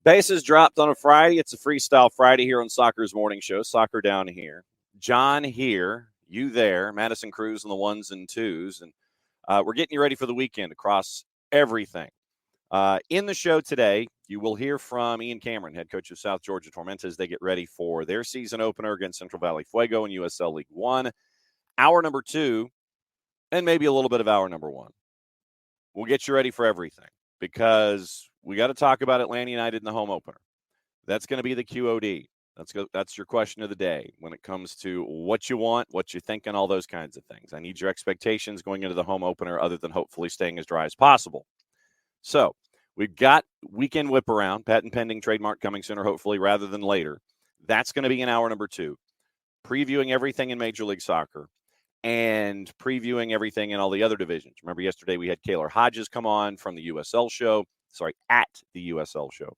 Bases dropped on a Friday. It's a Freestyle Friday here on Soccer's Morning Show. Soccer down here. John here, you there, Madison Cruz on the ones and twos. And we're getting you ready for the weekend across everything. In the show today, you will hear from Ian Cameron, head coach of South Georgia Tormenta, as they get ready for their season opener against Central Valley Fuego in USL League One. Hour number 2, and maybe a little bit of hour number 1. We'll get you ready for everything because we got to talk about Atlanta United in the home opener. That's going to be the QOD. That's your question of the day when it comes to what you want, what you're thinking, all those kinds of things. I need your expectations going into the home opener other than hopefully staying as dry as possible. So we've got weekend Whiparound, patent pending, trademark coming sooner, hopefully, rather than later. That's going to be in hour number 2, previewing everything in Major League Soccer and previewing everything in all the other divisions. Remember yesterday we had Kaylor Hodges come on from the USL show, at the USL show.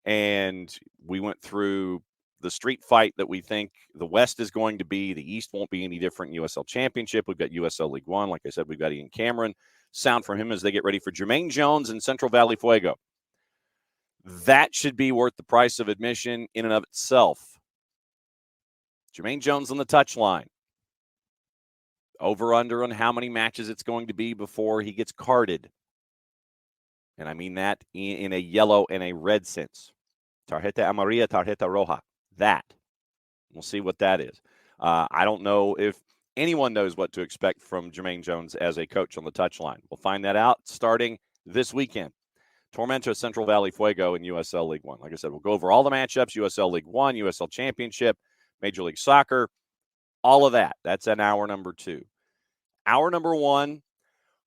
And we went through the street fight that we think the West is going to be. The East won't be any different in USL Championship. We've got USL League One. Like I said, we've got Ian Cameron. Sound from him as they get ready for Jermaine Jones and Central Valley Fuego. That should be worth the price of admission in and of itself. Jermaine Jones on the touchline. Over under on how many matches it's going to be before he gets carded. And I mean that in a yellow and a red sense. Tarjeta amarilla, tarjeta roja. That. We'll see what that is. I don't know if anyone knows what to expect from Jermaine Jones as a coach on the touchline. We'll find that out starting this weekend. Tormenta, Central Valley Fuego in USL League One. Like I said, we'll go over all the matchups, USL League One, USL Championship, Major League Soccer, all of that. That's an hour number 2. Hour number 1,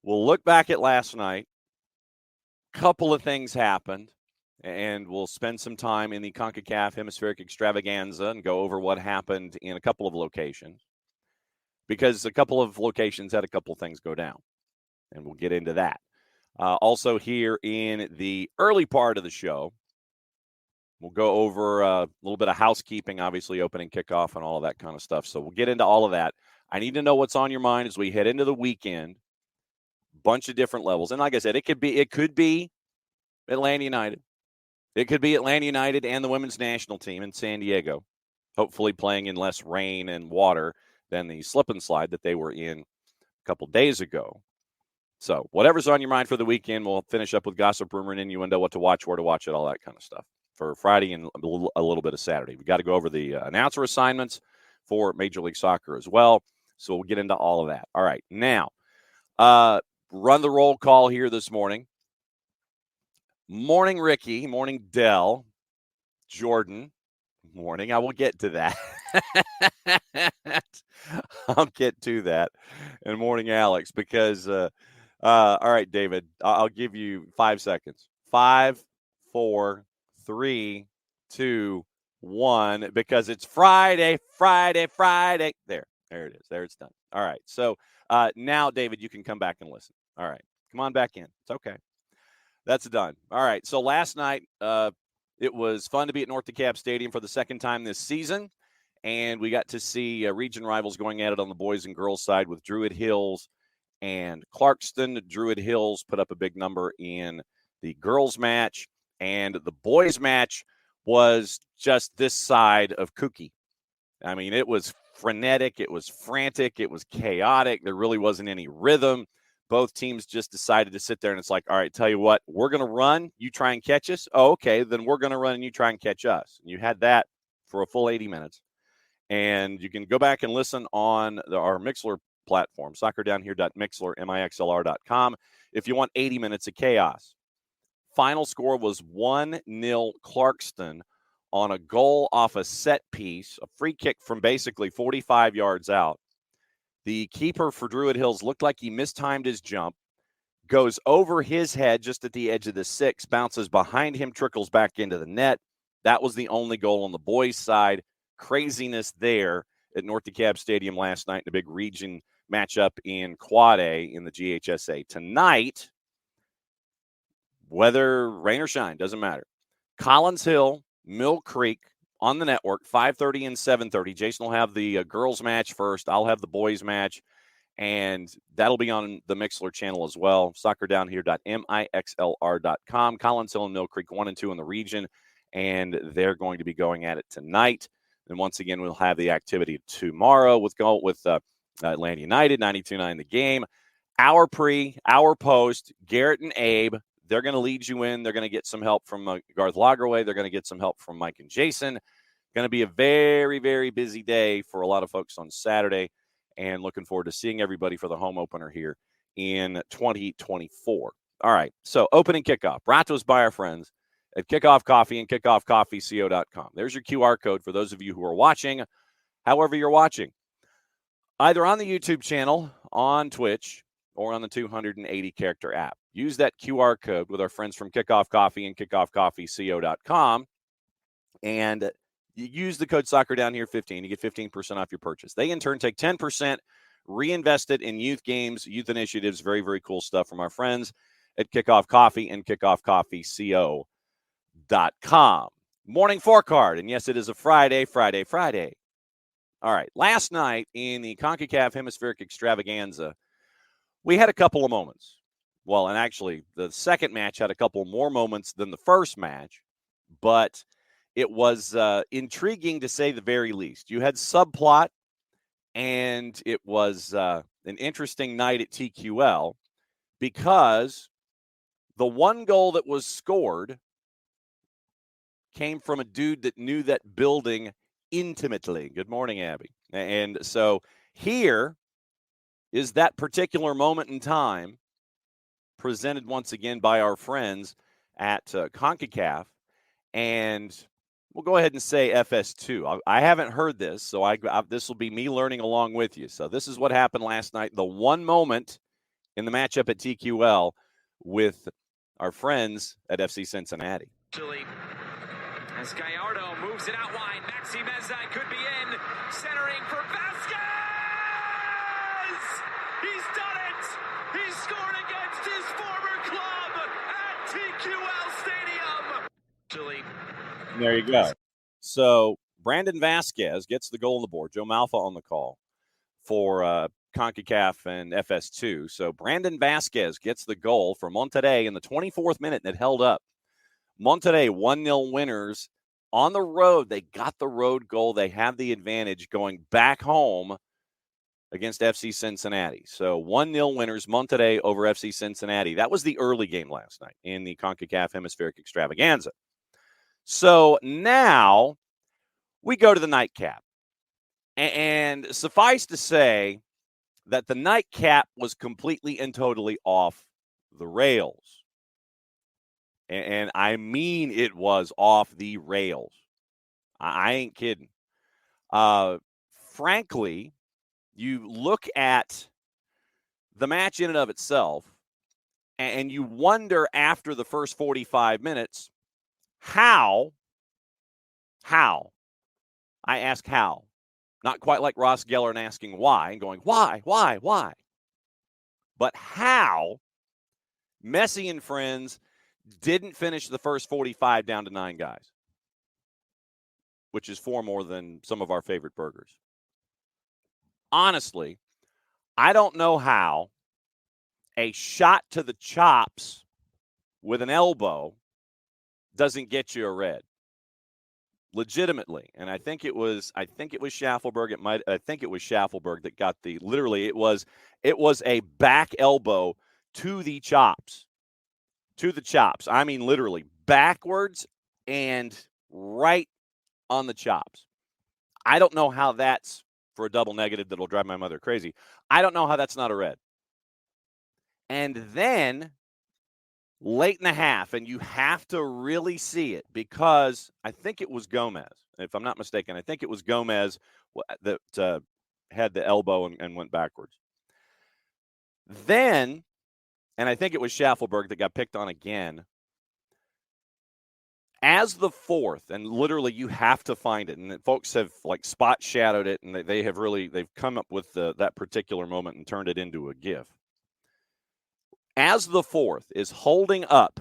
we'll look back at last night. Couple of things happened, and we'll spend some time in the CONCACAF Hemispheric Extravaganza and go over what happened in a couple of locations, because a couple of locations had a couple of things go down, and we'll get into that. Also here in the early part of the show, we'll go over a little bit of housekeeping, obviously opening kickoff and all of that kind of stuff. So we'll get into all of that. I need to know what's on your mind as we head into the weekend. Bunch of different levels. And like I said, it could be Atlanta United. It could be Atlanta United and the women's national team in San Diego, hopefully playing in less rain and water than the slip and slide that they were in a couple days ago. So whatever's on your mind for the weekend, we'll finish up with gossip, rumor, and innuendo, what to watch, where to watch it, all that kind of stuff for Friday and a little bit of Saturday. We got to go over the announcer assignments for Major League Soccer as well. So we'll get into all of that. All right. Now, run the roll call here this morning. Morning, Ricky. Morning, Dell. Jordan. Morning. I will get to that. I'll get to that. And morning, Alex, because, all right, David, I'll give you 5 seconds. 5, 4, 3, 2, 1, because it's Friday. There it is. There it's done. All right. So now, David, you can come back and listen. All right. Come on back in. It's okay. That's done. All right. So last night, it was fun to be at North DeKalb Stadium for the second time this season. And we got to see region rivals going at it on the boys and girls side with Druid Hills and Clarkston. Druid Hills put up a big number in the girls match. And the boys match was just this side of kooky. I mean, it was frenetic. It was frantic. It was chaotic. There really wasn't any rhythm. Both teams just decided to sit there, and it's like, all right, tell you what, we're going to run. You try and catch us. Oh, okay, then we're going to run, and you try and catch us. And you had that for a full 80 minutes. And you can go back and listen on our Mixlr platform, soccerdownhere.mixlr.com, if you want 80 minutes of chaos. Final score was 1-0 Clarkston on a goal off a set piece, a free kick from basically 45 yards out. The keeper for Druid Hills looked like he mistimed his jump, goes over his head just at the edge of the 6, bounces behind him, trickles back into the net. That was the only goal on the boys' side. Craziness there at North DeKalb Stadium last night in a big region matchup in Quad A in the GHSA. Tonight, whether rain or shine, doesn't matter. Collins Hill, Mill Creek on the network, 5:30 and 7:30. Jason will have the girls match first. I'll have the boys match, and that'll be on the Mixlr channel as well. Soccerdownhere.mixlr.com. Collins Hill and Mill Creek 1 and 2 in the region. and they're going to be going at it tonight. And once again, we'll have the activity tomorrow with Atlanta United, 92.9 The Game. Our pre, our post, Jarrett and Abe, they're going to lead you in. They're going to get some help from Garth Lagerway. They're going to get some help from Mike and Jason. Going to be a very, very busy day for a lot of folks on Saturday, and looking forward to seeing everybody for the home opener here in 2024. All right, so opening kickoff, brought to us by our friends at Kickoff Coffee and kickoffcoffeeco.com. There's your QR code for those of you who are watching, however you're watching, either on the YouTube channel, on Twitch, or on the 280-character app. Use that QR code with our friends from Kickoff Coffee and kickoffcoffeeco.com, and you use the code SoccerDownHere15. You get 15% off your purchase. They, in turn, take 10%, reinvest it in youth games, youth initiatives, very, very cool stuff from our friends at Kickoff Coffee and kickoffcoffeeco.com. Morning forecard, and yes, it is a Friday. All right, last night in the CONCACAF Hemispheric Extravaganza, we had a couple of moments. Well, and actually, the second match had a couple more moments than the first match, but it was intriguing to say the very least. You had subplot, and it was an interesting night at TQL because the one goal that was scored came from a dude that knew that building intimately. Good morning, Abby. And so here is that particular moment in time presented once again by our friends at CONCACAF. And we'll go ahead and say FS2. I haven't heard this, so this will be me learning along with you. So this is what happened last night. The one moment in the matchup at TQL with our friends at FC Cincinnati. As Gallardo moves it out wide, Maxi Meza could be in, centering for Vasquez! He's done it! He scored against his former club at TQL Stadium! There you go. So Brandon Vasquez gets the goal on the board. Joe Malfa on the call for CONCACAF and FS2. So Brandon Vasquez gets the goal for Monterrey in the 24th minute, and it held up. Monterrey 1-0 winners on the road. They got the road goal. They have the advantage going back home against FC Cincinnati. So 1-0 winners, Monterrey over FC Cincinnati. That was the early game last night in the CONCACAF Hemispheric Extravaganza. So now we go to the nightcap. And suffice to say that the nightcap was completely and totally off the rails. And I mean it was off the rails. I ain't kidding. Frankly, you look at the match in and of itself, and you wonder after the first 45 minutes, how, I ask how, not quite like Ross Geller and asking why and going, why, but how Messi and friends didn't finish the first 45 down to 9 guys, which is 4 more than some of our favorite burgers. Honestly, I don't know how a shot to the chops with an elbow doesn't get you a red. Legitimately. And I think it was Schaffelberg. I think it was Schaffelberg that got it was a back elbow to the chops. To the chops. I mean, literally backwards and right on the chops. I don't know how that's, for a double negative that'll drive my mother crazy, I don't know how that's not a red. And then late in the half, and you have to really see it because I think it was Gomez. If I'm not mistaken, I think it was Gomez that had the elbow and went backwards. Then, and I think it was Schaffelberg that got picked on again. As the fourth, and literally you have to find it, and folks have spot shadowed it, and they've come up with that particular moment and turned it into a GIF. As the fourth is holding up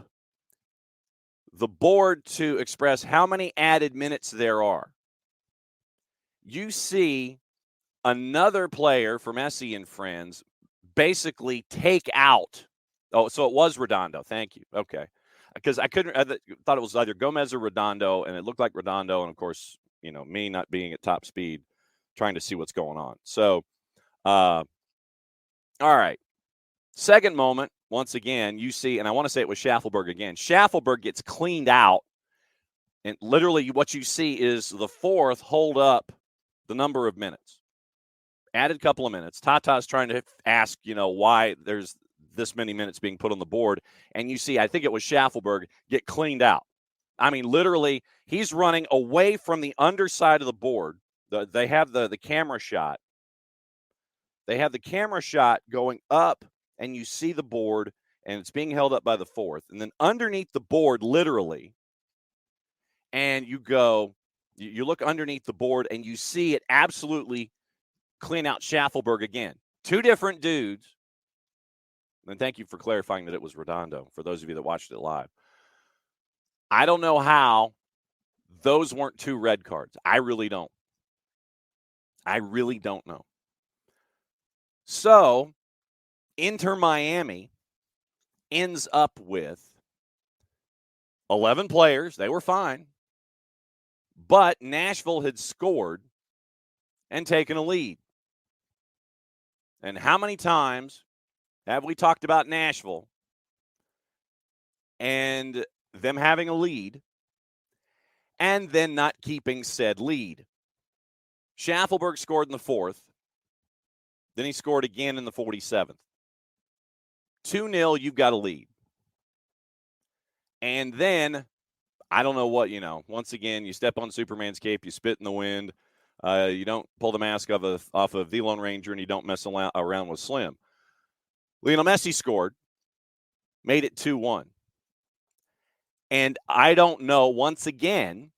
the board to express how many added minutes there are, you see another player for Messi and friends basically take out. Oh, so it was Redondo. Thank you. Okay. because I thought it was either Gomez or Redondo, and it looked like Redondo, and of course, me not being at top speed, trying to see what's going on. So, all right. Second moment, once again, you see, and I want to say it was Schaffelberg again. Schaffelberg gets cleaned out, and literally what you see is the fourth hold up the number of minutes. Added a couple of minutes. Tata's trying to ask, why there's this many minutes being put on the board. And you see, I think it was Schaffelberg, get cleaned out. I mean, literally, he's running away from the underside of the board. They have the camera shot. They have the camera shot going up, and you see the board, and it's being held up by the fourth. And then underneath the board, literally, and you look underneath the board, and you see it absolutely clean out Schaffelberg again. Two different dudes. And thank you for clarifying that it was Redondo, for those of you that watched it live. I don't know how those weren't two red cards. I really don't. I really don't know. So, Inter Miami ends up with 11 players. They were fine. But Nashville had scored and taken a lead. And how many times have we talked about Nashville and them having a lead and then not keeping said lead? Schaffelberg scored in the fourth. Then he scored again in the 47th. 2-0, you've got a lead. And then, I don't know what, once again, you step on Superman's cape, you spit in the wind, you don't pull the mask off of the Lone Ranger, and you don't mess around with Slim. Lionel Messi scored, made it 2-1. And I don't know, once again,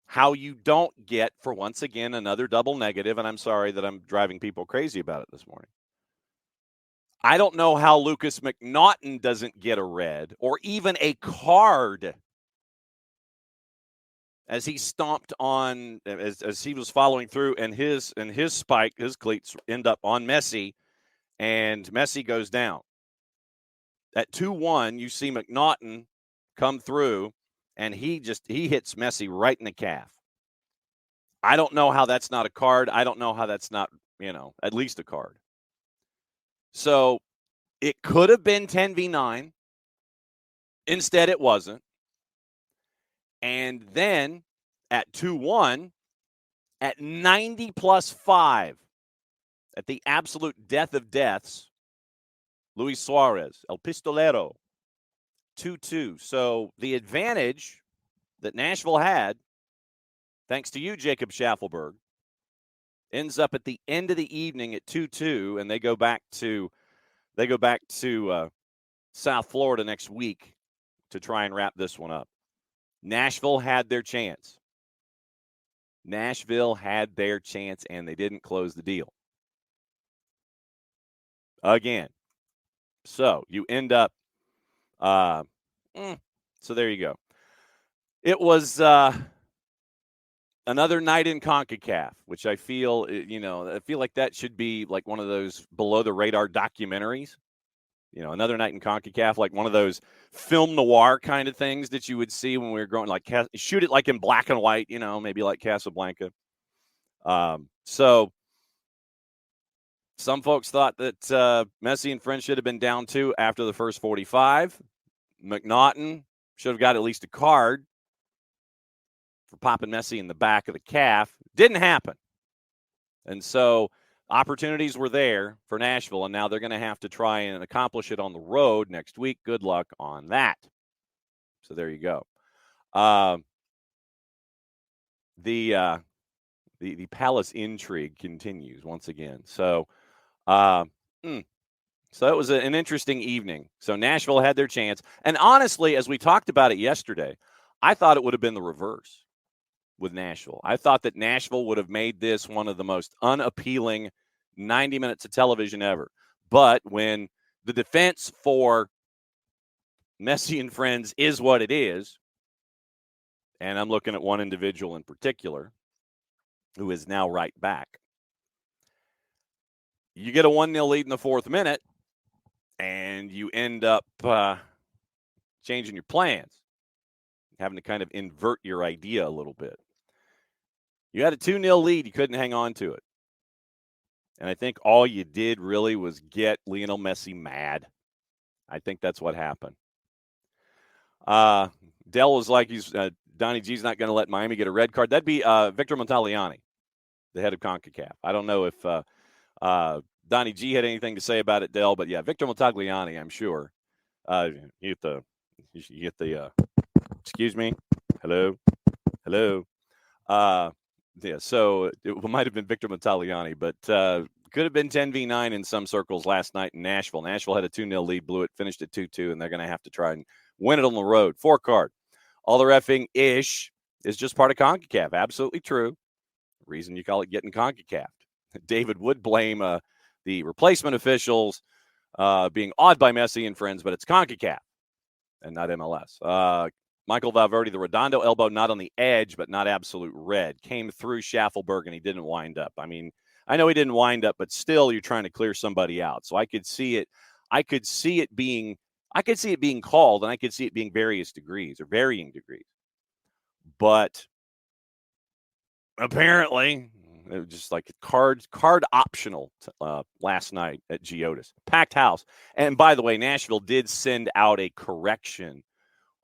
how you don't get, for once again, another double negative, and I'm sorry that I'm driving people crazy about it this morning. I don't know how Lucas McNaughton doesn't get a red or even a card as he stomped on, as he was following through, and his spike, his cleats end up on Messi, and Messi goes down. At 2-1, you see McNaughton come through, and he hits Messi right in the calf. I don't know how that's not a card. I don't know how that's not, at least a card. So it could have been 10v9. Instead, it wasn't. And then at 2-1, at 90 plus 5, at the absolute death of deaths, Luis Suarez, El Pistolero, 2-2. So the advantage that Nashville had, thanks to you, Jacob Schaffelberg, ends up at the end of the evening at 2-2, and they go back to South Florida next week to try and wrap this one up. Nashville had their chance. Nashville had their chance, and they didn't close the deal. Again. So you end up, so there you go. It was another night in CONCACAF, which I feel, I feel like that should be like one of those below-the-radar documentaries. Another night in CONCACAF, like one of those film noir kind of things that you would see when we were growing, like shoot it like in black and white, maybe like Casablanca. So some folks thought that Messi and friends should have been down 2 after the first 45. McNaughton should have got at least a card for popping Messi in the back of the calf. Didn't happen. And so opportunities were there for Nashville, and now they're going to have to try and accomplish it on the road next week. Good luck on that. So there you go. The Palace intrigue continues once again. So, so it was an interesting evening. So Nashville had their chance. And honestly, as we talked about it yesterday, I thought it would have been the reverse with Nashville. I thought that Nashville would have made this one of the most unappealing 90 minutes of television ever. But when the defense for Messi and friends is what it is, and I'm looking at one individual in particular who is now right back, you get a 1-0 lead in the fourth minute, and you end up changing your plans, having to kind of invert your idea a little bit. You had a 2-0 lead. You couldn't hang on to it. And I think all you did really was get Lionel Messi mad. I think that's what happened. Dell was like, Donnie G's not going to let Miami get a red card. That'd be Victor Montagliani, the head of CONCACAF. I don't know if Donnie G had anything to say about it, Dell, but yeah, Victor Montagliani, I'm sure. You get the excuse me, hello. Yeah, so it might have been Victor Montagliani, but could have been 10v9 in some circles last night in Nashville. Nashville had a 2-0 lead, blew it, finished at 2-2, and they're going to have to try and win it on the road. 4-card. All the reffing-ish is just part of CONCACAF. Absolutely true. Reason you call it getting CONCACAF. David would blame the replacement officials being awed by Messi and friends, but it's CONCACAF and not MLS. Michael Valverde, the Redondo elbow, not on the edge, but not absolute red. Came through Schaffelberg, and he didn't wind up. I mean, I know he didn't wind up, but still you're trying to clear somebody out. So I could see it. I could see it being called, and I could see it being varying degrees. But apparently, it was just like card optional last night at Geodis. Packed house. And by the way, Nashville did send out a correction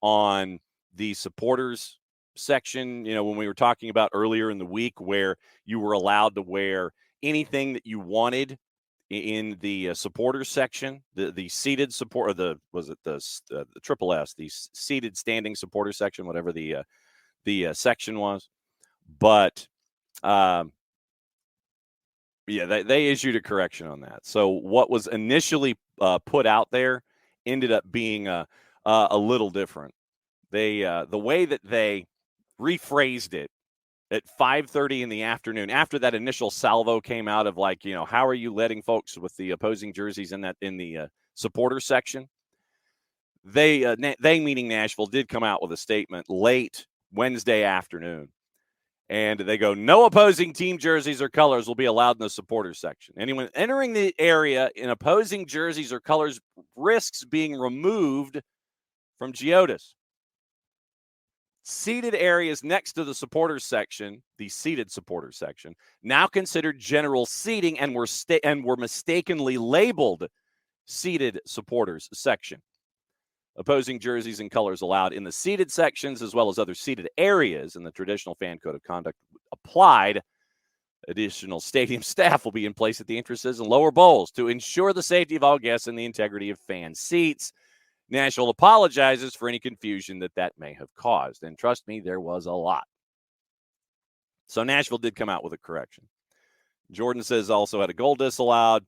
on the supporters section, when we were talking about earlier in the week where you were allowed to wear anything that you wanted in the supporters section, the seated support, or the triple S, the seated standing supporter section, whatever the section was. But they issued a correction on that. So what was initially put out there ended up being a little different. The way that they rephrased it at 5:30 in the afternoon, after that initial salvo came out of how are you letting folks with the opposing jerseys in the supporter section? They meaning Nashville did come out with a statement late Wednesday afternoon, and they go, no opposing team jerseys or colors will be allowed in the supporter section. Anyone entering the area in opposing jerseys or colors risks being removed from Geodis. Seated areas next to the supporters section, the seated supporters section, now considered general seating and were mistakenly labeled seated supporters section. Opposing jerseys and colors allowed in the seated sections as well as other seated areas, and the traditional fan code of conduct applied. Additional stadium staff will be in place at the entrances and lower bowls to ensure the safety of all guests and the integrity of fan seats. Nashville apologizes for any confusion that may have caused. And trust me, there was a lot. So Nashville did come out with a correction. Jordan says also had a goal disallowed.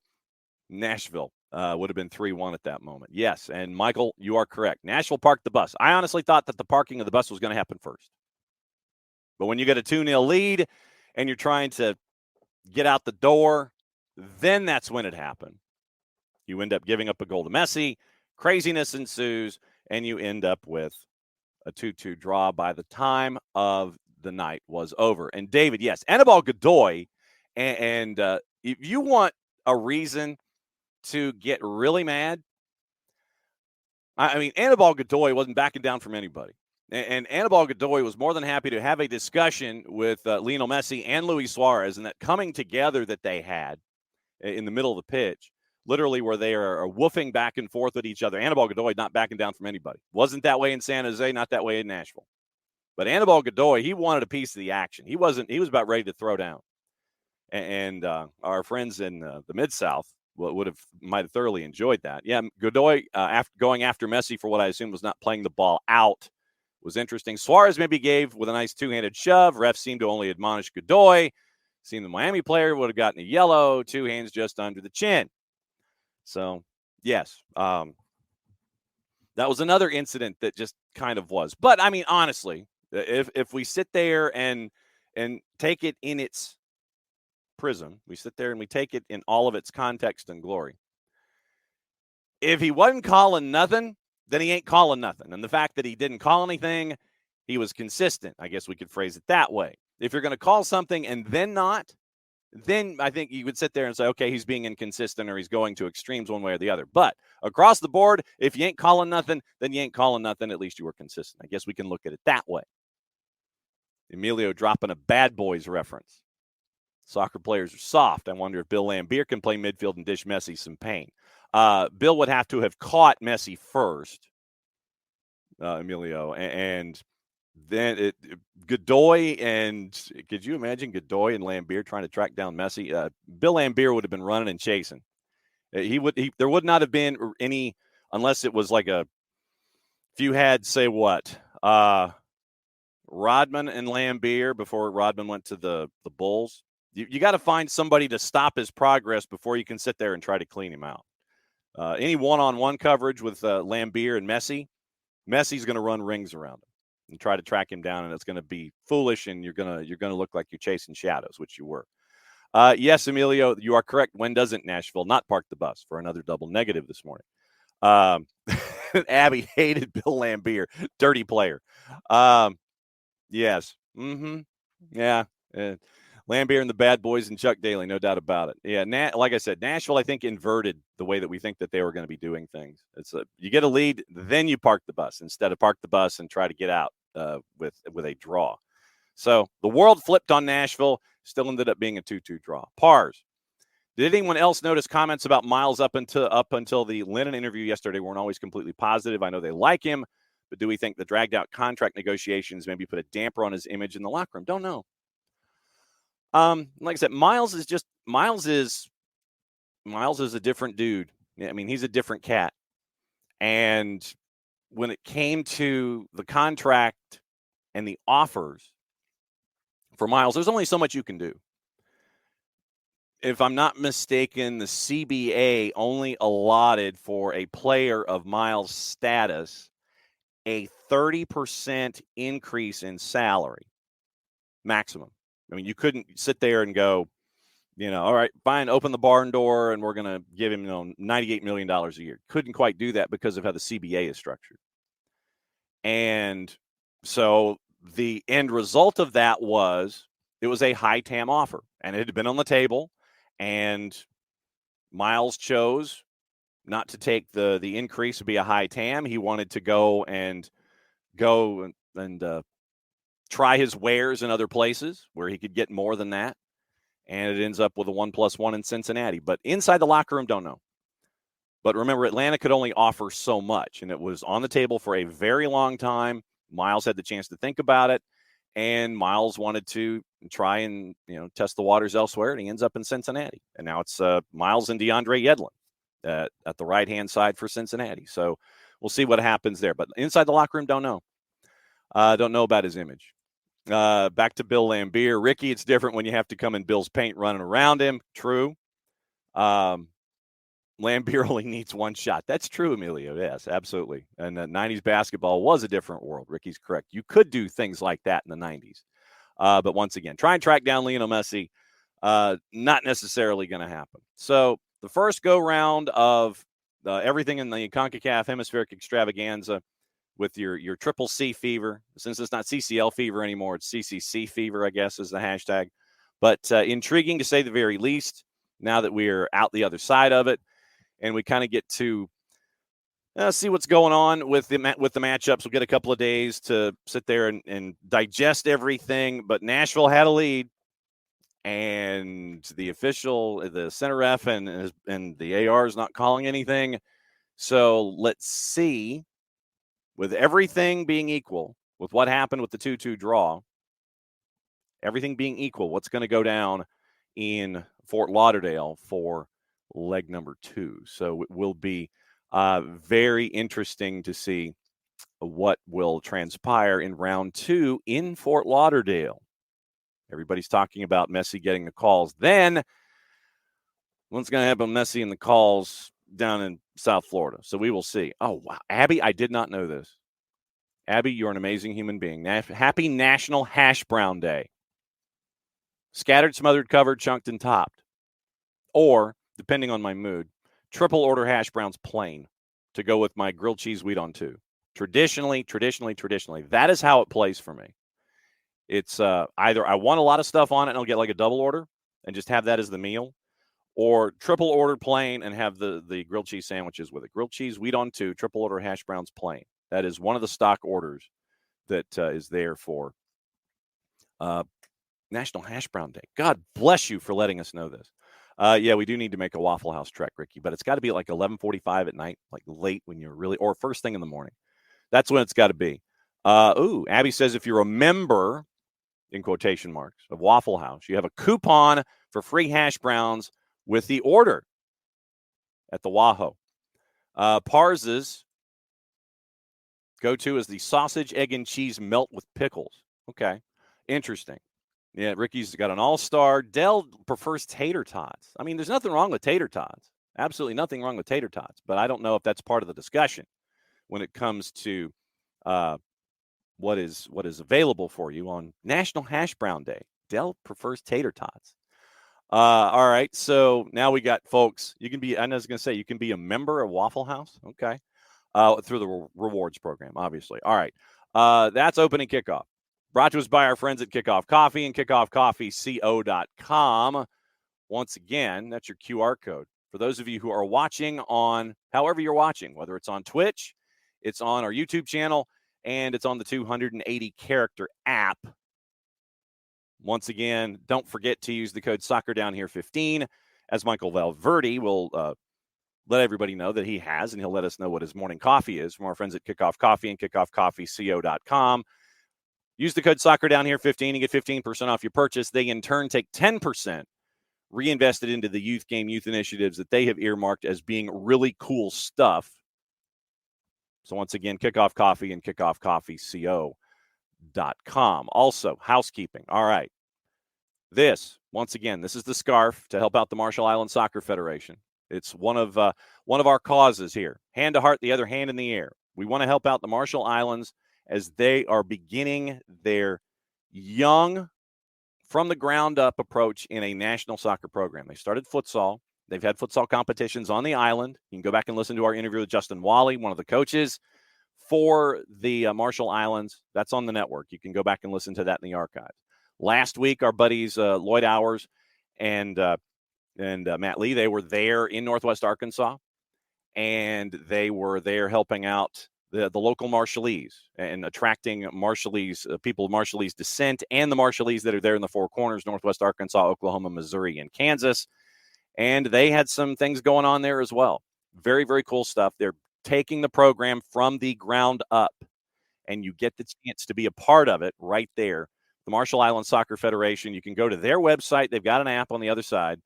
Nashville would have been 3-1 at that moment. Yes, and Michael, you are correct. Nashville parked the bus. I honestly thought that the parking of the bus was going to happen first. But when you get a 2-0 lead and you're trying to get out the door, then that's when it happened. You end up giving up a goal to Messi. Craziness ensues, and you end up with a 2-2 draw by the time of the night was over. And David, yes, Anibal Godoy, and if you want a reason to get really mad, I mean, Anibal Godoy wasn't backing down from anybody. And Anibal Godoy was more than happy to have a discussion with Lionel Messi and Luis Suarez, and that coming together that they had in the middle of the pitch, literally where they are woofing back and forth at each other. Anibal Godoy not backing down from anybody. Wasn't that way in San Jose, not that way in Nashville. But Anibal Godoy, he wanted a piece of the action. He was about ready to throw down. And our friends in the Mid-South might have thoroughly enjoyed that. Yeah, Godoy, after going after Messi for what I assume was not playing the ball out, was interesting. Suarez maybe gave with a nice two-handed shove. Refs seemed to only admonish Godoy. Seemed the Miami player would have gotten a yellow, two hands just under the chin. So, yes, that was another incident that just kind of was. But, I mean, honestly, if we sit there and take it in its prism, we sit there and we take it in all of its context and glory. If he wasn't calling nothing, then he ain't calling nothing. And the fact that he didn't call anything, he was consistent. I guess we could phrase it that way. If you're going to call something and then not, then I think you would sit there and say, okay, he's being inconsistent or he's going to extremes one way or the other. But across the board, if you ain't calling nothing, then you ain't calling nothing. At least you were consistent. I guess we can look at it that way. Emilio dropping a Bad Boys reference. Soccer players are soft. I wonder if Bill Laimbeer can play midfield and dish Messi some pain. Bill would have to have caught Messi first, Emilio, and then Godoy and could you imagine Godoy and Laimbeer trying to track down Messi? Bill Laimbeer would have been running and chasing. There would not have been any unless it was like if you had say what Rodman and Laimbeer before Rodman went to the Bulls. You got to find somebody to stop his progress before you can sit there and try to clean him out. Any one-on-one coverage with Laimbeer and Messi's going to run rings around him and try to track him down, and it's going to be foolish, and you're going to look like you're chasing shadows, which you were. Yes, Emilio, you are correct. When doesn't Nashville not park the bus for another double negative this morning? Abby hated Bill Laimbeer, dirty player. Yes. Mm-hmm. Yeah. Laimbeer and the Bad Boys and Chuck Daly, no doubt about it. Yeah, like I said, Nashville, I think, inverted the way that we think that they were going to be doing things. It's you get a lead, then you park the bus instead of park the bus and try to get out with a draw. So the world flipped on Nashville, still ended up being a 2-2 draw. Pars. Did anyone else notice comments about Miles up until the Lennon interview yesterday weren't always completely positive? I know they like him, but do we think the dragged out contract negotiations maybe put a damper on his image in the locker room? Don't know. Like I said, Miles is a different dude. I mean, he's a different cat. And when it came to the contract and the offers for Miles, there's only so much you can do. If I'm not mistaken, the CBA only allotted for a player of Miles' status a 30% increase in salary maximum. I mean, you couldn't sit there and go, all right, fine, open the barn door and we're going to give him, $98 million a year. Couldn't quite do that because of how the CBA is structured. And so the end result of that was it was a high TAM offer, and it had been on the table, and Miles chose not to take the increase to be a high TAM. He wanted to go and try his wares in other places where he could get more than that. And it ends up with a 1+1 in Cincinnati. But inside the locker room, don't know. But remember, Atlanta could only offer so much, and it was on the table for a very long time. Miles had the chance to think about it, and Miles wanted to try and test the waters elsewhere, and he ends up in Cincinnati. And now it's Miles and DeAndre Yedlin at the right-hand side for Cincinnati. So we'll see what happens there. But inside the locker room, don't know. Don't know about his image. Back to Bill Laimbeer. Ricky, it's different when you have to come in Bill's paint running around him. True. Laimbeer only needs one shot. That's true, Emilio. Yes, absolutely. And 90s basketball was a different world. Ricky's correct. You could do things like that in the 90s. But once again, try and track down Lionel Messi. Not necessarily going to happen. So the first go-round of everything in the CONCACAF hemispheric extravaganza with your triple C fever. Since it's not CCL fever anymore, it's CCC fever, I guess, is the hashtag. But intriguing to say the very least, now that we're out the other side of it, and we kind of get to see what's going on with the matchups. We'll get a couple of days to sit there and digest everything. But Nashville had a lead, and the center ref and the AR is not calling anything. So let's see. With everything being equal, with what happened with the 2-2 draw, everything being equal, what's going to go down in Fort Lauderdale for leg number 2? So it will be very interesting to see what will transpire in round 2 in Fort Lauderdale. Everybody's talking about Messi getting the calls. Then what's going to happen with Messi and the calls down in South Florida? So we will see. Oh, wow. Abby, I did not know this. Abby, you're an amazing human being. Happy National Hash Brown Day. Scattered, smothered, covered, chunked, and topped. Or, depending on my mood, triple order hash browns plain to go with my grilled cheese wheat on 2. Traditionally. That is how it plays for me. It's either I want a lot of stuff on it and I'll get like a double order, and just have that as the meal, or triple order plain and have the grilled cheese sandwiches with it. Grilled cheese, wheat on 2, triple order hash browns plain. That is one of the stock orders that is there for National Hash Brown Day. God bless you for letting us know this. Yeah, we do need to make a Waffle House trek, Ricky, but it's got to be like 11:45 at night, like late when you're really, or first thing in the morning. That's when it's got to be. Abby says if you're a member, in quotation marks, of Waffle House, you have a coupon for free hash browns with the order at the Wahoo. Pars's go-to is the sausage, egg, and cheese melt with pickles. Okay, interesting. Yeah, Ricky's got an all-star. Dell prefers tater tots. I mean, there's nothing wrong with tater tots. Absolutely nothing wrong with tater tots. But I don't know if that's part of the discussion when it comes to what is available for you on National Hash Brown Day. Dell prefers tater tots. All right, so now we got folks. You can be. I was going to say you can be a member of Waffle House. Okay, through the rewards program, obviously. All right, that's opening kickoff. Brought to us by our friends at Kickoff Coffee and kickoffcoffeeco.com. Once again, that's your QR code. For those of you who are watching on however you're watching, whether it's on Twitch, it's on our YouTube channel, and it's on the 280-character app. Once again, don't forget to use the code SoccerDownHere15, as Michael Valverde will let everybody know that he has, and he'll let us know what his morning coffee is from our friends at Kickoff Coffee and kickoffcoffeeco.com. Use the code SoccerDownHere15 and get 15% off your purchase. They, in turn, take 10% reinvested into the youth game, youth initiatives that they have earmarked as being really cool stuff. So once again, Kickoff Coffee and kickoffcoffeeco.com. Also, housekeeping. All right. Once again, this is the scarf to help out the Marshall Islands Soccer Federation. It's one of our causes here. Hand to heart, the other hand in the air. We want to help out the Marshall Islands as they are beginning their young, from the ground up approach in a national soccer program. They started futsal. They've had futsal competitions on the island. You can go back and listen to our interview with Justin Wally, one of the coaches for the Marshall Islands. That's on the network. You can go back and listen to that in the archives. Last week, our buddies Lloyd Hours and Matt Lee, they were there in Northwest Arkansas, and they were there helping out the local Marshallese and attracting Marshallese, people of Marshallese descent, and the Marshallese that are there in the Four Corners, Northwest Arkansas, Oklahoma, Missouri, and Kansas. And they had some things going on there as well. Very, very cool stuff. They're taking the program from the ground up, and you get the chance to be a part of it right there. The Marshall Islands Soccer Federation, you can go to their website. They've got an app on the other side,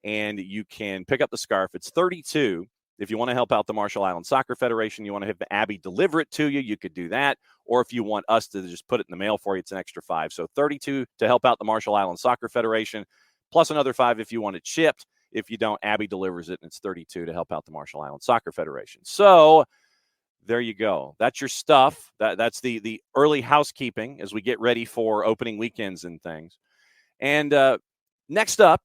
and you can pick up the scarf. It's $32. If you want to help out the Marshall Islands Soccer Federation, you want to have Abby deliver it to you, you could do that. Or if you want us to just put it in the mail for you, it's an extra $5. So $32 to help out the Marshall Islands Soccer Federation, plus another $5 if you want it shipped. If you don't, Abby delivers it, and it's $32 to help out the Marshall Islands Soccer Federation. So there you go. That's your stuff. That's the early housekeeping as we get ready for opening weekends and things. And next up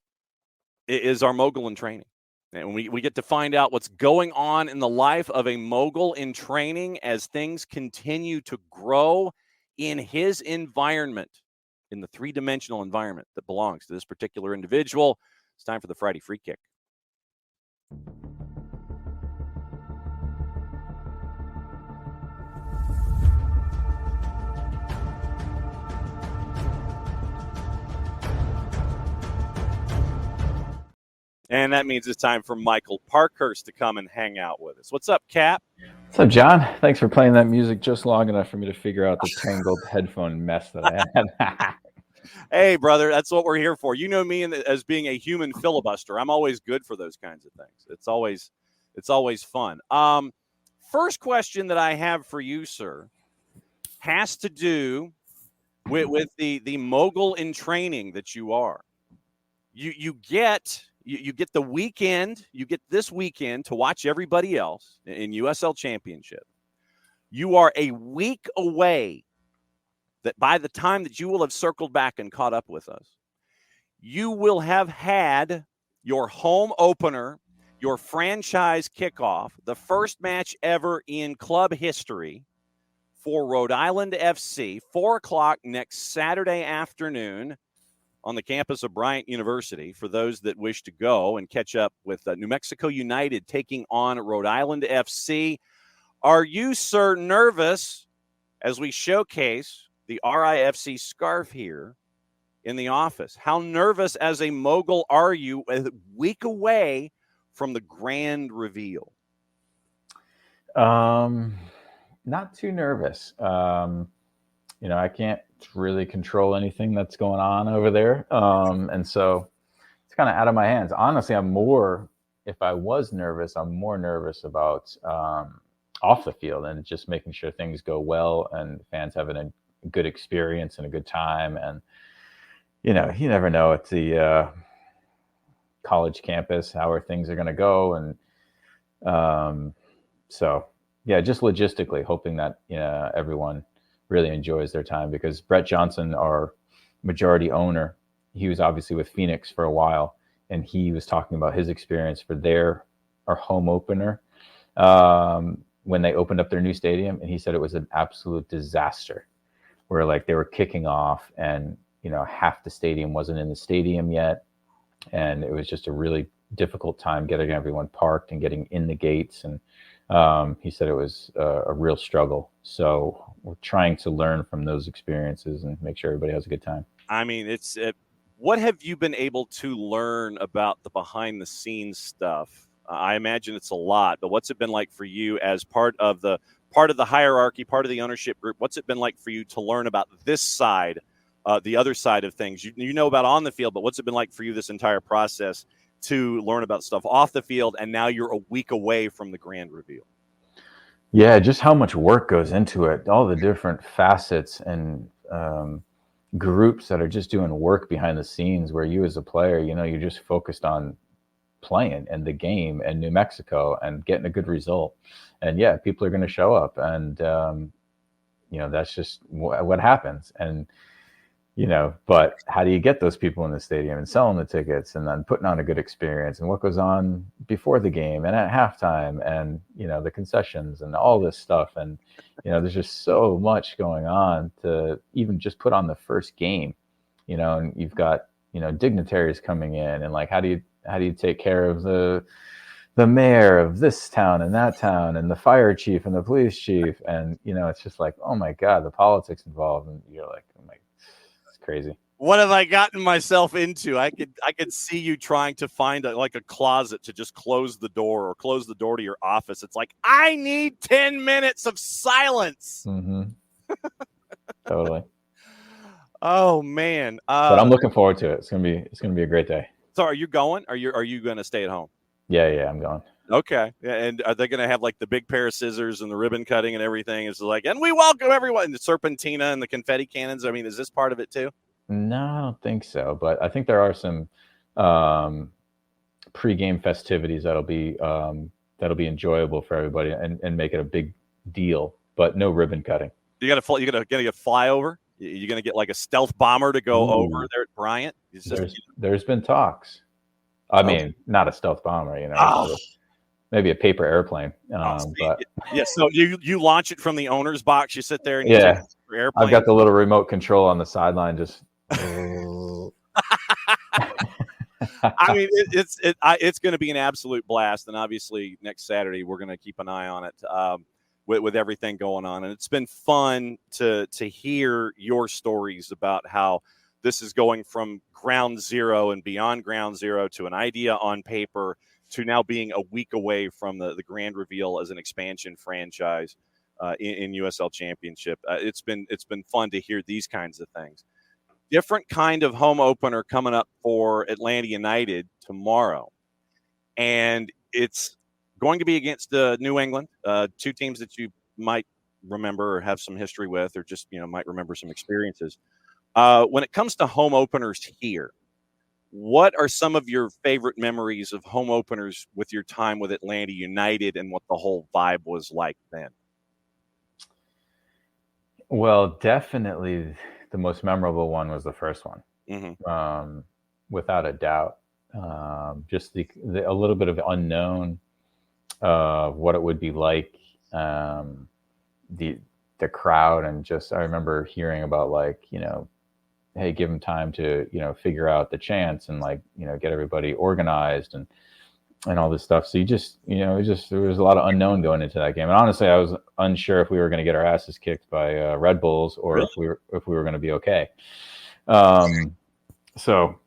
is our mogul in training. And we get to find out what's going on in the life of a mogul in training as things continue to grow in his environment, in the three-dimensional environment that belongs to this particular individual. It's time for the Friday Free Kick. And that means it's time for Michael Parkhurst to come and hang out with us. What's up, Cap? What's up, John? Thanks for playing that music just long enough for me to figure out the tangled headphone mess that I had. Hey, brother, that's what we're here for. You know me as being a human filibuster. I'm always good for those kinds of things. It's always fun. First question that I have for you, sir, has to do with the mogul in training that you are. You get the weekend. You get this weekend to watch everybody else in USL Championship. You are a week away that by the time that you will have circled back and caught up with us, you will have had your home opener, your franchise kickoff, the first match ever in club history for Rhode Island FC, 4 o'clock next Saturday afternoon. on the campus of Bryant University for those that wish to go and catch up with New Mexico United taking on Rhode Island FC. Are you, sir, nervous as we showcase the RIFC scarf here in the office? How nervous as a mogul are you a week away from the grand reveal? Not too nervous. I can't really control anything that's going on over there. And so it's kind of out of my hands. Honestly, if I was nervous, I'm more nervous about off the field and just making sure things go well and fans having a good experience and a good time. And, you never know at the college campus how things are going to go. And so, yeah, just logistically hoping that everyone really enjoys their time, because Brett Johnson, our majority owner, he was obviously with Phoenix for a while, and he was talking about his experience for our home opener when they opened up their new stadium, and he said it was an absolute disaster, where like they were kicking off and half the stadium wasn't in the stadium yet, and it was just a really difficult time getting everyone parked and getting in the gates. And he said it was a real struggle. So we're trying to learn from those experiences and make sure everybody has a good time. I mean, what have you been able to learn about the behind the scenes stuff? I imagine it's a lot, but what's it been like for you as part of the hierarchy, part of the ownership group? What's it been like for you to learn about this side, the other side of things? You know about on the field, but what's it been like for you this entire process to learn about stuff off the field, and now you're a week away from the grand reveal? Yeah, just how much work goes into it, all the different facets and groups that are just doing work behind the scenes, where you as a player, you're just focused on playing and the game and New Mexico and getting a good result. And yeah, people are going to show up, and that's just what happens. And but how do you get those people in the stadium and selling the tickets and then putting on a good experience, and what goes on before the game and at halftime, and the concessions and all this stuff. And there's just so much going on to even just put on the first game, and you've got dignitaries coming in, and like how do you take care of the mayor of this town and that town, and the fire chief and the police chief, and it's just like, oh my God, the politics involved, and you're like, oh my, it's crazy. What have I gotten myself into? I could see you trying to find a closet to just close the door, or close the door to your office. It's like, I need 10 minutes of silence. Mm-hmm. Totally. Oh man. But I'm looking forward to it. It's gonna be a great day. So are you going? Are you going to stay at home? Yeah, I'm going. Okay. Yeah, and are they going to have like the big pair of scissors and the ribbon cutting and everything? It's like, and we welcome everyone, the serpentina and the confetti cannons. I mean, is this part of it too? No, I don't think so. But I think there are some pregame festivities that'll be enjoyable for everybody and make it a big deal. But no ribbon cutting. You're gonna get flyover. You're gonna get like a stealth bomber to go over there at Bryant. There's been talks. I mean, not a stealth bomber, maybe a paper airplane. But yeah, so you launch it from the owner's box. You sit there and airplane. I've got the little remote control on the sideline. Just. I mean, it's going to be an absolute blast, and obviously next Saturday we're going to keep an eye on it with everything going on. And it's been fun to hear your stories about how this is going from ground zero and beyond ground zero to an idea on paper to now being a week away from the grand reveal as an expansion franchise in USL Championship. It's been fun to hear these kinds of things. Different kind of home opener coming up for Atlanta United tomorrow. And it's going to be against New England, two teams that you might remember or have some history with, or just, might remember some experiences. When it comes to home openers here, what are some of your favorite memories of home openers with your time with Atlanta United and what the whole vibe was like then? Well, definitely the most memorable one was the first one, without a doubt. Just a little bit of unknown of what it would be like, the crowd, and just I remember hearing about hey, give them time to, figure out the chants and get everybody organized and all this stuff. So you just, there was a lot of unknown going into that game. And honestly, I was unsure if we were going to get our asses kicked by Red Bulls or Really? if we were going to be okay. So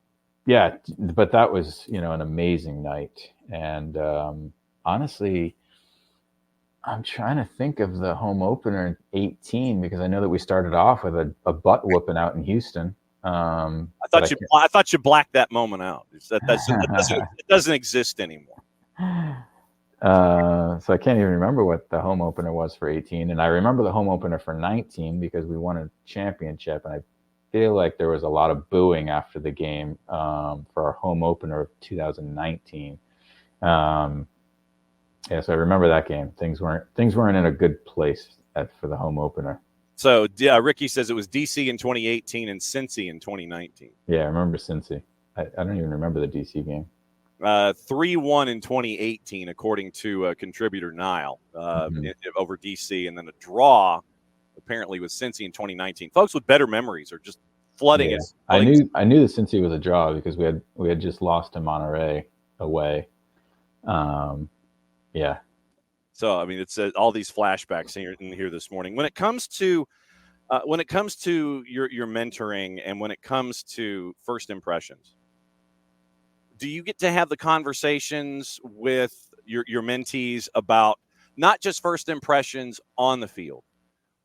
yeah, but that was, an amazing night. And honestly, I'm trying to think of the home opener in 2018 because I know that we started off with a butt whooping out in Houston. I thought you blacked that moment out. It doesn't exist anymore. So I can't even remember what the home opener was for 2018, and I remember the home opener for 2019 because we won a championship, and I feel like there was a lot of booing after the game for our home opener of 2019. Yeah, so I remember that game. Things weren't in a good place for the home opener. So Ricky says it was DC in 2018 and Cincy in 2019. Yeah, I remember Cincy. I don't even remember the DC game. 3-1 in 2018, according to contributor Niall, over DC, and then a draw apparently with Cincy in 2019. Folks with better memories are just flooding us. I knew that Cincy was a draw because we had just lost to Monterey away. Yeah. So I mean, it's all these flashbacks in here this morning. When it comes to your mentoring and when it comes to first impressions, do you get to have the conversations with your mentees about not just first impressions on the field,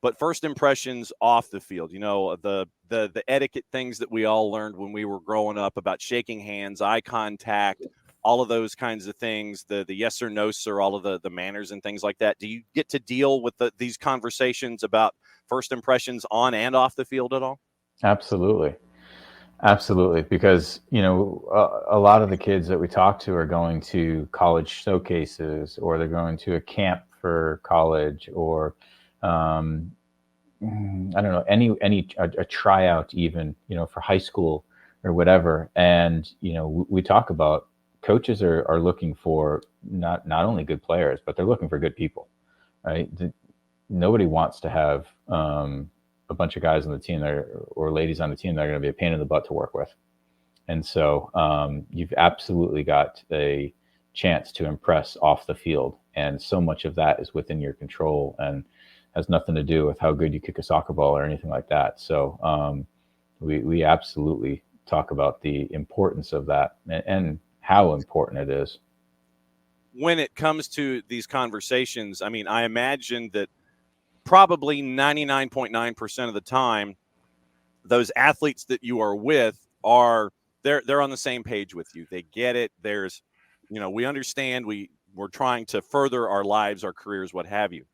but first impressions off the field? The etiquette things that we all learned when we were growing up about shaking hands, eye contact, all of those kinds of things, the yes or no, sir, all of the manners and things like that. Do you get to deal with these conversations about first impressions on and off the field at all? Absolutely. Because, a lot of the kids that we talk to are going to college showcases, or they're going to a camp for college, or, I don't know, a tryout even, for high school or whatever. And, we talk about coaches are looking for not only good players, but they're looking for good people, right? Nobody wants to have a bunch of guys on the team or ladies on the team that are going to be a pain in the butt to work with. And so you've absolutely got a chance to impress off the field. And so much of that is within your control and has nothing to do with how good you kick a soccer ball or anything like that. So we absolutely talk about the importance of that and how important it is. When it comes to these conversations, I mean, I imagine that probably 99.9% of the time, those athletes that you are with they're on the same page with you. They get it. There's, we understand we're trying to further our lives, our careers, what have you.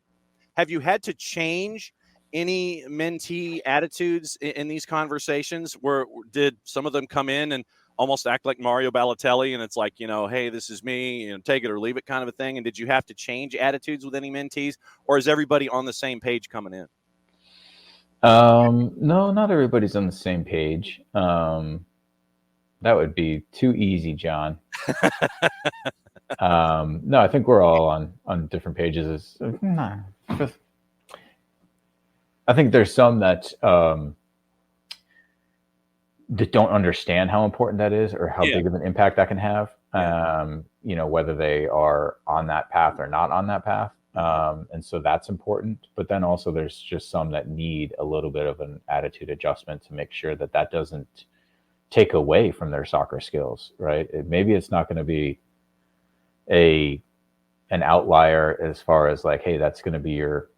Have you had to change any mentee attitudes in these conversations? Where did some of them come in and almost act like Mario Balotelli, and it's like, hey, this is me, take it or leave it kind of a thing? And did you have to change attitudes with any mentees, or is everybody on the same page coming in? No, not everybody's on the same page. That would be too easy, John. No, I think we're all on different pages. I think there's some that don't understand how important that is or how big of an impact that can have, whether they are on that path or not on that path. And so that's important. But then also there's just some that need a little bit of an attitude adjustment to make sure that doesn't take away from their soccer skills, right? Maybe it's not going to be an outlier as far as like, hey, that's going to be your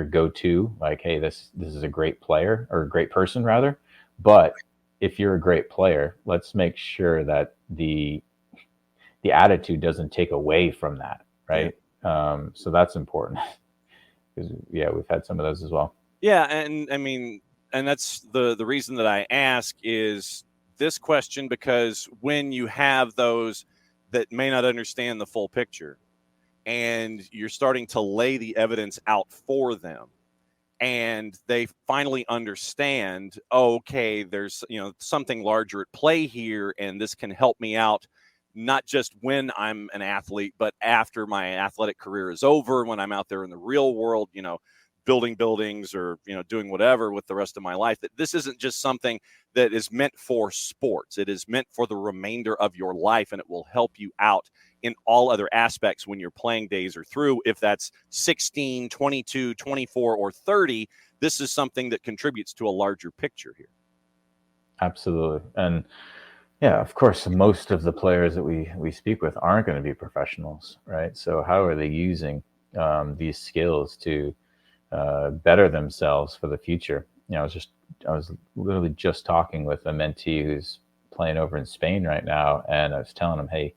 go-to, like, hey, this is a great player or a great person rather. But if you're a great player, let's make sure that the attitude doesn't take away from that, right? So that's important because we've had some of those as well. Yeah, and I mean, and that's the reason that I ask is this question, because when you have those that may not understand the full picture and you're starting to lay the evidence out for them, and they finally understand, okay, there's something larger at play here, and this can help me out, not just when I'm an athlete, but after my athletic career is over, when I'm out there in the real world, building buildings or, doing whatever with the rest of my life, that this isn't just something that is meant for sports. It is meant for the remainder of your life, and it will help you out in all other aspects when your playing days are through. If that's 16, 22, 24, or 30, this is something that contributes to a larger picture here. Absolutely. And yeah, of course, most of the players that we speak with aren't going to be professionals, right? So how are they using these skills to better themselves for the future? I was literally just talking with a mentee who's playing over in Spain right now, and I was telling him, hey,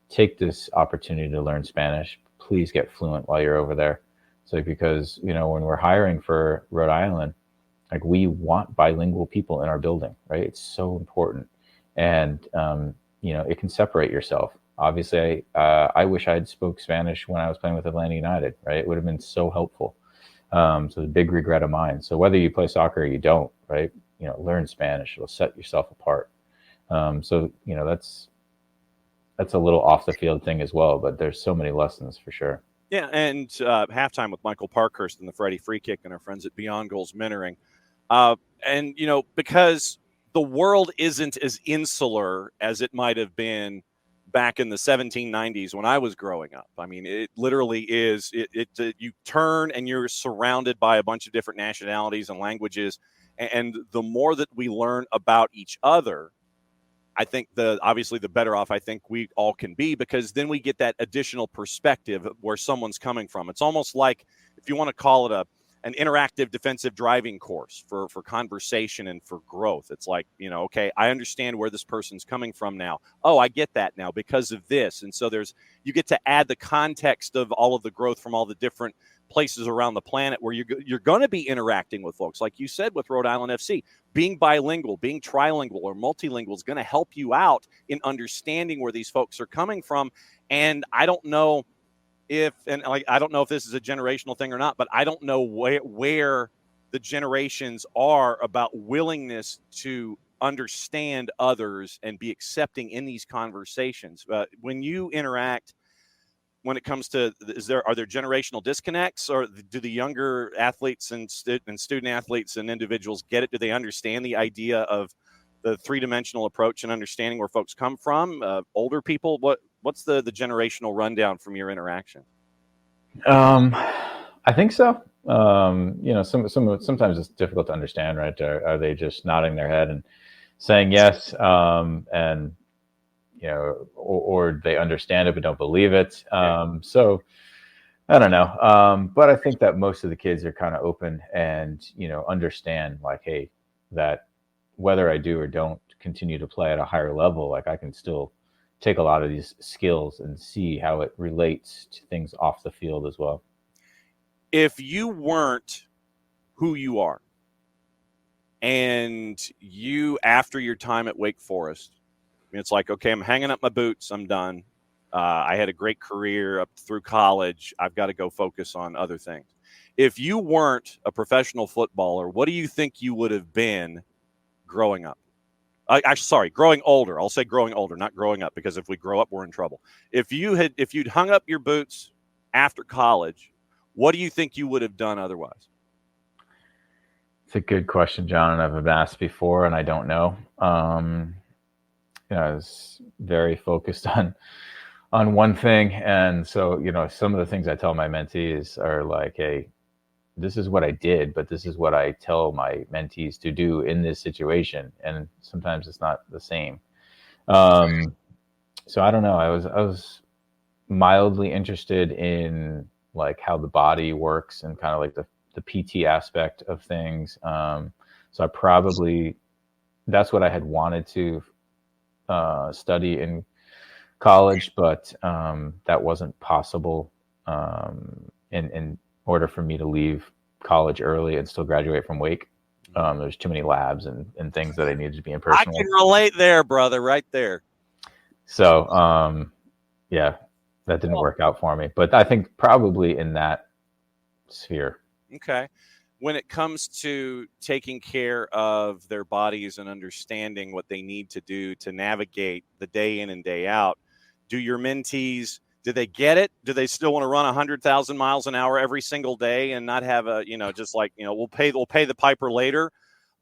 take this opportunity to learn Spanish. Please get fluent while you're over there. So because when we're hiring for Rhode Island, like, we want bilingual people in our building, right? It's so important. And it can separate yourself. Obviously, I wish I had spoke Spanish when I was playing with Atlanta United, right? It would have been so helpful. So it's a big regret of mine. So whether you play soccer or you don't, right? Learn Spanish. It'll set yourself apart. So that's a little off the field thing as well, but there's so many lessons for sure. Yeah, and halftime with Michael Parkhurst and the Freddie Free Kick and our friends at Beyond Goals Mentoring. And, because the world isn't as insular as it might have been back in the 1790s when I was growing up. I mean, it literally is. You turn and you're surrounded by a bunch of different nationalities and languages. And the more that we learn about each other, I think obviously the better off I think we all can be, because then we get that additional perspective of where someone's coming from. It's almost like, if you want to call it an interactive defensive driving course for conversation and for growth. It's like, okay, I understand where this person's coming from now. Oh, I get that now because of this. And so you get to add the context of all of the growth from all the different places around the planet where you're going to be interacting with folks. Like you said with Rhode Island FC, being bilingual, being trilingual or multilingual is going to help you out in understanding where these folks are coming from. And I don't know if this is a generational thing or not, but I don't know where the generations are about willingness to understand others and be accepting in these conversations. When you interact, when it comes to, are there generational disconnects, or do the younger athletes and student athletes and individuals get it? Do they understand the idea of the three-dimensional approach and understanding where folks come from? Older people, what's the generational rundown from your interaction? I think so. Sometimes it's difficult to understand, right? Are they just nodding their head and saying yes, and or they understand it but don't believe it. So I don't know. But I think that most of the kids are kind of open and, understand, like, hey, that whether I do or don't continue to play at a higher level, like, I can still take a lot of these skills and see how it relates to things off the field as well. If you weren't who you are, and you, after your time at Wake Forest, it's like, okay, I'm hanging up my boots. I'm done. I had a great career up through college. I've got to go focus on other things. If you weren't a professional footballer, what do you think you would have been growing up? Growing older. I'll say growing older, not growing up, because if we grow up, we're in trouble. If you'd hung up your boots after college, what do you think you would have done otherwise? It's a good question, John, and I've been asked before, and I don't know. I was very focused on one thing. And so, some of the things I tell my mentees are like, hey, this is what I did, but this is what I tell my mentees to do in this situation. And sometimes it's not the same. So I don't know. I was mildly interested in, like, how the body works and kind of like the PT aspect of things. So that's what I had wanted to study in college, but that wasn't possible in order for me to leave college early and still graduate from Wake. There's too many labs and things that I needed to be in person. I can relate there, brother, right there. So that didn't work out for me, but I think probably in that sphere. Okay. When it comes to taking care of their bodies and understanding what they need to do to navigate the day in and day out, do your mentees Do they get it? Do they still want to run 100,000 miles an hour every single day and not have a, just like, we'll pay the piper later?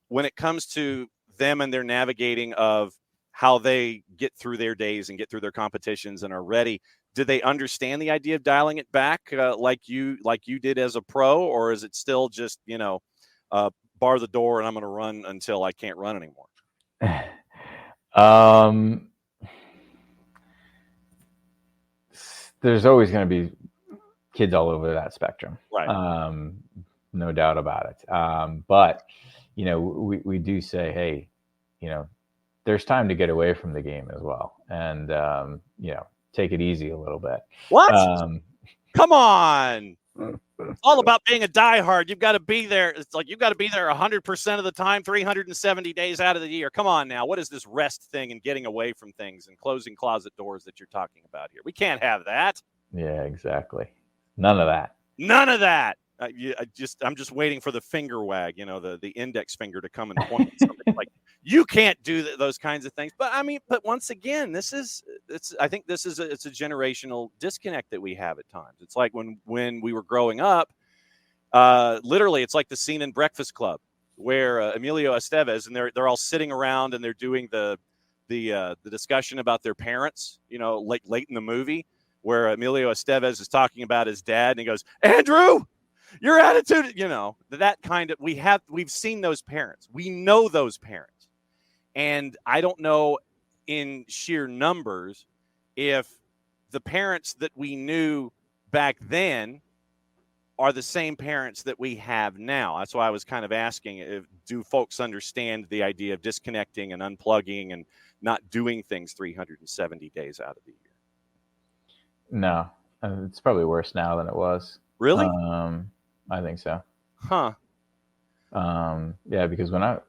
When it comes to them and their navigating of how they get through their days and get through their competitions and are ready, do they understand the idea of dialing it back like you did as a pro, or is it still just, bar the door and I'm going to run until I can't run anymore? There's always going to be kids all over that spectrum. Right. No doubt about it. But, we do say, hey, there's time to get away from the game as well. And, take it easy a little bit. What? Come on. It's all about being a diehard. You've got to be there. It's like you've got to be there 100% of the time, 370 days out of the year. Come on now. What is this rest thing and getting away from things and closing closet doors that you're talking about here? We can't have that. Yeah, exactly. None of that. None of that. I'm just waiting for the finger wag, the index finger to come and point at something like, you can't do those kinds of things. But but once again, I think it's a generational disconnect that we have at times. It's like when we were growing up, literally, it's like the scene in Breakfast Club where Emilio Estevez and they're all sitting around and they're doing the discussion about their parents, late in the movie, where Emilio Estevez is talking about his dad and he goes, Andrew, your attitude, that kind of, we've seen those parents. We know those parents. And I don't know in sheer numbers if the parents that we knew back then are the same parents that we have now. That's why I was kind of asking, do folks understand the idea of disconnecting and unplugging and not doing things 370 days out of the year? No, it's probably worse now than it was. Really? I think so. Huh. Yeah, because when I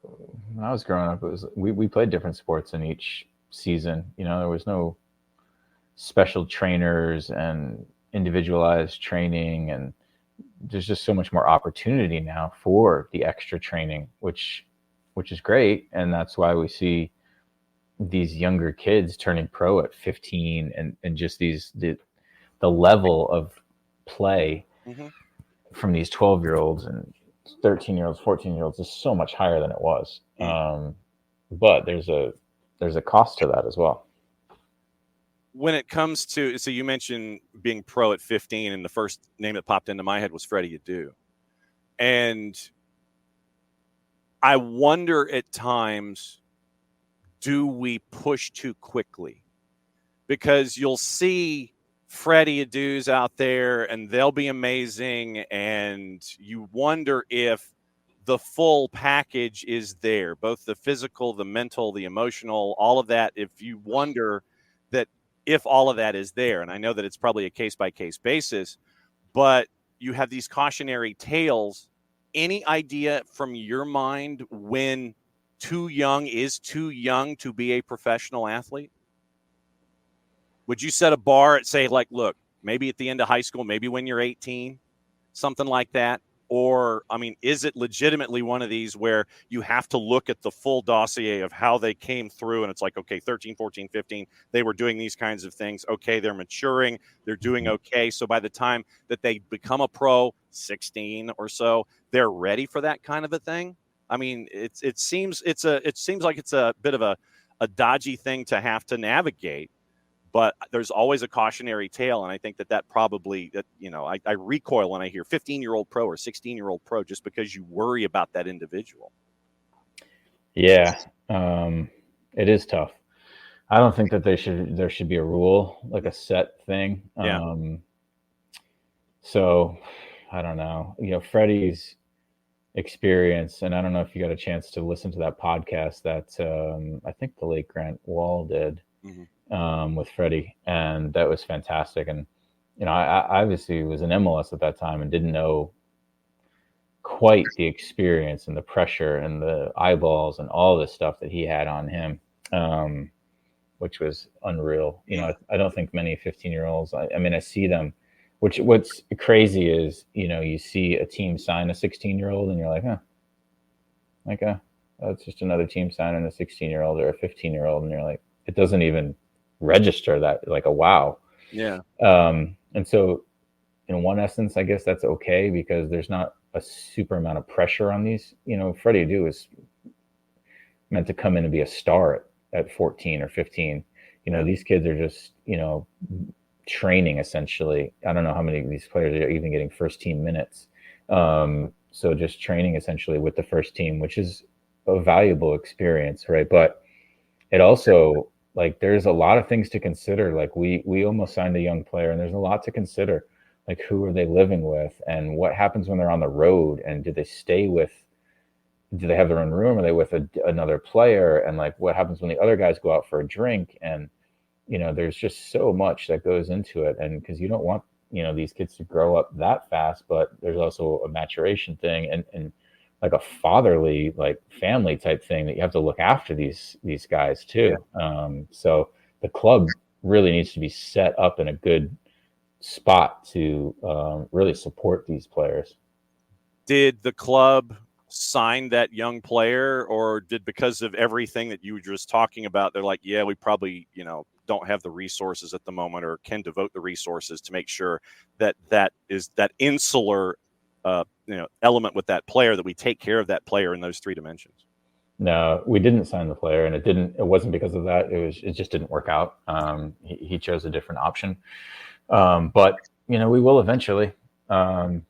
was growing up, it was we played different sports in each season. There was no special trainers and individualized training, and there's just so much more opportunity now for the extra training, which is great, and that's why we see these younger kids turning pro at 15, and just the level of play from these 12-year-olds and 13-year-olds, 14-year-olds is so much higher than it was. But there's a cost to that as well. When it comes to, so you mentioned being pro at 15, and the first name that popped into my head was Freddie Adu. And I wonder at times, do we push too quickly? Because you'll see Freddie Adu's out there and they'll be amazing, and you wonder if the full package is there, both the physical, the mental, the emotional, all of that. If you wonder that if all of that is there, and I know that it's probably a case-by-case basis, but you have these cautionary tales. Any idea from your mind when too young is too young to be a professional athlete? Would you set a bar at, say, like, look, maybe at the end of high school, maybe when you're 18, something like that? Or, is it legitimately one of these where you have to look at the full dossier of how they came through, and it's like, okay, 13, 14, 15, they were doing these kinds of things. Okay, they're maturing. They're doing okay. So by the time that they become a pro, 16 or so, they're ready for that kind of a thing? It seems like it's a bit of a dodgy thing to have to navigate. But there's always a cautionary tale, and I think that probably, I recoil when I hear 15-year-old pro or 16-year-old pro just because you worry about that individual. Yeah, it is tough. I don't think that there should be a rule, like a set thing. Yeah. So I don't know. Freddie's experience, and I don't know if you got a chance to listen to that podcast that I think the late Grant Wall did. With Freddie, and that was fantastic. And I obviously was in MLS at that time and didn't know quite the experience and the pressure and the eyeballs and all this stuff that he had on him, which was unreal. I don't think many 15-year-olds, I see them, what's crazy is, you see a team sign a 16-year-old and you're like, that's just another team signing a 16-year-old or a 15-year-old. And you're like, it doesn't even register that, like, a wow. Yeah. And so in one essence, I guess that's okay because there's not a super amount of pressure on these. Freddie Adu is meant to come in and be a star at 14 or 15. These kids are just, training essentially. I don't know how many of these players are even getting first team minutes. So just training essentially with the first team, which is a valuable experience, right? But it also, like, there's a lot of things to consider. Like we almost signed a young player, and there's a lot to consider. Like, who are they living with, and what happens when they're on the road, and do they have their own room? Are they with another player? And like, what happens when the other guys go out for a drink? And there's just so much that goes into it, and because you don't want these kids to grow up that fast, but there's also a maturation thing and like a fatherly, like, family type thing that you have to look after these guys too. Yeah. So the club really needs to be set up in a good spot to really support these players. Did the club sign that young player, or did, because of everything that you were just talking about, they're like, yeah, we probably don't have the resources at the moment, or can devote the resources to make sure that is that insular element with that player, that we take care of that player in those three dimensions? No, we didn't sign the player, and it wasn't because of that. It just didn't work out. He chose a different option. But we will eventually, and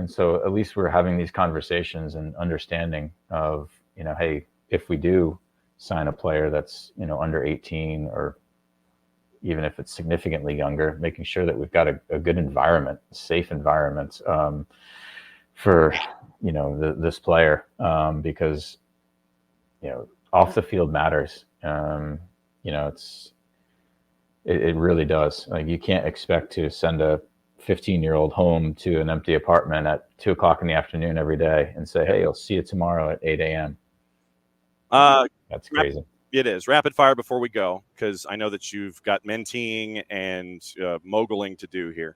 so at least we're having these conversations and understanding of, hey, if we do sign a player that's, under 18, or even if it's significantly younger, making sure that we've got a good environment, a safe environment, for, this player, because, off the field matters. It really does. Like, you can't expect to send a 15-year-old home to an empty apartment at 2:00 in the afternoon every day and say, hey, I'll see you tomorrow at 8 a.m. That's crazy. It is. Rapid fire before we go, because I know that you've got menteeing and moguling to do here.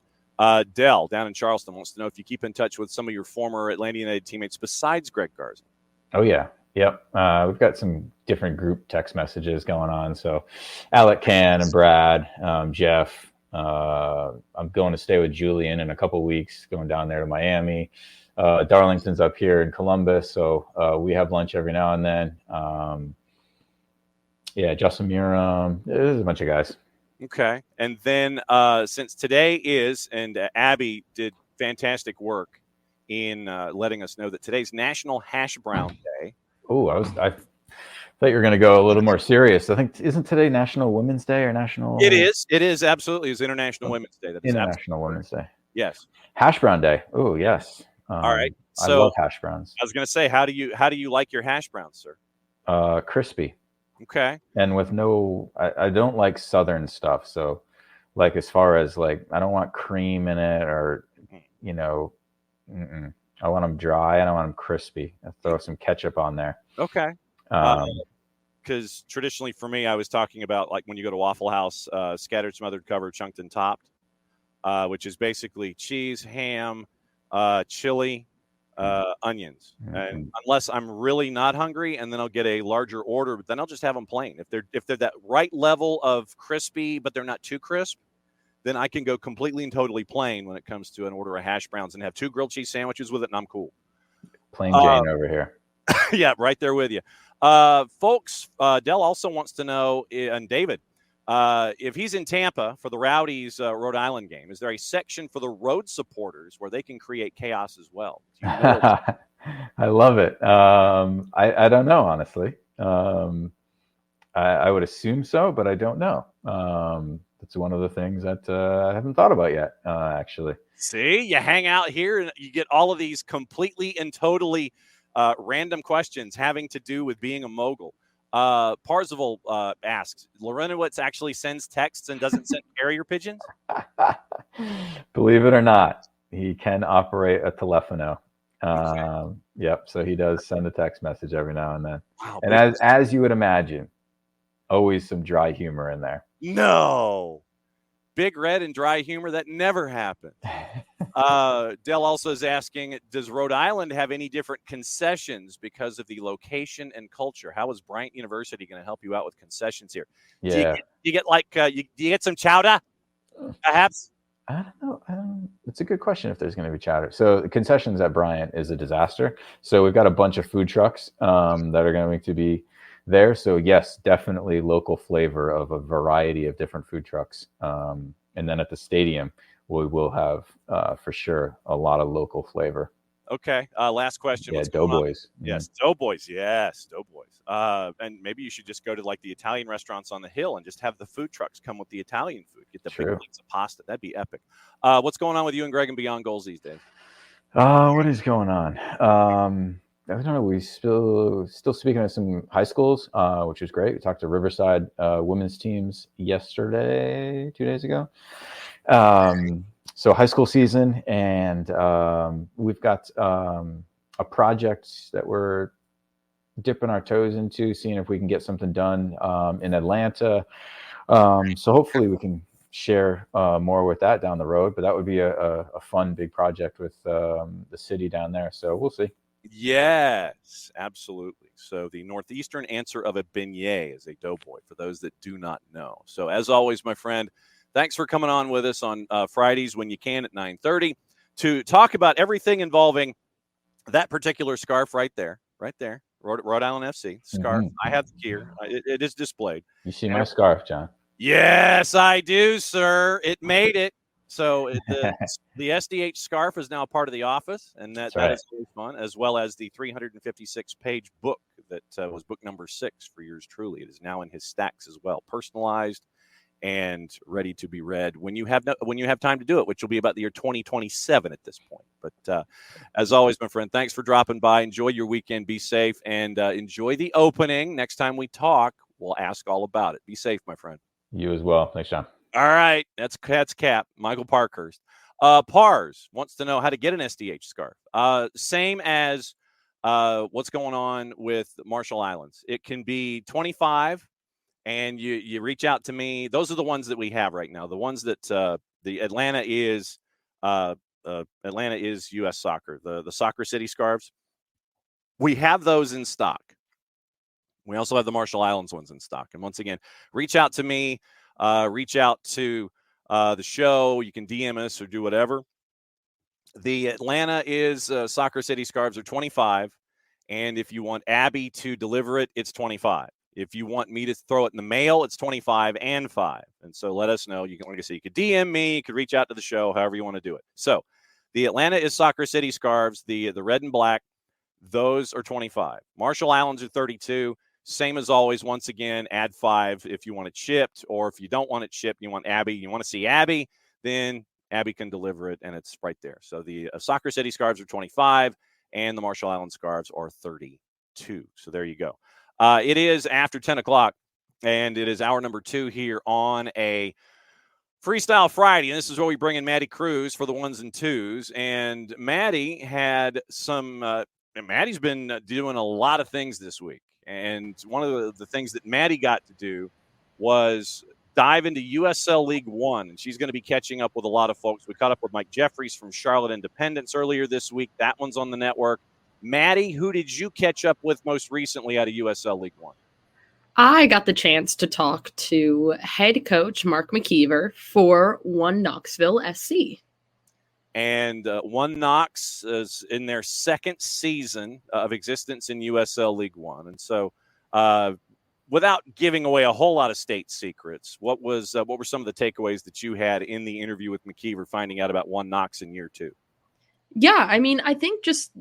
Dell down in Charleston wants to know if you keep in touch with some of your former Atlanta United teammates besides Greg Garza. Oh, yeah. Yep. We've got some different group text messages going on. So Alec Can and Brad, Jeff, I'm going to stay with Julian in a couple of weeks, going down there to Miami. Darlington's up here in Columbus, so we have lunch every now and then. Justin Muram, there's a bunch of guys. Okay. And then since today is, and Abby did fantastic work in letting us know that today's National Hash Brown Day. Oh, I thought you were going to go a little more serious. I think, isn't today National Women's Day or National? It is absolutely. It's International Women's Day. That is International Women's Day. Yes. Hash Brown Day. Oh, yes. All right. So I love hash browns. I was going to say, how do you like your hash browns, sir? Crispy. Okay. And with I don't like Southern stuff. So, like, as far as, like, I don't want cream in it, or, I want them dry. I don't want them crispy. I throw some ketchup on there. Okay. Because traditionally for me, I was talking about, like, when you go to Waffle House, scattered, smothered, covered, chunked, and topped, which is basically cheese, ham, chili, onions. Mm-hmm. And unless I'm really not hungry, and then I'll get a larger order, but then I'll just have them plain. If they're that right level of crispy, but they're not too crisp, then I can go completely and totally plain when it comes to an order of hash browns, and have 2 grilled cheese sandwiches with it, and I'm cool. Plain Jane over here. Yeah, right there with you. Folks, Dell also wants to know, and David, if he's in Tampa for the Rowdies Rhode Island game, is there a section for the road supporters where they can create chaos as well? Do you know? I love it. I don't know, honestly. I would assume so, but I don't know. It's one of the things that I haven't thought about yet, actually. See, you hang out here and you get all of these completely and totally random questions having to do with being a mogul. Parzival asks, Lorenowitz actually sends texts and doesn't send carrier pigeons? Believe it or not, he can operate a telefono. Yep, so he does send a text message every now and then. Wow, and as you would imagine, always some dry humor in there. No. Big Red and dry humor, that never happened. Dell also is asking, does Rhode Island have any different concessions because of the location and culture? How is Bryant University going to help you out with concessions here? Yeah. Do you get like, do you get some chowder? Perhaps. I don't know. It's a good question if there's going to be chatter. So the concessions at Bryant is a disaster. So we've got a bunch of food trucks that are going to be there. So yes, definitely local flavor of a variety of different food trucks. And then at the stadium, we will have for sure a lot of local flavor. Okay. Last question. Yeah, What's going on? Doughboys. Yes, Doughboys. Yes, Doughboys. And maybe you should just go to like the Italian restaurants on the hill and just have the food trucks come with the Italian food. Get the big plates of pasta. That'd be epic. What's going on with you and Greg and Beyond Goals these days? What is going on? I don't know. We still speaking of some high schools, which is great. We talked to Riverside women's teams yesterday, 2 days ago. So high school season, and we've got a project that we're dipping our toes into, seeing if we can get something done in Atlanta. So hopefully we can share more with that down the road, but that would be a fun big project with the city down there. So we'll see. Yes, absolutely. So the northeastern answer of a beignet is a doughboy, for those that do not know. So as always, my friend, thanks for coming on with us on Fridays when you can at 9:30 to talk about everything involving that particular scarf right there. Rhode Island FC scarf. Mm-hmm. I have the gear. It is displayed. You see my scarf, John? Yes, I do, sir. It made it. So the SDH scarf is now a part of the office, and that is really fun, as well as the 356-page book that was book number 6 for yours truly. It is now in his stacks as well, personalized and ready to be read when you have time to do it, which will be about the year 2027 at this point. But as always, my friend, thanks for dropping by. Enjoy your weekend. Be safe, and enjoy the opening. Next time we talk, we'll ask all about it. Be safe, my friend. You as well. Thanks, John. All right. That's Cap, Michael Parkhurst. Pars wants to know how to get an SDH scarf. Same as what's going on with Marshall Islands. It can be $25, and you reach out to me. Those are the ones that we have right now. The ones that the Atlanta is U.S. Soccer, the Soccer City scarves. We have those in stock. We also have the Marshall Islands ones in stock. And once again, reach out to me. Reach out to the show. You can DM us or do whatever. The Atlanta is Soccer City scarves are $25. And if you want Abby to deliver it, it's $25. If you want me to throw it in the mail, it's $25 and $5. And so let us know. You can, like I say, you could DM me, you could reach out to the show, however you want to do it. So the Atlanta is Soccer City scarves, the red and black. Those are $25. Marshall Islands are $32. Same as always, once again, add $5 if you want it shipped, or if you don't want it shipped, you want Abby, you want to see Abby, then Abby can deliver it, and it's right there. So the Soccer City scarves are $25, and the Marshall Island scarves are $32. So there you go. It is after 10 o'clock, and it is hour number 2 here on a Freestyle Friday, and this is where we bring in Maddie Cruz for the 1s and 2s, and Maddie had some Maddie's been doing a lot of things this week. And one of the things that Maddie got to do was dive into USL League One, and she's going to be catching up with a lot of folks. We caught up with Mike Jeffries from Charlotte Independence earlier this week. That one's on the network. Maddie, who did you catch up with most recently out of USL League One? I got the chance to talk to head coach Mark McKeever for One Knoxville SC. And One Knox is in their second season of existence in USL League One. And so without giving away a whole lot of state secrets, what were some of the takeaways that you had in the interview with McKeever finding out about One Knox in year 2? Yeah, I mean, I think just,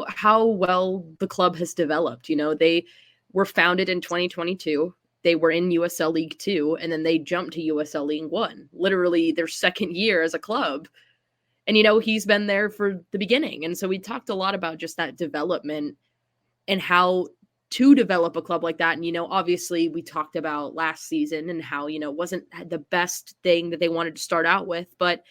how well the club has developed. They were founded in 2022. They were in USL League 2, and then they jumped to USL League 1, literally their second year as a club. And, he's been there for the beginning. And so we talked a lot about just that development and how to develop a club like that. And, obviously we talked about last season and how, it wasn't the best thing that they wanted to start out with. But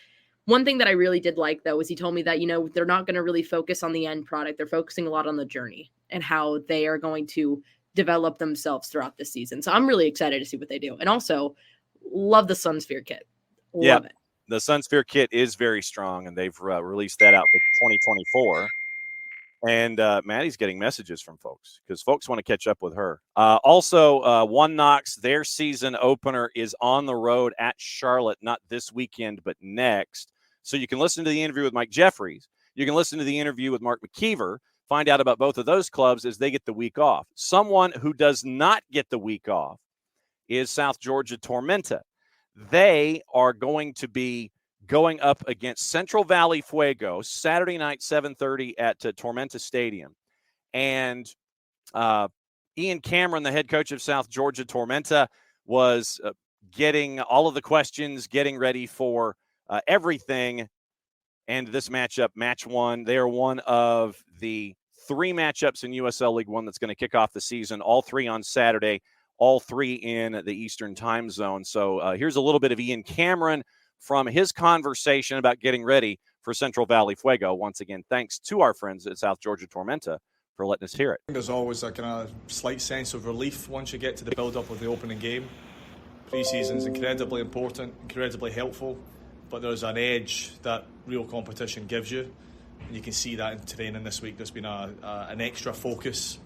one thing that I really did like, though, is he told me that, they're not going to really focus on the end product. They're focusing a lot on the journey and how they are going to develop themselves throughout this season. So I'm really excited to see what they do. And also love the Sunsphere kit. Love it. The Sunsphere kit is very strong, and they've released that out for 2024. And Maddie's getting messages from folks because folks want to catch up with her. Also, One Knox, their season opener is on the road at Charlotte, not this weekend, but next. So you can listen to the interview with Mike Jeffries. You can listen to the interview with Mark McKeever, find out about both of those clubs as they get the week off. Someone who does not get the week off is South Georgia Tormenta. They are going to be going up against Central Valley Fuego Saturday night, 7:30 at Tormenta Stadium. And Ian Cameron, the head coach of South Georgia Tormenta, was getting all of the questions, getting ready for everything. And this matchup, match one, they are one of the 3 matchups in USL League One that's going to kick off the season, all 3 on Saturday, all 3 in the Eastern time zone. So here's a little bit of Ian Cameron from his conversation about getting ready for Central Valley Fuego. Once again, thanks to our friends at South Georgia Tormenta for letting us hear it. There's always a kind of slight sense of relief once you get to the build-up of the opening game. Pre-season's incredibly important, incredibly helpful, but there's an edge that real competition gives you. And you can see that in training this week. There's been an extra focus,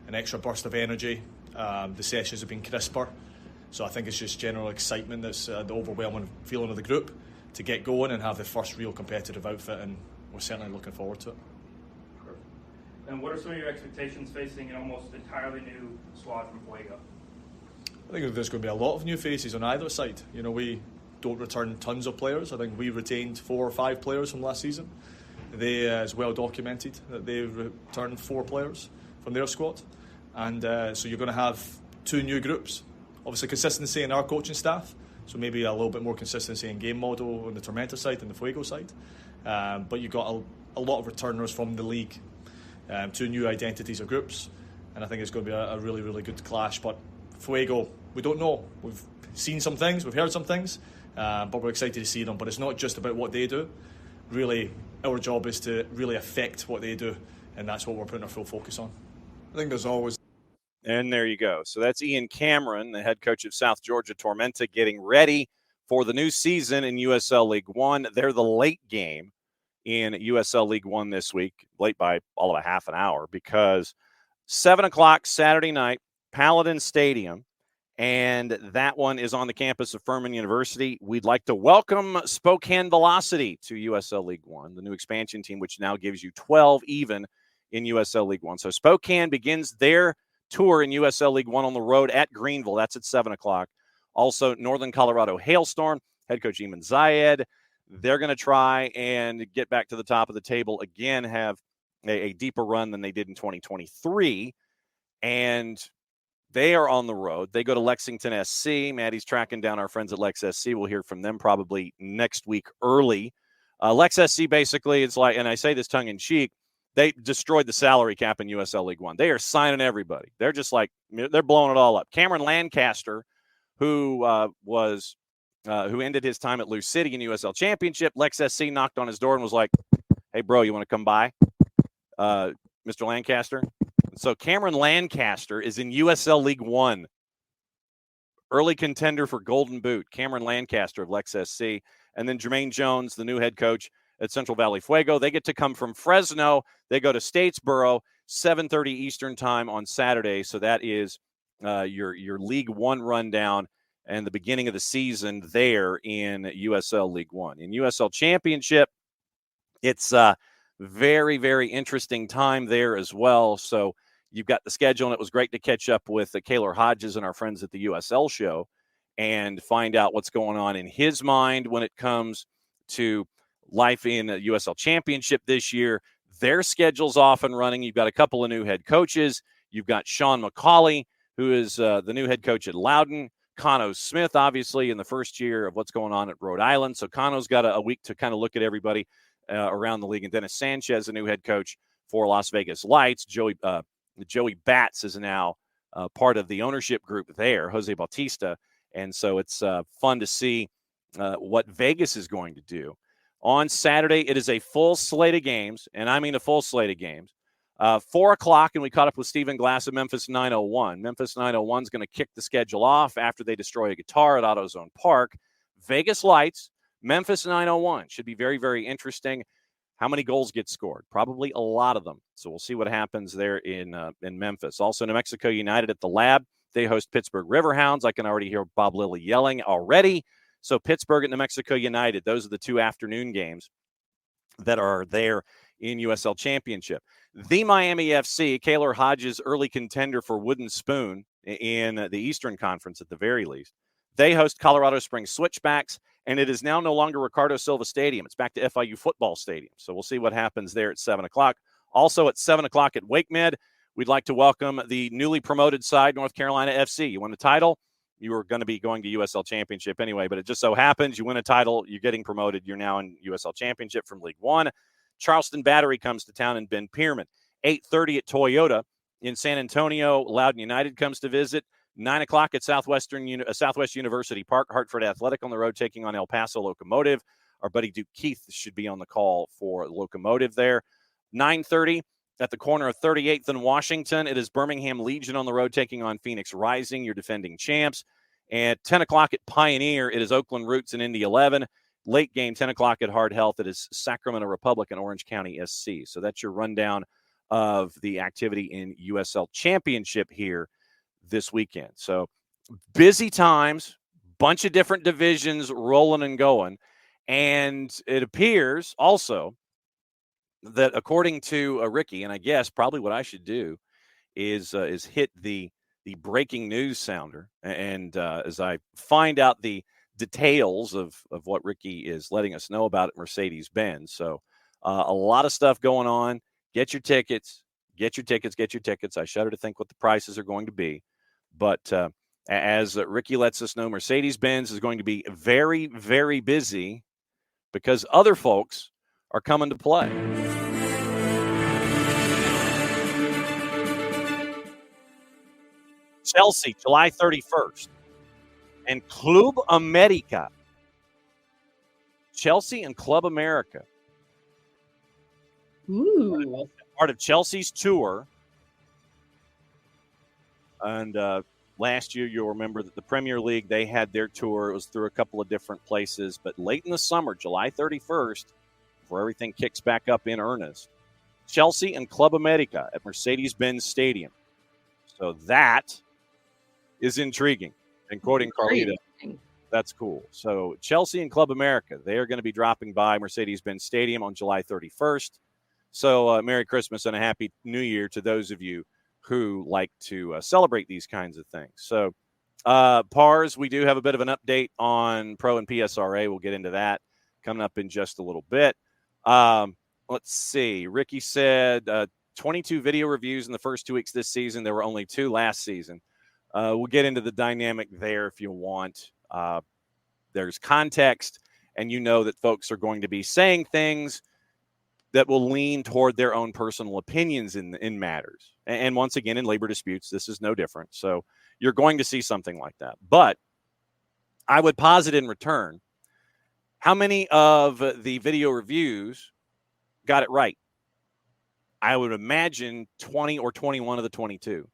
an extra burst of energy. The sessions have been crisper. So I think it's just general excitement that's the overwhelming feeling of the group to get going and have the first real competitive outfit, and we're certainly looking forward to it. Perfect. And what are some of your expectations facing an almost entirely new squad from Fuego? I think there's going to be a lot of new faces on either side. You know, we don't return tons of players. I think we retained 4 or 5 players from last season. They, it's well documented that they returned 4 players from their squad. And so you're going to have 2 new groups. Obviously, consistency in our coaching staff, so maybe a little bit more consistency in game model on the Tormenta side than the Fuego side. But you've got a lot of returners from the league, 2 new identities or groups, and I think it's going to be a really, really good clash. But Fuego, we don't know. We've seen some things, we've heard some things, but we're excited to see them. But it's not just about what they do. Really, our job is to really affect what they do, and that's what we're putting our full focus on. I think there's always... And there you go. So that's Ian Cameron, the head coach of South Georgia Tormenta, getting ready for the new season in USL League One. They're the late game in USL League One this week, late by all of a half an hour, because 7 o'clock Saturday night, Paladin Stadium, and that one is on the campus of Furman University. We'd like to welcome Spokane Velocity to USL League One, the new expansion team, which now gives you 12 even in USL League One. So Spokane begins their tour in USL League One on the road at Greenville. That's at 7 o'clock. Also, Northern Colorado Hailstorm, head coach Eamon Zayed. They're going to try and get back to the top of the table again, have a deeper run than they did in 2023. And they are on the road. They go to Lexington SC. Maddie's tracking down our friends at Lex SC. We'll hear from them probably next week early. Lex SC basically, it's like, and I say this tongue in cheek, they destroyed the salary cap in USL League One. They are signing everybody. They're just like, they're blowing it all up. Cameron Lancaster, who ended his time at Lou City in USL Championship, Lex SC knocked on his door and was like, hey, bro, you want to come by? Mr. Lancaster. So Cameron Lancaster is in USL League One. Early contender for Golden Boot, Cameron Lancaster of Lex SC. And then Jermaine Jones, the new head coach at Central Valley Fuego. They get to come from Fresno. They go to Statesboro, 7:30 Eastern time on Saturday. So that is your League One rundown and the beginning of the season there in USL League One. In USL Championship, it's a very, very interesting time there as well. So you've got the schedule, and it was great to catch up with Kaylor Hodges and our friends at the USL show and find out what's going on in his mind when it comes to life in the USL Championship this year. Their schedule's off and running. You've got a couple of new head coaches. You've got Sean McCauley, who is the new head coach at Loudon. Cano Smith, obviously, in the first year of what's going on at Rhode Island. So Cano's got a week to kind of look at everybody around the league. And Dennis Sanchez, the new head coach for Las Vegas Lights. Joey Batts is now part of the ownership group there, Jose Bautista. And so it's fun to see what Vegas is going to do. On Saturday, it is a full slate of games, and I mean a full slate of games. 4 o'clock, and we caught up with Stephen Glass at Memphis 901. Memphis 901 is going to kick the schedule off after they destroy a guitar at AutoZone Park. Vegas Lights, Memphis 901. Should be very, very interesting. How many goals get scored? Probably a lot of them. So we'll see what happens there in Memphis. Also, New Mexico United at the Lab. They host Pittsburgh Riverhounds. I can already hear Bob Lilly yelling already. So Pittsburgh at New Mexico United, those are the 2 afternoon games that are there in USL Championship. The Miami FC, Kaylor Hodges' early contender for Wooden Spoon in the Eastern Conference at the very least. They host Colorado Springs Switchbacks, and it is now no longer Ricardo Silva Stadium. It's back to FIU Football Stadium. So we'll see what happens there at 7 o'clock. Also at 7 o'clock at Wake Med, we'd like to welcome the newly promoted side, North Carolina FC. You won the title. You were going to be going to USL Championship anyway, but it just so happens you win a title, you're getting promoted. You're now in USL Championship from League One. Charleston Battery comes to town, and Ben Pierman. 8:30 at Toyota in San Antonio. Loudoun United comes to visit. 9 o'clock at Southwest University Park. Hartford Athletic on the road taking on El Paso Locomotive. Our buddy Duke Keith should be on the call for Locomotive there. 9:30 at the corner of 38th and Washington. It is Birmingham Legion on the road taking on Phoenix Rising, your defending champs. At 10 o'clock at Pioneer, it is Oakland Roots and Indy 11. Late game, 10 o'clock at Hard Health. It is Sacramento Republic and Orange County SC. So that's your rundown of the activity in USL Championship here this weekend. So busy times, bunch of different divisions rolling and going. And it appears also that according to Ricky, and I guess probably what I should do is hit the breaking news sounder. And as I find out the details of what Ricky is letting us know about at Mercedes-Benz. So a lot of stuff going on. Get your tickets. I shudder to think what the prices are going to be. But as Ricky lets us know, Mercedes-Benz is going to be very, very busy because other folks are coming to play. Chelsea, July 31st. And Club America. Chelsea and Club America. Ooh. Part of Chelsea's tour. And last year, you'll remember that the Premier League, they had their tour. It was through a couple of different places. But late in the summer, July 31st, before everything kicks back up in earnest, Chelsea and Club America at Mercedes-Benz Stadium. So that is intriguing. And quoting Carlita, that's cool. So Chelsea and Club America, they are going to be dropping by Mercedes-Benz Stadium on July 31st. So Merry Christmas and a Happy New Year to those of you who like to celebrate these kinds of things. So PARS, we do have a bit of an update on Pro and PSRA. We'll get into that coming up in just a little bit. Let's see. Ricky said 22 video reviews in the first 2 weeks this season. There were only 2 last season. We'll get into the dynamic there if you want. There's context, and you know that folks are going to be saying things that will lean toward their own personal opinions in matters. And once again, in labor disputes, this is no different. So you're going to see something like that. But I would posit in return, how many of the video reviews got it right? I would imagine 20 or 21 of the 22.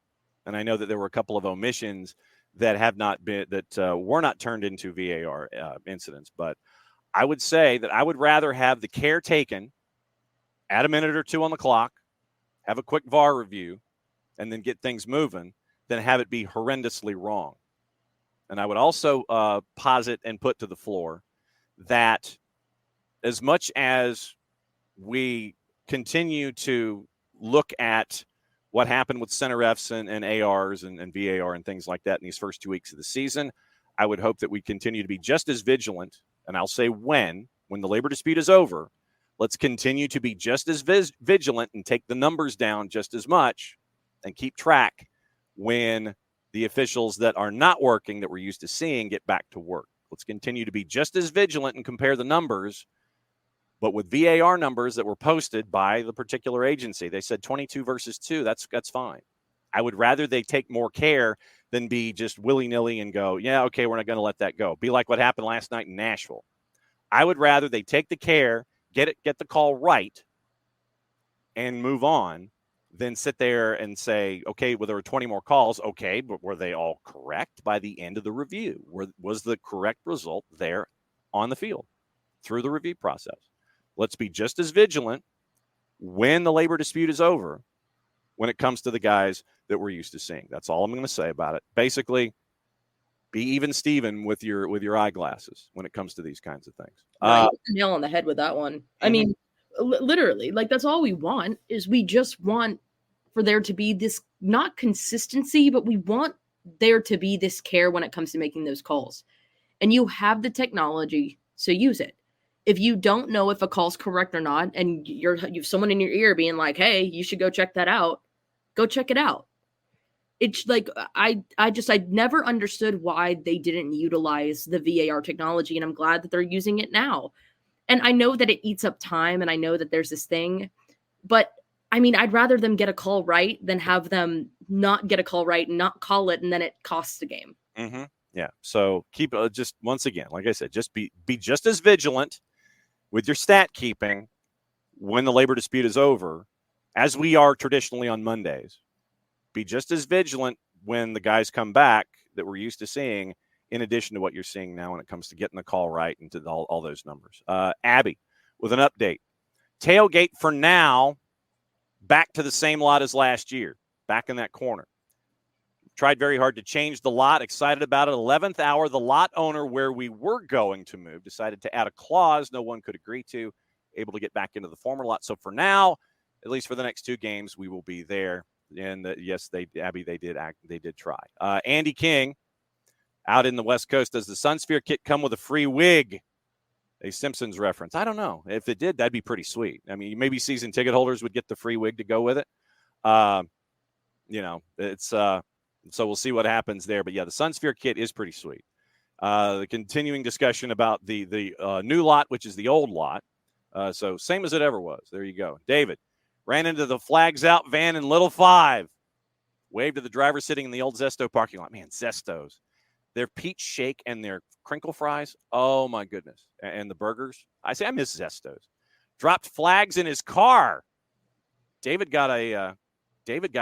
And I know that there were a couple of omissions that have not been, that were not turned into VAR incidents. But I would say that I would rather have the care taken, add a minute or 2 on the clock, have a quick VAR review, and then get things moving than have it be horrendously wrong. And I would also posit and put to the floor that as much as we continue to look at what happened with center refs and ARs and VAR and things like that in these first 2 weeks of the season, I would hope that we continue to be just as vigilant. And I'll say when the labor dispute is over, let's continue to be just as vigilant and take the numbers down just as much and keep track when the officials that are not working that we're used to seeing get back to work. Let's continue to be just as vigilant and compare the numbers, but with VAR numbers that were posted by the particular agency. They said 22 versus 2. That's fine. I would rather they take more care than be just willy-nilly and go, yeah, okay, we're not going to let that go. Be like what happened last night in Nashville. I would rather they take the care, get the call right, and move on than sit there and say, okay, well, there were 20 more calls. Okay, but were they all correct by the end of the review? Was the correct result there on the field through the review process? let's be just as vigilant when the labor dispute is over when it comes to the guys that we're used to seeing. That's all I'm going to say about it. Basically, be even Steven with your eyeglasses when it comes to these kinds of things. No, you hit the nail on the head with that one. I mean, literally, like, that's all we want is we just want for there to be this, not consistency, but we want there to be this care when it comes to making those calls. And you have the technology, so use it. If you don't know if a call's correct or not, and you've someone in your ear being like, hey, you should go check that out, go check it out. It's like, I never understood why they didn't utilize the VAR technology, and I'm glad that they're using it now. And I know that it eats up time, and I know that there's this thing, but I mean, I'd rather them get a call right than have them not get a call right and not call it, and then it costs the game. Mm-hmm. Yeah. So keep just once again, like I said, just be just as vigilant with your stat keeping when the labor dispute is over, as we are traditionally on Mondays. Be just as vigilant when the guys come back that we're used to seeing, in addition to what you're seeing now when it comes to getting the call right and to all those numbers. Abby, with an update. Tailgate for now, back to the same lot as last year, back in that corner. Tried very hard to change the lot, excited about it. 11th hour, the lot owner where we were going to move decided to add a clause no one could agree to, able to get back into the former lot. So for now, at least for the next 2 games, we will be there. And yes, they did try. Andy King out in the West Coast. Does the Sunsphere kit come with a free wig? A Simpsons reference. I don't know. If it did, that'd be pretty sweet. I mean, maybe season ticket holders would get the free wig to go with it. It's so we'll see what happens there. But yeah, the Sunsphere kit is pretty sweet. The continuing discussion about the new lot, which is the old lot. So same as it ever was. There you go. David ran into the Flags Out van in Little 5. Waved to the driver sitting in the old Zesto parking lot. Man, Zestos. Their peach shake and their crinkle fries. Oh, my goodness. And the burgers. I miss Zestos. Dropped flags in his car. David got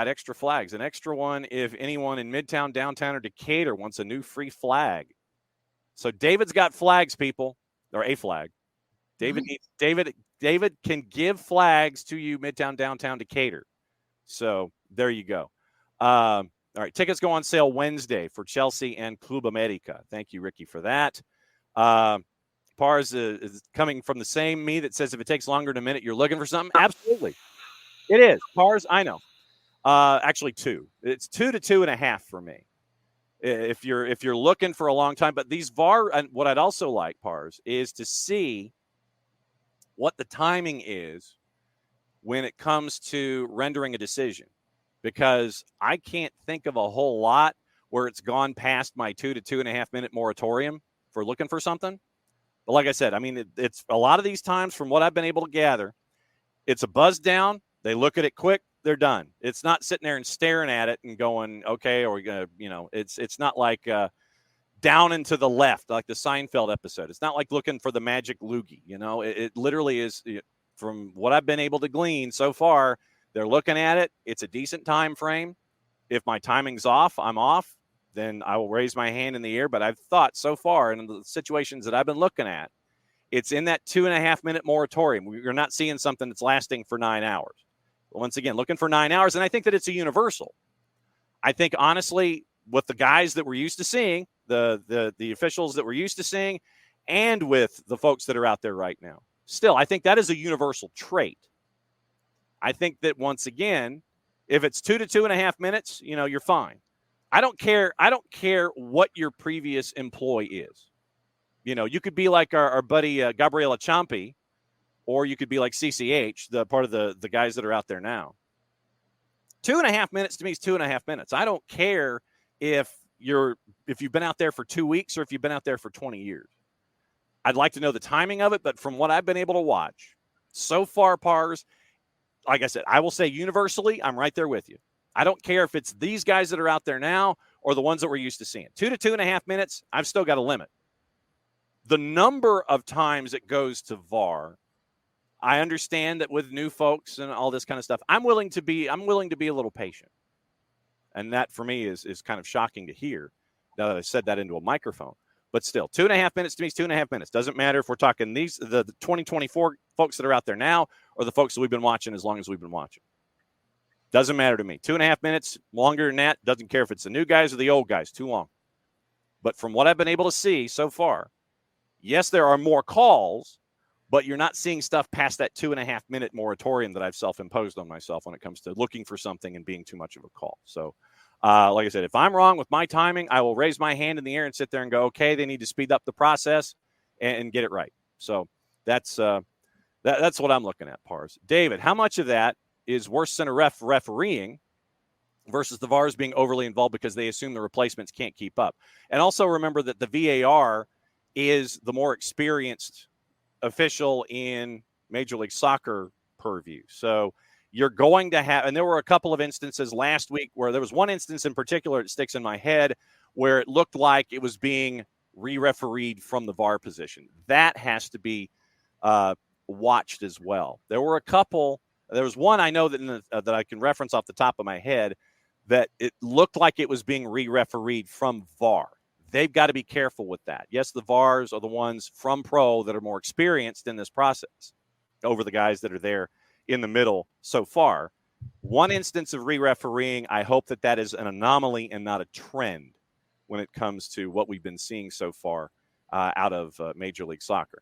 extra flags. An extra one if anyone in Midtown, downtown, or Decatur wants a new free flag. So David's got flags, people. Or a flag. David can give flags to you, Midtown, downtown, Decatur. So there you go. All right, tickets go on sale Wednesday for Chelsea and Club America. Thank you, Ricky, for that. Pars is coming from the same me that says if it takes longer than a minute, you're looking for something. Absolutely. It is. Pars, I know. Actually, 2. It's 2 to 2.5 for me. If you're looking for a long time. But these VAR, and what I'd also like, Pars, is to see what the timing is when it comes to rendering a decision. Because I can't think of a whole lot where it's gone past my 2 to 2.5 minute moratorium for looking for something. But like I said, I mean, it's a lot of these times from what I've been able to gather, it's a buzz down. They look at it quick. They're done. It's not sitting there and staring at it and going, okay, or we're going to, it's not like down and to the left, like the Seinfeld episode. It's not like looking for the magic loogie. It literally is, from what I've been able to glean so far. They're looking at it. It's a decent time frame. If my timing's off, I'm off, then I will raise my hand in the air. But I've thought so far in the situations that I've been looking at, it's in that 2.5 minute moratorium. You're not seeing something that's lasting for 9 hours. Once again, looking for 9 hours. And I think that it's a universal. I think, honestly, with the guys that we're used to seeing, the officials that we're used to seeing, and with the folks that are out there right now, still, I think that is a universal trait. I think that once again, if it's 2 to 2.5 minutes, you're fine. I don't care what your previous employee is. You could be like our buddy Gabriela Ciampi, or you could be like CCH, the part of the guys that are out there now. 2.5 minutes to me is 2.5 minutes. I don't care if you've been out there for 2 weeks or if you've been out there for 20 years. I'd like to know the timing of it, but from what I've been able to watch so far, Pars, like I said, I will say universally, I'm right there with you. I don't care if it's these guys that are out there now or the ones that we're used to seeing. 2 to 2.5 minutes, I've still got a limit. The number of times it goes to VAR, I understand that with new folks and all this kind of stuff, I'm willing to be a little patient. And that for me is kind of shocking to hear now that I said that into a microphone. But still, 2.5 minutes to me is 2.5 minutes. Doesn't matter if we're talking the 2024 folks that are out there now or the folks that we've been watching as long as we've been watching. Doesn't matter to me. 2.5 minutes, longer than that. Doesn't care if it's the new guys or the old guys. Too long. But from what I've been able to see so far, yes, there are more calls, but you're not seeing stuff past that 2.5 minute moratorium that I've self-imposed on myself when it comes to looking for something and being too much of a call. So, like I said, if I'm wrong with my timing, I will raise my hand in the air and sit there and go, okay, they need to speed up the process and get it right. So that's what I'm looking at, Pars. David, how much of that is worse center refereeing versus the VARs being overly involved because they assume the replacements can't keep up? And also remember that the VAR is the more experienced official in Major League Soccer purview. So you're going to have, and there were a couple of instances last week where there was one instance in particular that sticks in my head where it looked like it was being re-refereed from the VAR position. That has to be watched as well. There were a couple. There was one I know that that I can reference off the top of my head that it looked like it was being re-refereed from VAR. They've got to be careful with that. Yes, the VARs are the ones from pro that are more experienced in this process over the guys that are there in the middle so far. One instance of re-refereeing, I hope that is an anomaly and not a trend when it comes to what we've been seeing so far out of Major League Soccer.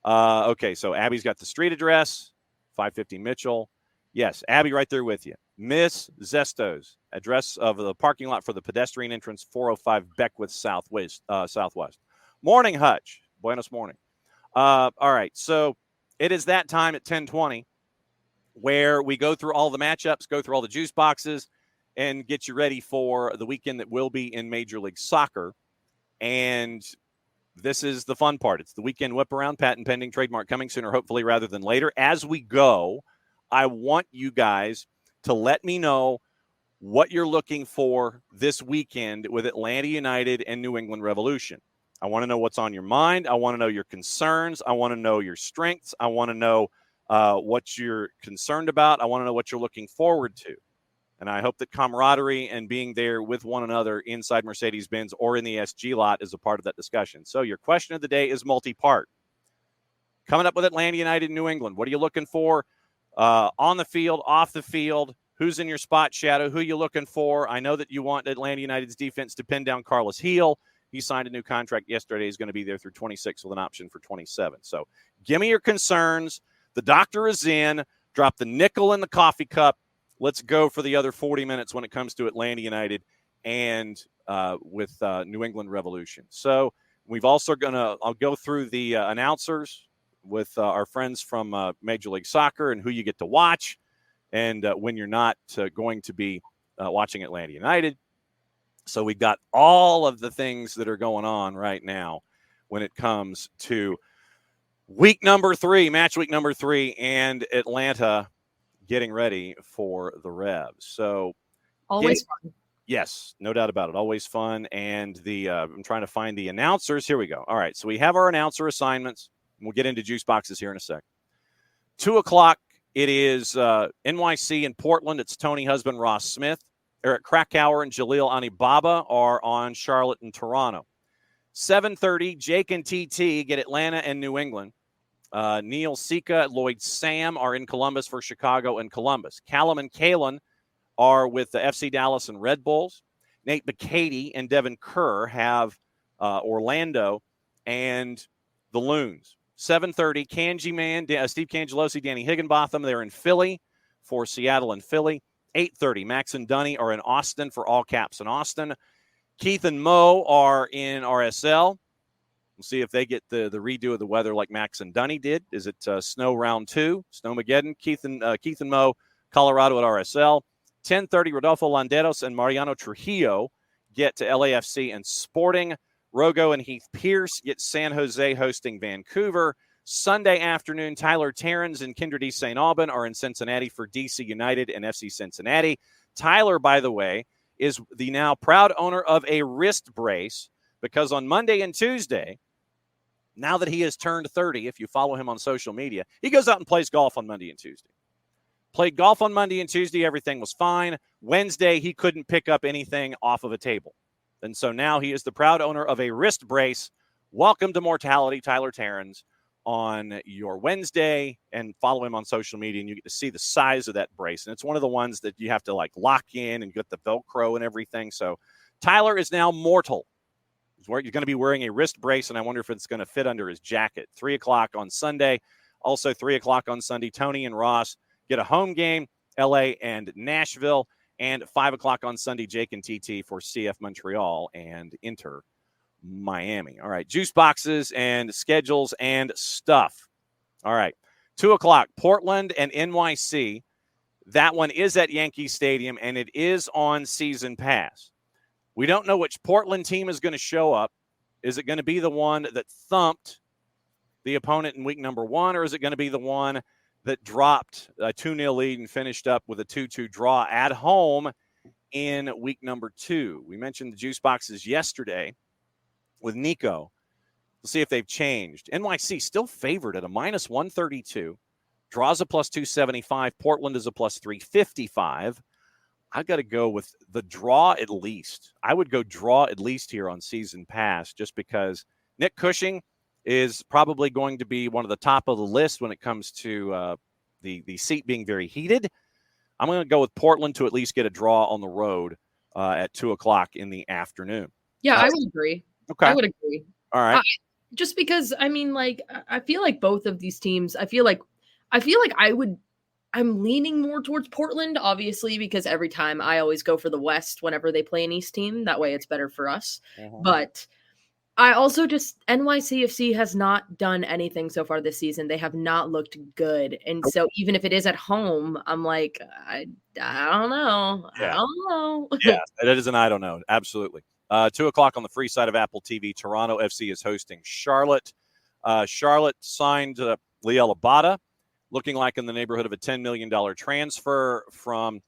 Okay, so Abby's got the street address, 550 Mitchell. Yes, Abby right there with you. Miss Zesto's address of the parking lot for the pedestrian entrance, 405 Beckwith Southwest. Morning, Hutch. Buenos morning. All right, so it is that time at 10:20 where we go through all the matchups, go through all the juice boxes, and get you ready for the weekend that will be in Major League Soccer. And this is the fun part. It's the weekend whip-around, patent pending, trademark coming sooner, hopefully, rather than later. As we go, I want you guys to let me know what you're looking for this weekend with Atlanta United and New England Revolution. I want to know what's on your mind. I want to know your concerns. I want to know your strengths. I want to know what you're concerned about. I want to know what you're looking forward to. And I hope that camaraderie and being there with one another inside Mercedes-Benz or in the SG lot is a part of that discussion. So your question of the day is multi-part. Coming up with Atlanta United and New England, what are you looking for on the field, off the field? Who's in your spot shadow? Who are you looking for? I know that you want Atlanta United's defense to pin down Carlos Heel. He signed a new contract yesterday. He's going to be there through 26 with an option for 27. So give me your concerns. The doctor is in. Drop the nickel in the coffee cup. Let's go for the other 40 minutes when it comes to Atlanta United and with New England Revolution. So we've also I'll go through the announcers with our friends from Major League Soccer and who you get to watch and when you're not going to be watching Atlanta United. So we've got all of the things that are going on right now when it comes to match week number 3, and Atlanta getting ready for the Revs. So always fun. Yes, no doubt about it. Always fun. And I'm trying to find the announcers. Here we go. All right, so we have our announcer assignments. We'll get into juice boxes here in a sec. 2:00, it is NYC in Portland. It's Tony Husband, Ross Smith. Eric Krakauer and Jaleel Anibaba are on Charlotte and Toronto. 7:30, Jake and TT get Atlanta and New England. Neil Sika, Lloyd Sam are in Columbus for Chicago and Columbus. Callum and Kalen are with the FC Dallas and Red Bulls. Nate Bacady and Devin Kerr have Orlando and the Loons. 7:30, Kanji Man, Steve Cangelosi, Danny Higginbotham. They're in Philly for Seattle and Philly. 8:30, Max and Dunny are in Austin for All Caps in Austin. Keith and Mo are in RSL. We'll see if they get the redo of the weather like Max and Dunny did. Is it snow round 2, Snowmageddon? Keith and Mo, Colorado at RSL. 10:30, Rodolfo Landeros and Mariano Trujillo get to LAFC and Sporting. Rogo and Heath Pierce get San Jose hosting Vancouver. Sunday afternoon, Tyler Terrens and Kindred St. Aubin are in Cincinnati for DC United and FC Cincinnati. Tyler, by the way, is the now proud owner of a wrist brace because on Monday and Tuesday, now that he has turned 30, if you follow him on social media, he goes out and plays golf on Monday and Tuesday. Played golf on Monday and Tuesday. Everything was fine. Wednesday, he couldn't pick up anything off of a table. And so now he is the proud owner of a wrist brace Welcome to Mortality, Tyler Terrens, on your Wednesday, and follow him on social media, and you get to see the size of that brace. And it's one of the ones that you have to like lock in and get the Velcro and everything. So Tyler is now mortal. You're going to be wearing a wrist brace, and I wonder if it's going to fit under his jacket. 3 o'clock on Sunday. Also 3 o'clock on Sunday, Tony and Ross get a home game, LA and Nashville. And 5 o'clock on Sunday, Jake and TT for CF Montreal and Inter Miami. All right, juice boxes and schedules and stuff. All right, 2 o'clock, Portland and NYC. That one is at Yankee Stadium, and it is on season pass. We don't know which Portland team is going to show up. Is it going to be the one that thumped the opponent in week number 1, or is it going to be the one that dropped a 2-0 lead and finished up with a 2-2 draw at home in week number 2? We mentioned the juice boxes yesterday with Nico. We'll see if they've changed. NYC still favored at a minus 132. Draws a plus 275. Portland is a plus 355. I've got to go with the draw at least. I would go draw at least here on season pass, just because Nick Cushing is probably going to be one of the top of the list when it comes to the seat being very heated. I'm going to go with Portland to at least get a draw on the road at 2 o'clock in the afternoon. Yeah, I would agree. Okay. I would agree. All right. Just because, I mean, like, I feel like both of these teams, I'm leaning more towards Portland, obviously, because every time I always go for the West whenever they play an East team. That way it's better for us. Mm-hmm. But I also NYCFC has not done anything so far this season. They have not looked good. And so even if it is at home, I'm like, I don't know. Yeah. I don't know. Yeah, that is an I don't know. Absolutely. 2 o'clock on the free side of Apple TV. Toronto FC is hosting Charlotte. Charlotte signed Liel Abada, looking like in the neighborhood of a $10 million transfer from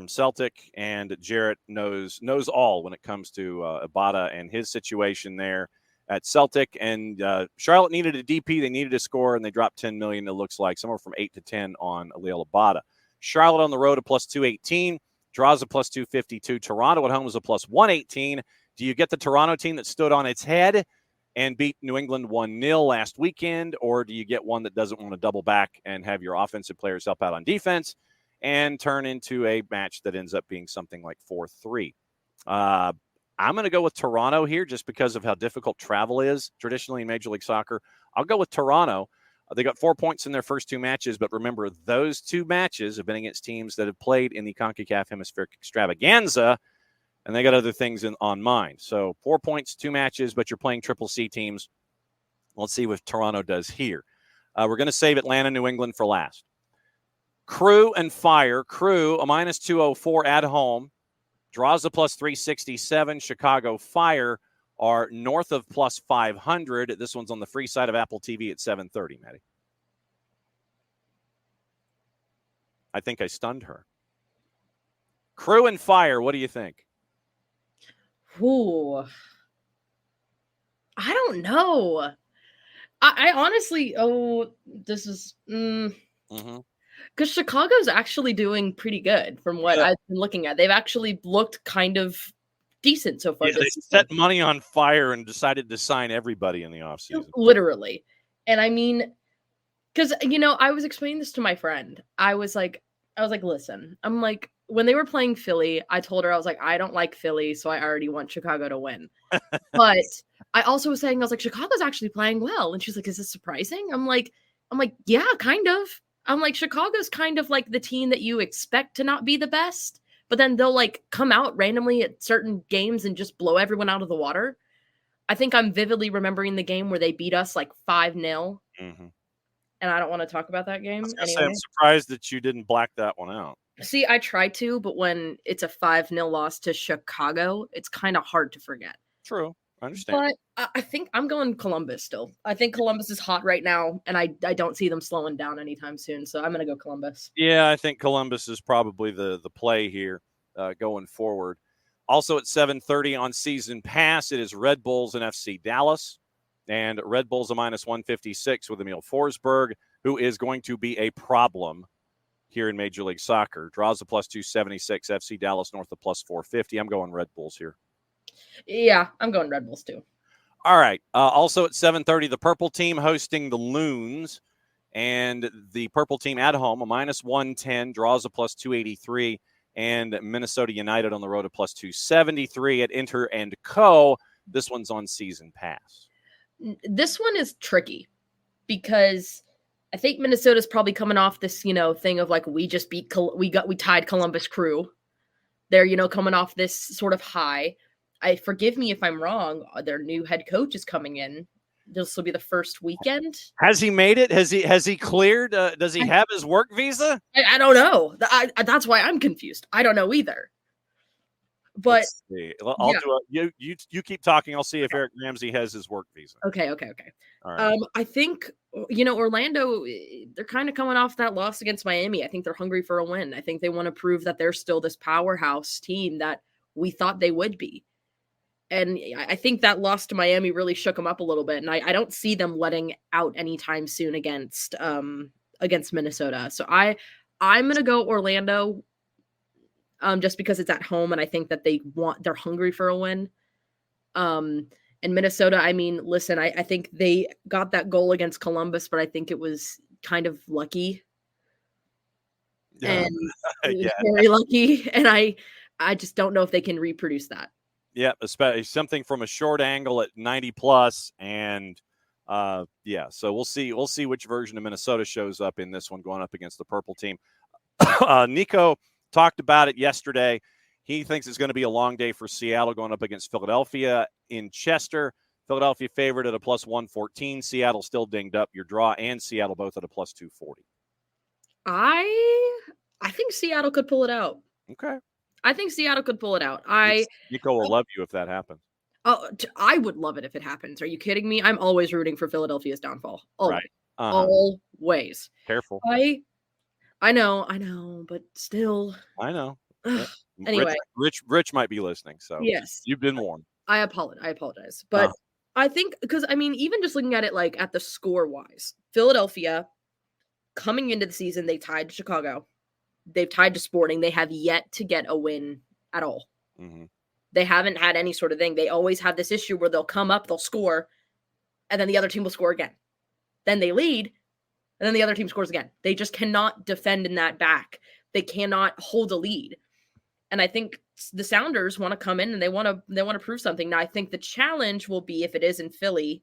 Celtic, and Jarrett knows all when it comes to Abada and his situation there at Celtic. And Charlotte needed a DP, they needed a score, and they dropped $10 million. It looks like somewhere from 8 to 10 on Liel Abada. Charlotte on the road a plus 218, draws a plus 252. Toronto at home is a plus 118. Do you get the Toronto team that stood on its head and beat New England 1-0 last weekend, or do you get one that doesn't want to double back and have your offensive players help out on defense and turn into a match that ends up being something like 4-3? I'm going to go with Toronto here just because of how difficult travel is traditionally in Major League Soccer. I'll go with Toronto. They got 4 points in their first 2 matches, but remember, those 2 matches have been against teams that have played in the CONCACAF Hemispheric Extravaganza, and they got other things on mind. So 4 points, 2 matches, but you're playing Triple C teams. Let's see what Toronto does here. We're going to save Atlanta, New England for last. Crew and Fire. Crew, a minus 204 at home. Draws a plus 367. Chicago Fire are north of plus 500. This one's on the free side of Apple TV at 7:30, Maddie. I think I stunned her. Crew and Fire, what do you think? Ooh. I don't know. I honestly, this is... Because Chicago's actually doing pretty good from what I've been looking at. They've actually looked kind of decent so far. Yeah, they set money on fire and decided to sign everybody in the offseason. Literally. And I mean, because, I was explaining this to my friend. I was like, listen, I'm like, when they were playing Philly, I told her, I was like, I don't like Philly, so I already want Chicago to win. But I also was saying, I was like, Chicago's actually playing well. And she's like, is this surprising? I'm like, yeah, kind of. I'm like, Chicago's kind of like the team that you expect to not be the best, but then they'll like come out randomly at certain games and just blow everyone out of the water. I think I'm vividly remembering the game where they beat us like 5-0. And I don't want to talk about that game. Anyway. I'm surprised that you didn't black that one out. See, I try to, but when it's a 5-0 loss to Chicago, it's kind of hard to forget. True. I understand. But I think I'm going Columbus still. I think Columbus is hot right now, and I don't see them slowing down anytime soon. So I'm going to go Columbus. Yeah, I think Columbus is probably the play here going forward. Also at 7:30 on Season Pass, it is Red Bulls and FC Dallas. And Red Bulls a minus 156 with Emil Forsberg, who is going to be a problem here in Major League Soccer. Draws a plus 276, FC Dallas north of plus 450. I'm going Red Bulls here. Yeah, I'm going Red Bulls too. All right. Also at 7:30, the purple team hosting the Loons, and the purple team at home, a -110, draws a +283, and Minnesota United on the road, a +273 at Inter and Co. This one's on season pass. This one is tricky because I think Minnesota's probably coming off this, thing of like we just we tied Columbus Crew. They're, coming off this sort of high. Forgive me if I'm wrong. Their new head coach is coming in. This will be the first weekend. Has he made it? Has he cleared? Does he have his work visa? I don't know. That's why I'm confused. I don't know either. But I'll do it. You keep talking. I'll see if Eric Ramsey has his work visa. Okay. All right. I think Orlando, they're kind of coming off that loss against Miami. I think they're hungry for a win. I think they want to prove that they're still this powerhouse team that we thought they would be. And I think that loss to Miami really shook them up a little bit. And I don't see them letting out anytime soon against Minnesota. So I'm going to go Orlando just because it's at home. And I think that they're hungry for a win. And Minnesota, I mean, listen, I think they got that goal against Columbus, but I think it was kind of lucky. And very lucky. And I just don't know if they can reproduce that. Yeah, especially something from a short angle at 90 plus, and so we'll see which version of Minnesota shows up in this one going up against the purple team. Nico talked about it yesterday. He thinks it's going to be a long day for Seattle going up against Philadelphia in Chester. Philadelphia favored at a +114. Seattle still dinged up. Your draw and Seattle both at a +240. I think Seattle could pull it out. Okay. I think Seattle could pull it out. Nico will love you if that happens. Oh, I would love it if it happens. Are you kidding me? I'm always rooting for Philadelphia's downfall. Always. Right. Always. Careful. I know, but still. I know. Anyway. Rich might be listening, so yes. You've been warned. I apologize. But I think, because, I mean, even just looking at it like at the score-wise, Philadelphia, coming into the season, they tied Chicago. They've tied to Sporting. They have yet to get a win at all. Mm-hmm. They haven't had any sort of thing. They always have this issue where they'll come up, they'll score, and then the other team will score again. Then they lead, and then the other team scores again. They just cannot defend in that back. They cannot hold a lead. And I think the Sounders want to come in and they want to prove something. Now, I think the challenge will be if it is in Philly,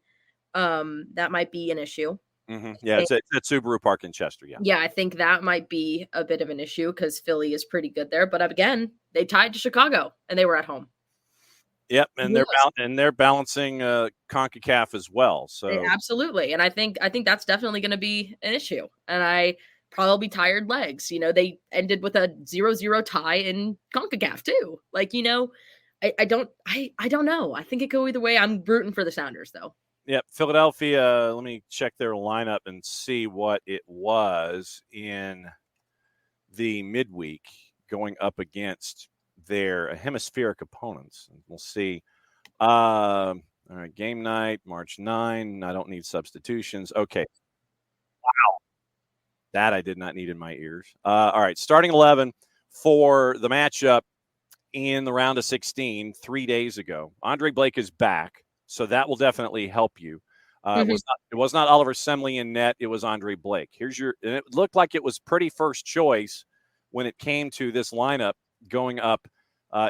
that might be an issue. Mm-hmm. Yeah, it's at Subaru Park in Chester. Yeah, I think that might be a bit of an issue because Philly is pretty good there. But again, they tied to Chicago and they were at home. Yep, and they're balancing CONCACAF as well. So absolutely, and I think that's definitely going to be an issue. And I probably tired legs. They ended with a 0-0 tie in CONCACAF too. I don't know. I think it could go either way. I'm rooting for the Sounders though. Yep, Philadelphia, let me check their lineup and see what it was in the midweek going up against their hemispheric opponents. We'll see. All right, game night, March 9. I don't need substitutions. Okay. Wow. That I did not need in my ears. All right, starting 11 for the matchup in the round of 16 3 days ago. Andre Blake is back. So that will definitely help you. It was not Oliver Semley in net. It was Andre Blake. And it looked like it was pretty first choice when it came to this lineup going up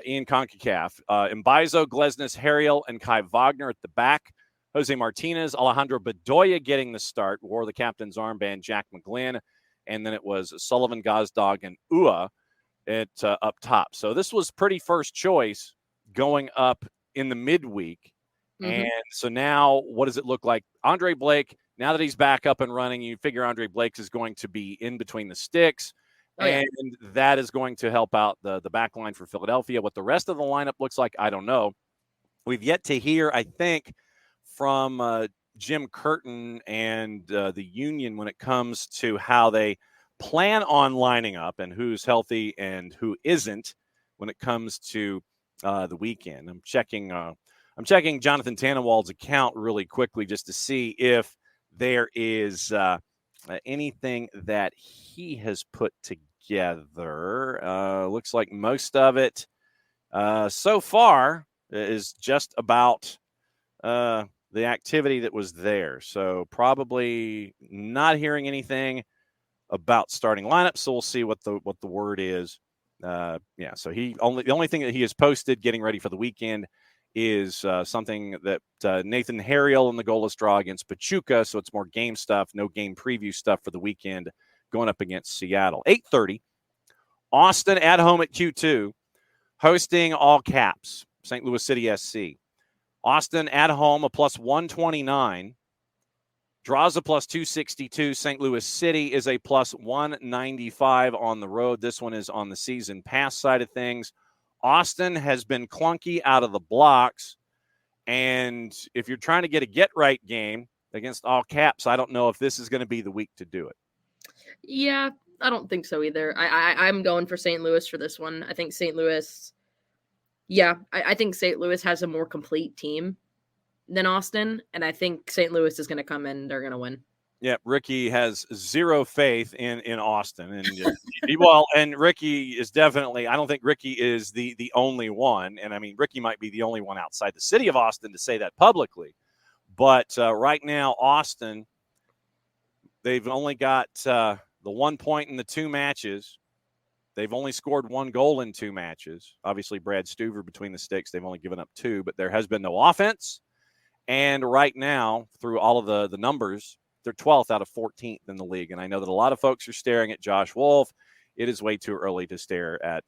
in CONCACAF. Mbaizo, Glesnes, Harriel, and Kai Wagner at the back. Jose Martinez, Alejandro Bedoya getting the start, wore the captain's armband, Jack McGlynn. And then it was Sullivan, Gazdag, and Ua up top. So this was pretty first choice going up in the midweek. And so now what does it look like? Andre Blake, now that he's back up and running, you figure Andre Blake is going to be in between the sticks. And that is going to help out the back line for Philadelphia. What the rest of the lineup looks like, I don't know. We've yet to hear, I think, from Jim Curtin and the Union when it comes to how they plan on lining up and who's healthy and who isn't when it comes to the weekend. I'm checking Jonathan Tannenwald's account really quickly just to see if there is anything that he has put together. Looks like most of it so far is just about the activity that was there. So probably not hearing anything about starting lineup. So we'll see what the word is. So the only thing that he has posted getting ready for the weekend is something that Nathan Harriel in the goalless draw against Pachuca. So it's more game stuff, no game preview stuff for the weekend going up against Seattle. 8:30, Austin at home at Q2, hosting all caps, St. Louis City SC. Austin at home, a plus 129. Draws a plus 262. St. Louis City is a plus 195 on the road. This one is on the season pass side of things. Austin has been clunky out of the blocks. And if you're trying to get a get-right game against all caps, I don't know if this is going to be the week to do it. Yeah, I don't think so either. I'm going for St. Louis for this one. I think St. Louis, I think St. Louis has a more complete team than Austin, and I think St. Louis is going to come in and they're going to win. Yeah, Ricky has zero faith in Austin. And and Ricky is definitely, I don't think Ricky is the only one. And I mean, Ricky might be the only one outside the city of Austin to say that publicly. But right now, Austin, they've only got the 1 point in the 2 matches. They've only scored 1 goal in 2 matches. Obviously, Brad Stuver between the sticks, they've only given up 2, but there has been no offense. And right now, through all of the numbers, they're 12th out of 14th in the league. And I know that a lot of folks are staring at Josh Wolf. It is way too early to stare at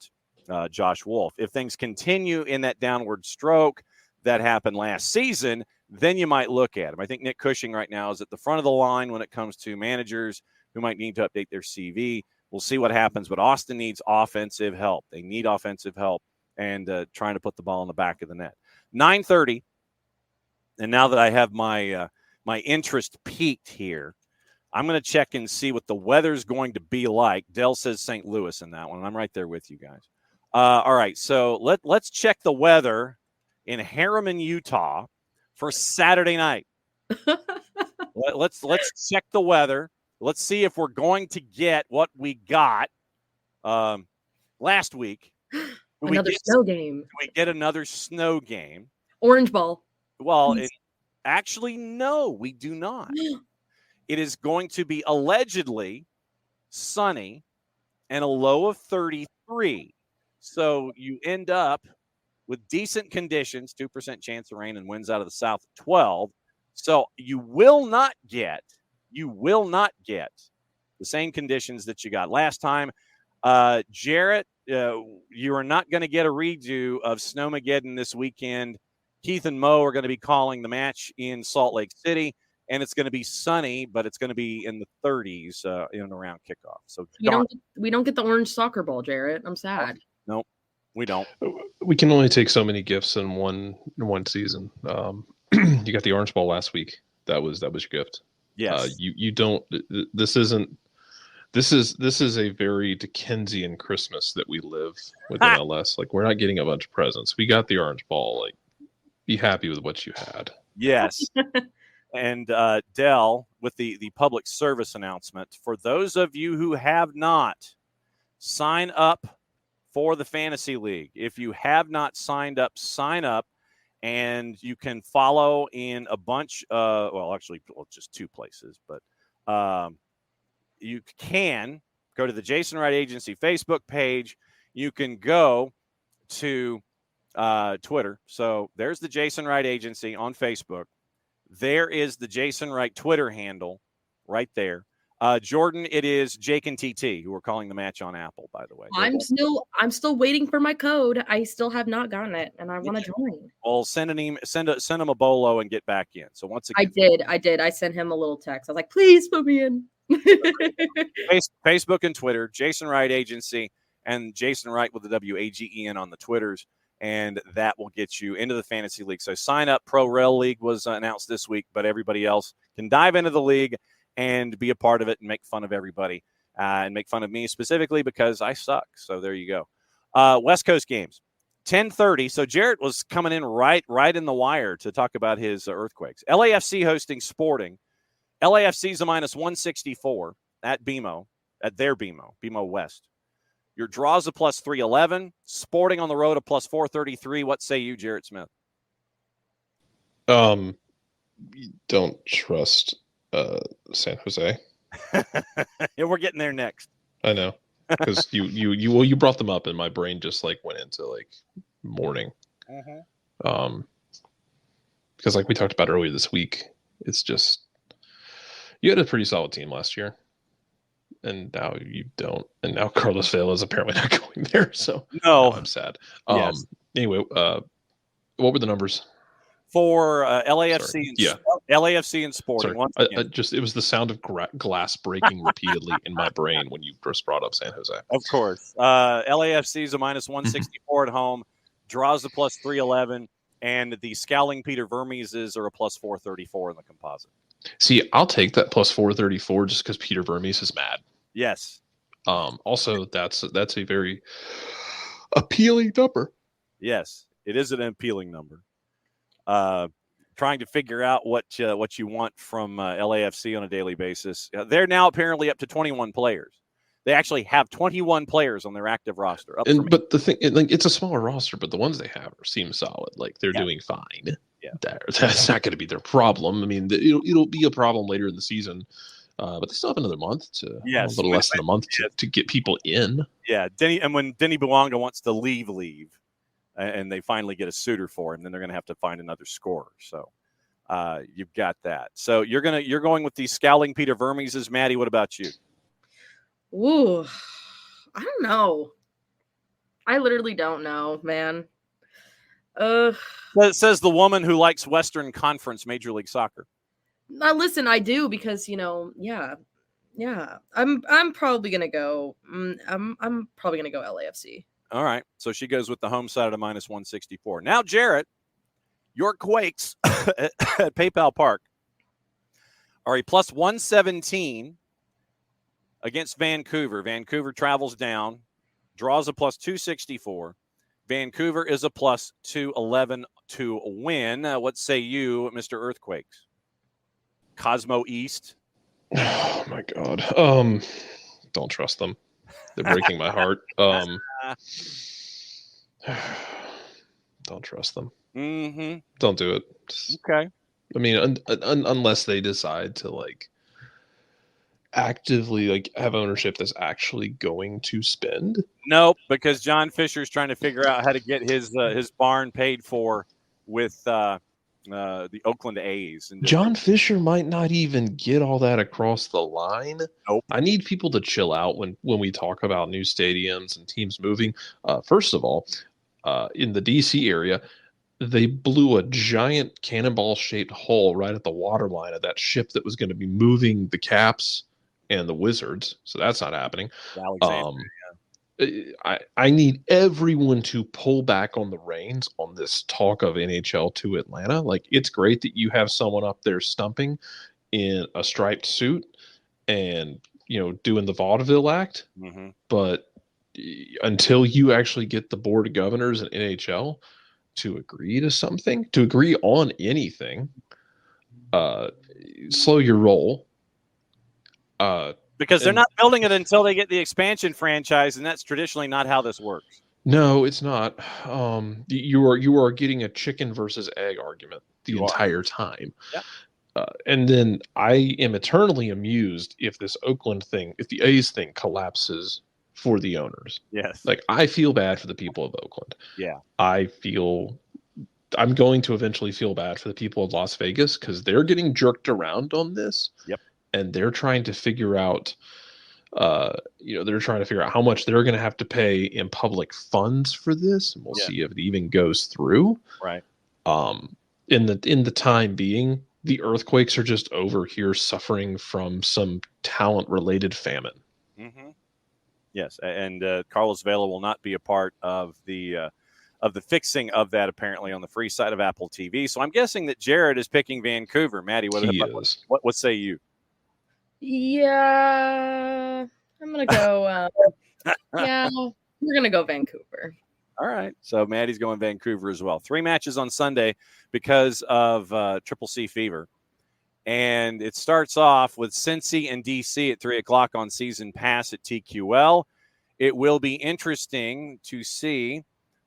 Josh Wolf. If things continue in that downward stroke that happened last season, then you might look at him. I think Nick Cushing right now is at the front of the line when it comes to managers who might need to update their CV. We'll see what happens, but Austin needs offensive help. They need offensive help and trying to put the ball in the back of the net. 9:30. And now that I have my interest peaked here, I'm going to check and see what the weather's going to be like. Dell says St. Louis in that one, and I'm right there with you guys. All right, so let's check the weather in Harriman, Utah for Saturday night. Let's check the weather. Let's see if we're going to get what we got last week. Another snow game. Do we get another snow game? Orange ball. Well, actually, no, we do not. It is going to be allegedly sunny and a low of 33. So you end up with decent conditions, 2% chance of rain and winds out of the south at 12. So you will not get the same conditions that you got last time. Jarrett, you are not going to get a redo of Snowmageddon this weekend. Keith and Mo are going to be calling the match in Salt Lake City, and it's going to be sunny, but it's going to be in the 30s in and around kickoff. So we don't get the orange soccer ball, Jarrett. I'm sad. Nope, we don't. We can only take so many gifts in one season. You got the orange ball last week. That was your gift. Yes. You don't. This isn't. This is a very Dickensian Christmas that we live with MLS. Like, we're not getting a bunch of presents. We got the orange ball. Like, be happy with what you had. Yes. And Dell, with the public service announcement, for those of you who have not, sign up for the Fantasy League. If you have not signed up, sign up, and you can follow in a bunch just 2 places, but you can go to the Jason Wright Agency Facebook page. You can go to Twitter. So there's the Jason Wright Agency on Facebook. There is the Jason Wright Twitter handle right there. Jordan, it is Jake and TT who are calling the match on Apple, by the way. I'm still waiting for my code. I still have not gotten it, and I want to join. Well, send him a bolo and get back in. So once again, I did. I sent him a little text. I was like, please put me in. Facebook and Twitter, Jason Wright Agency, and Jason Wright with the WAGEN on the Twitters. And that will get you into the Fantasy League. So sign up. Pro Rail League was announced this week, but everybody else can dive into the league and be a part of it and make fun of everybody and make fun of me specifically because I suck. So there you go. West Coast games, 10:30. So Jarrett was coming in right in the wire to talk about his earthquakes. LAFC hosting Sporting. LAFC's a minus 164 at their BMO West. Your draw's a plus 311. Sporting on the road a plus 433. What say you, Jarrett Smith? don't trust San Jose. Yeah, we're getting there next. I know, because you brought them up, and my brain just like went into like mourning. Because like we talked about earlier this week, it's just you had a pretty solid team last year, and now you don't, and now Carlos Vela is apparently not going there. So No, I'm sad. Yes. Anyway, what were the numbers? For LAFC, Sorry. and Yeah. LAFC and Sporting. Sorry, Once I again. just it was the sound of glass breaking repeatedly in my brain when you first brought up San Jose. Of course. LAFC is a minus 164 at home, draws a plus 311, and the Scowling Peter Vermeeses are a plus 434 in the composite. See, I'll take that plus 434 just because Peter Vermees is mad. Yes. Also, that's a very appealing number. Yes, it is an appealing number. Trying to figure out what you want from LAFC on a daily basis. They're now apparently up to 21 players. They actually have 21 players on their active roster. But the thing, it's a smaller roster, but the ones they have seem solid. Like they're doing fine. Yeah, that's not going to be their problem. I mean, it'll be a problem later in the season, but they still have another month to a little less than a month to get people in. Yeah, when Denny Bouanga wants to leave, and they finally get a suitor for him, then they're going to have to find another scorer. So you've got that. So you're going with the Scowling Peter Vermeeses. Maddie, what about you? Ooh, I don't know. I literally don't know, man. It says the woman who likes Western Conference Major League Soccer. Now, listen, I do because yeah. I'm probably gonna go. I'm probably gonna go LAFC. All right, so she goes with the home side at a minus 164. Now, Jarrett, your Quakes at PayPal Park are a plus 117 against Vancouver. Vancouver travels down, draws a plus 264. Vancouver is a plus 211 to win. What say you, Mr. Earthquakes? Cosmo East. Oh my God. Don't trust them. They're breaking my heart. Don't trust them. Mm-hmm. Don't do it. Okay. I mean, unless they decide to like actively like have ownership that's actually going to spend. Nope, because John Fisher's trying to figure out how to get his barn paid for with the Oakland A's. And John Fisher might not even get all that across the line. Nope. I need people to chill out when we talk about new stadiums and teams moving. First of all, in the DC area, they blew a giant cannonball-shaped hole right at the water line of that ship that was going to be moving the Caps and the Wizards. So that's not happening. I need everyone to pull back on the reins on this talk of NHL to Atlanta. Like, it's great that you have someone up there stumping in a striped suit and, doing the vaudeville act. Mm-hmm. But until you actually get the board of governors and NHL to agree to something, to agree on anything, slow your roll. Because they're not building it until they get the expansion franchise, and that's traditionally not how this works. No, it's not. You are getting a chicken versus egg argument the entire time. Yeah. And then I am eternally amused if this Oakland thing, if the A's thing collapses for the owners. Yes. Like, I feel bad for the people of Oakland. Yeah. I'm going to eventually feel bad for the people of Las Vegas because they're getting jerked around on this. Yep. And they're trying to figure out, they're trying to figure out how much they're going to have to pay in public funds for this. And we'll see if it even goes through. Right. In the time being, the Earthquakes are just over here suffering from some talent-related famine. Mm-hmm. Yes, and Carlos Vela will not be a part of the fixing of that, apparently, on the free side of Apple TV. So I'm guessing that Jarrett is picking Vancouver. Maddie, what say you? Yeah, I'm gonna go. We're gonna go Vancouver. All right, so Maddie's going Vancouver as well. 3 matches on Sunday because of Triple C fever, and it starts off with Cincy and DC at 3:00 on Season Pass at TQL. It will be interesting to see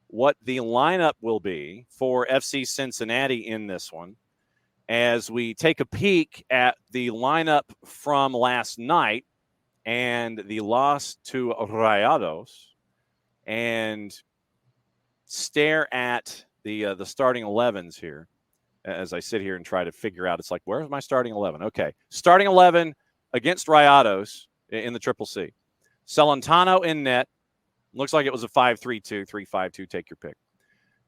what the lineup will be for FC Cincinnati in this one. as we take a peek at the lineup from last night and the loss to Rayados, and stare at the starting 11s here as I sit here and try to figure out. It's like, where's my starting 11? Okay, starting 11 against Rayados in the Triple C. Celentano in net. Looks like it was a 5-3-2, 3-5-2. Take your pick.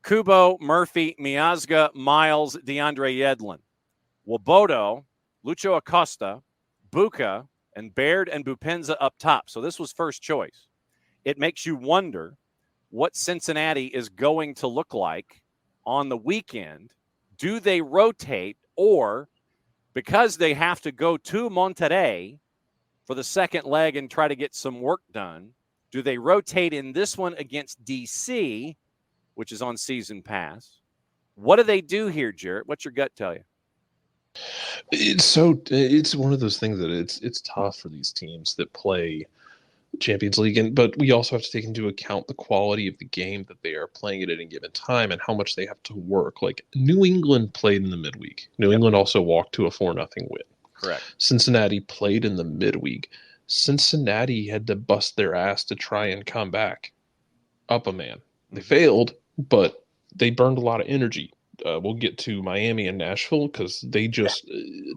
Kubo, Murphy, Miazga, Miles, DeAndre Yedlin. Wobodo, Lucho Acosta, Buca, and Baird and Bupenza up top. So this was first choice. It makes you wonder what Cincinnati is going to look like on the weekend. Do they rotate, or because they have to go to Monterrey for the second leg and try to get some work done, do they rotate in this one against DC, which is on season pass? What do they do here, Jarrett? What's your gut tell you? It's one of those things that it's tough for these teams that play Champions League, but we also have to take into account the quality of the game that they are playing at any given time and how much they have to work. Like New England played in the midweek. New England also walked to a 4-0 win. Correct. Cincinnati played in the midweek. Cincinnati had to bust their ass to try and come back up a man. They failed, but they burned a lot of energy. We'll get to Miami and Nashville because they just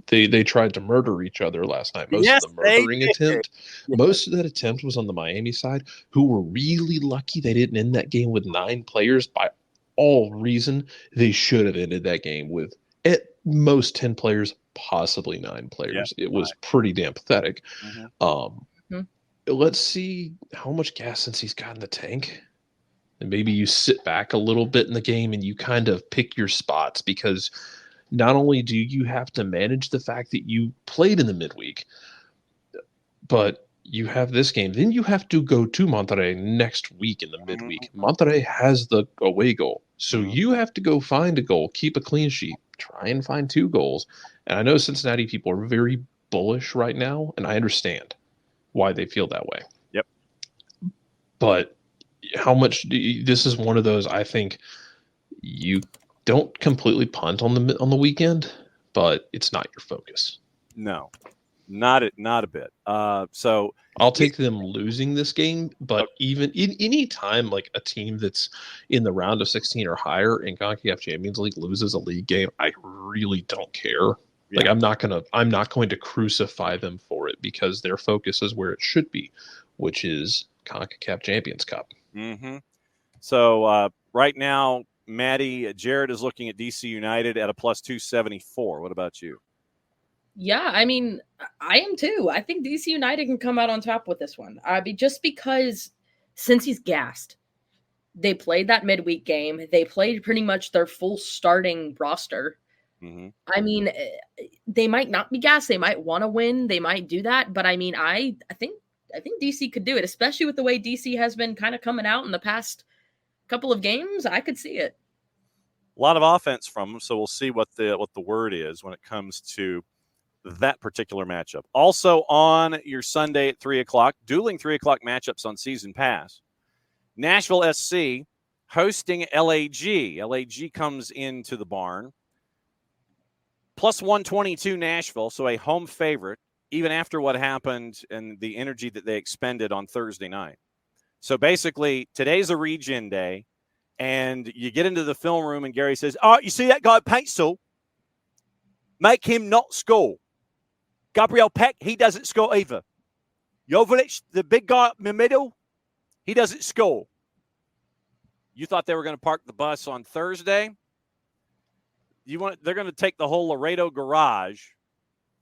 they tried to murder each other last night. Most of the murdering attempt, most of that attempt was on the Miami side, who were really lucky they didn't end that game with 9 players. By all reason, they should have ended that game with at most 10 players, possibly 9 players. It was pretty damn pathetic. Let's see how much gas since he's got in the tank. And maybe you sit back a little bit in the game and you kind of pick your spots, because not only do you have to manage the fact that you played in the midweek, but you have this game. Then you have to go to Monterrey next week in the midweek. Monterrey has the away goal. So you have to go find a goal, keep a clean sheet, try and find 2 goals. And I know Cincinnati people are very bullish right now, and I understand why they feel that way. Yep. But how much this is one of those, I think you don't completely punt on the weekend, but it's not your focus. No, not a bit. So I'll take them losing this game, but even any time like a team that's in the round of 16 or higher in CONCACAF Champions League loses a league game, I really don't care. Yeah. Like I'm not going to crucify them for it, because their focus is where it should be, which is CONCACAF Champions Cup. Mm-hmm. So right now, Maddie, Jarrett is looking at DC United at a plus 274. What about you? Yeah, I mean, I am too. I think DC United can come out on top with this one. Just because since he's gassed, they played that midweek game. They played pretty much their full starting roster. Mm-hmm. I mean, they might not be gassed. They might want to win. They might do that. But I mean, I think DC could do it, especially with the way DC has been kind of coming out in the past couple of games. I could see it. A lot of offense from them, so we'll see what the word is when it comes to that particular matchup. Also on your Sunday at 3 o'clock, dueling 3 o'clock matchups on Season Pass. Nashville SC hosting LAG. LAG comes into the barn. Plus 122 Nashville, so a home favorite, even after what happened and the energy that they expended on Thursday night. So basically, today's a regen day, and you get into the film room, and Gary says, "Oh, you see that guy Pencil? Make him not score. Gabriel Peck, he doesn't score either. Jovic, the big guy in the middle, he doesn't score." You thought they were going to park the bus on Thursday? They're going to take the whole Laredo garage,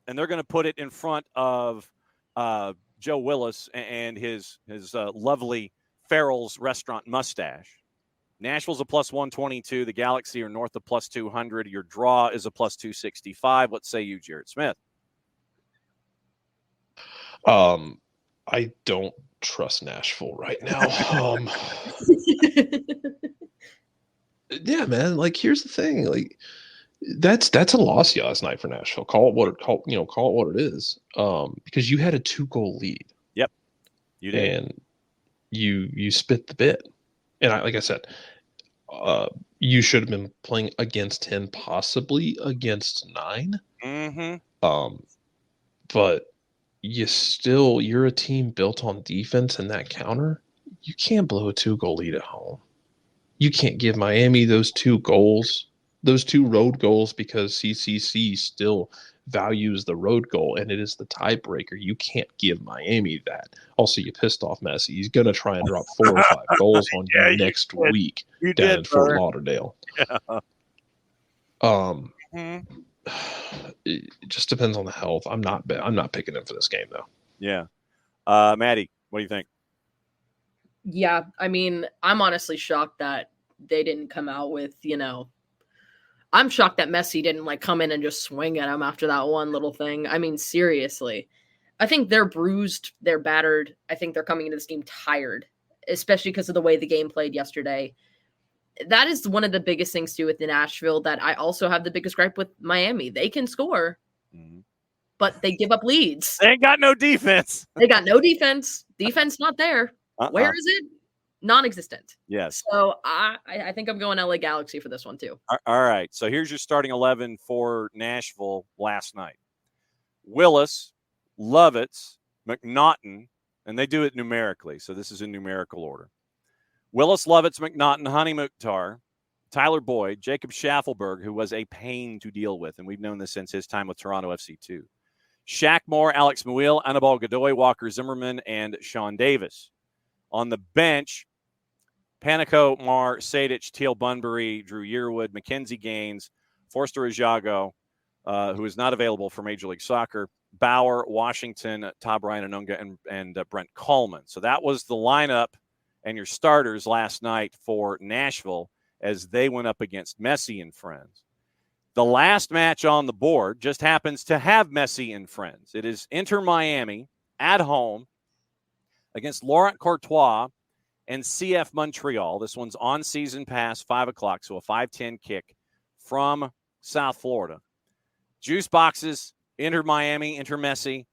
and they're going to put it in front of Joe Willis and his lovely Farrell's restaurant mustache. Nashville's a plus 122. The Galaxy are north of plus 200. Your draw is a plus 265. What say you, Jarrett Smith? I don't trust Nashville right now. Yeah, man. Like, here's the thing. Like, that's a loss last night for Nashville. Call it what it is. Because you had a 2-goal lead. Yep, you did, and you spit the bit. And like I said, you should have been playing against 10, possibly against 9. Mm-hmm. But you're a team built on defense and that counter. You can't blow a 2-goal lead at home. You can't give Miami those 2 goals, those 2 road goals, because CCC still values the road goal, and it is the tiebreaker. You can't give Miami that. Also, you pissed off Messi. He's going to try and drop 4 or 5 goals on you next week down in Fort Lauderdale. Yeah. It just depends on the health. I'm not picking him for this game, though. Yeah. Maddie, what do you think? Yeah, I mean, I'm honestly shocked that they didn't come out with, I'm shocked that Messi didn't come in and just swing at him after that one little thing. I mean, seriously. I think they're bruised, they're battered. I think they're coming into this game tired, especially because of the way the game played yesterday. That is one of the biggest things too with Nashville, that I also have the biggest gripe with Miami. They can score, but they give up leads. They ain't got no defense. They got no defense. Defense not there. Where is it? Non-existent. Yes. So I think I'm going LA Galaxy for this one too. All right. So here's your starting 11 for Nashville last night. Willis, Lovitz, McNaughton, and they do it numerically. So this is in numerical order. Willis, Lovitz, McNaughton, Hani Mukhtar, Tyler Boyd, Jacob Schaffelberg, who was a pain to deal with, and we've known this since his time with Toronto FC 2. Shaq Moore, Alex Muil, Anibal Godoy, Walker Zimmerman, and Sean Davis. On the bench, Panico, Mar, Sadich, Teal Bunbury, Drew Yearwood, Mackenzie Gaines, Forster Ajago, who is not available for Major League Soccer, Bauer, Washington, Todd Bryan Anunga, and Brent Coleman. So that was the lineup and your starters last night for Nashville as they went up against Messi and friends. The last match on the board just happens to have Messi and friends. It is Inter Miami at home against Laurent Courtois and CF Montreal. This one's on season pass, 5 o'clock, so a 5:10 kick from South Florida. Juice boxes, Inter Miami, Inter Messi,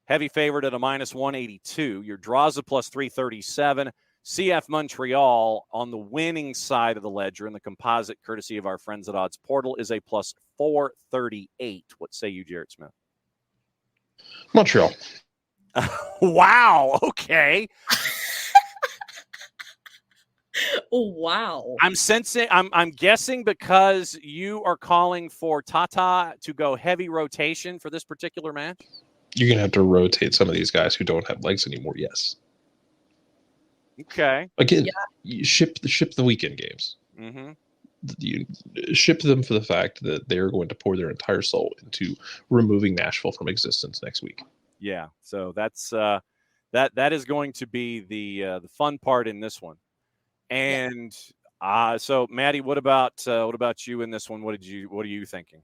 heavy favorite at a -182. Your draws a +337. CF Montreal on the winning side of the ledger in the composite, courtesy of our friends at Odds Portal, is a +438. What say you, Jarrett Smith? Montreal. Wow. Okay. Wow. I'm guessing because you are calling for Tata to go heavy rotation for this particular match. You're going to have to rotate some of these guys who don't have legs anymore. Yes. Okay. Again, you ship the weekend games. Mm-hmm. You ship them for the fact that they're going to pour their entire soul into removing Nashville from existence next week. Yeah. So that's that is going to be the fun part in this one. And so Maddie, what about you in this one? What are you thinking?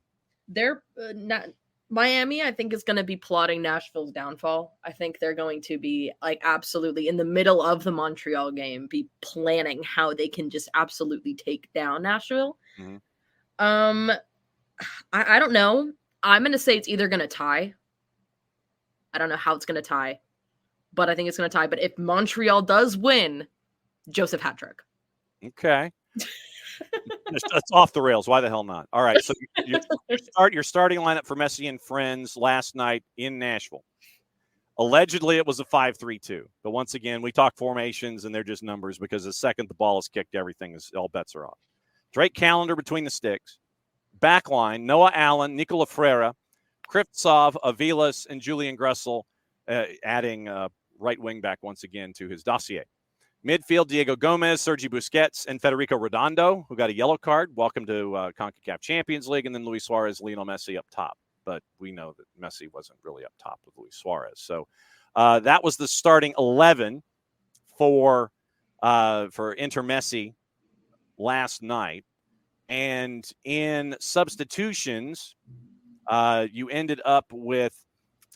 They're not Miami, I think, is going to be plotting Nashville's downfall. I think they're going to be absolutely in the middle of the Montreal game, be planning how they can just absolutely take down Nashville. Mm-hmm. I don't know. I'm going to say it's either going to tie. I don't know how it's going to tie, but I think it's going to tie. But if Montreal does win, Joseph hat trick. Okay. It's off the rails. Why the hell not? All right. So your starting lineup for Messi and friends last night in Nashville. Allegedly, it was a 5-3-2. But once again, we talk formations and they're just numbers because the second the ball is kicked, all bets are off. Drake Callender between the sticks. Backline, Noah Allen, Nicola Freire, Krivtsov, Avilas, and Julian Gressel, adding right wing back once again to his dossier. Midfield, Diego Gomez, Sergi Busquets, and Federico Redondo, who got a yellow card. Welcome to CONCACAF Champions League. And then Luis Suarez, Lionel Messi up top. But we know that Messi wasn't really up top with Luis Suarez. So that was the starting 11 for Inter Messi last night. And in substitutions, you ended up with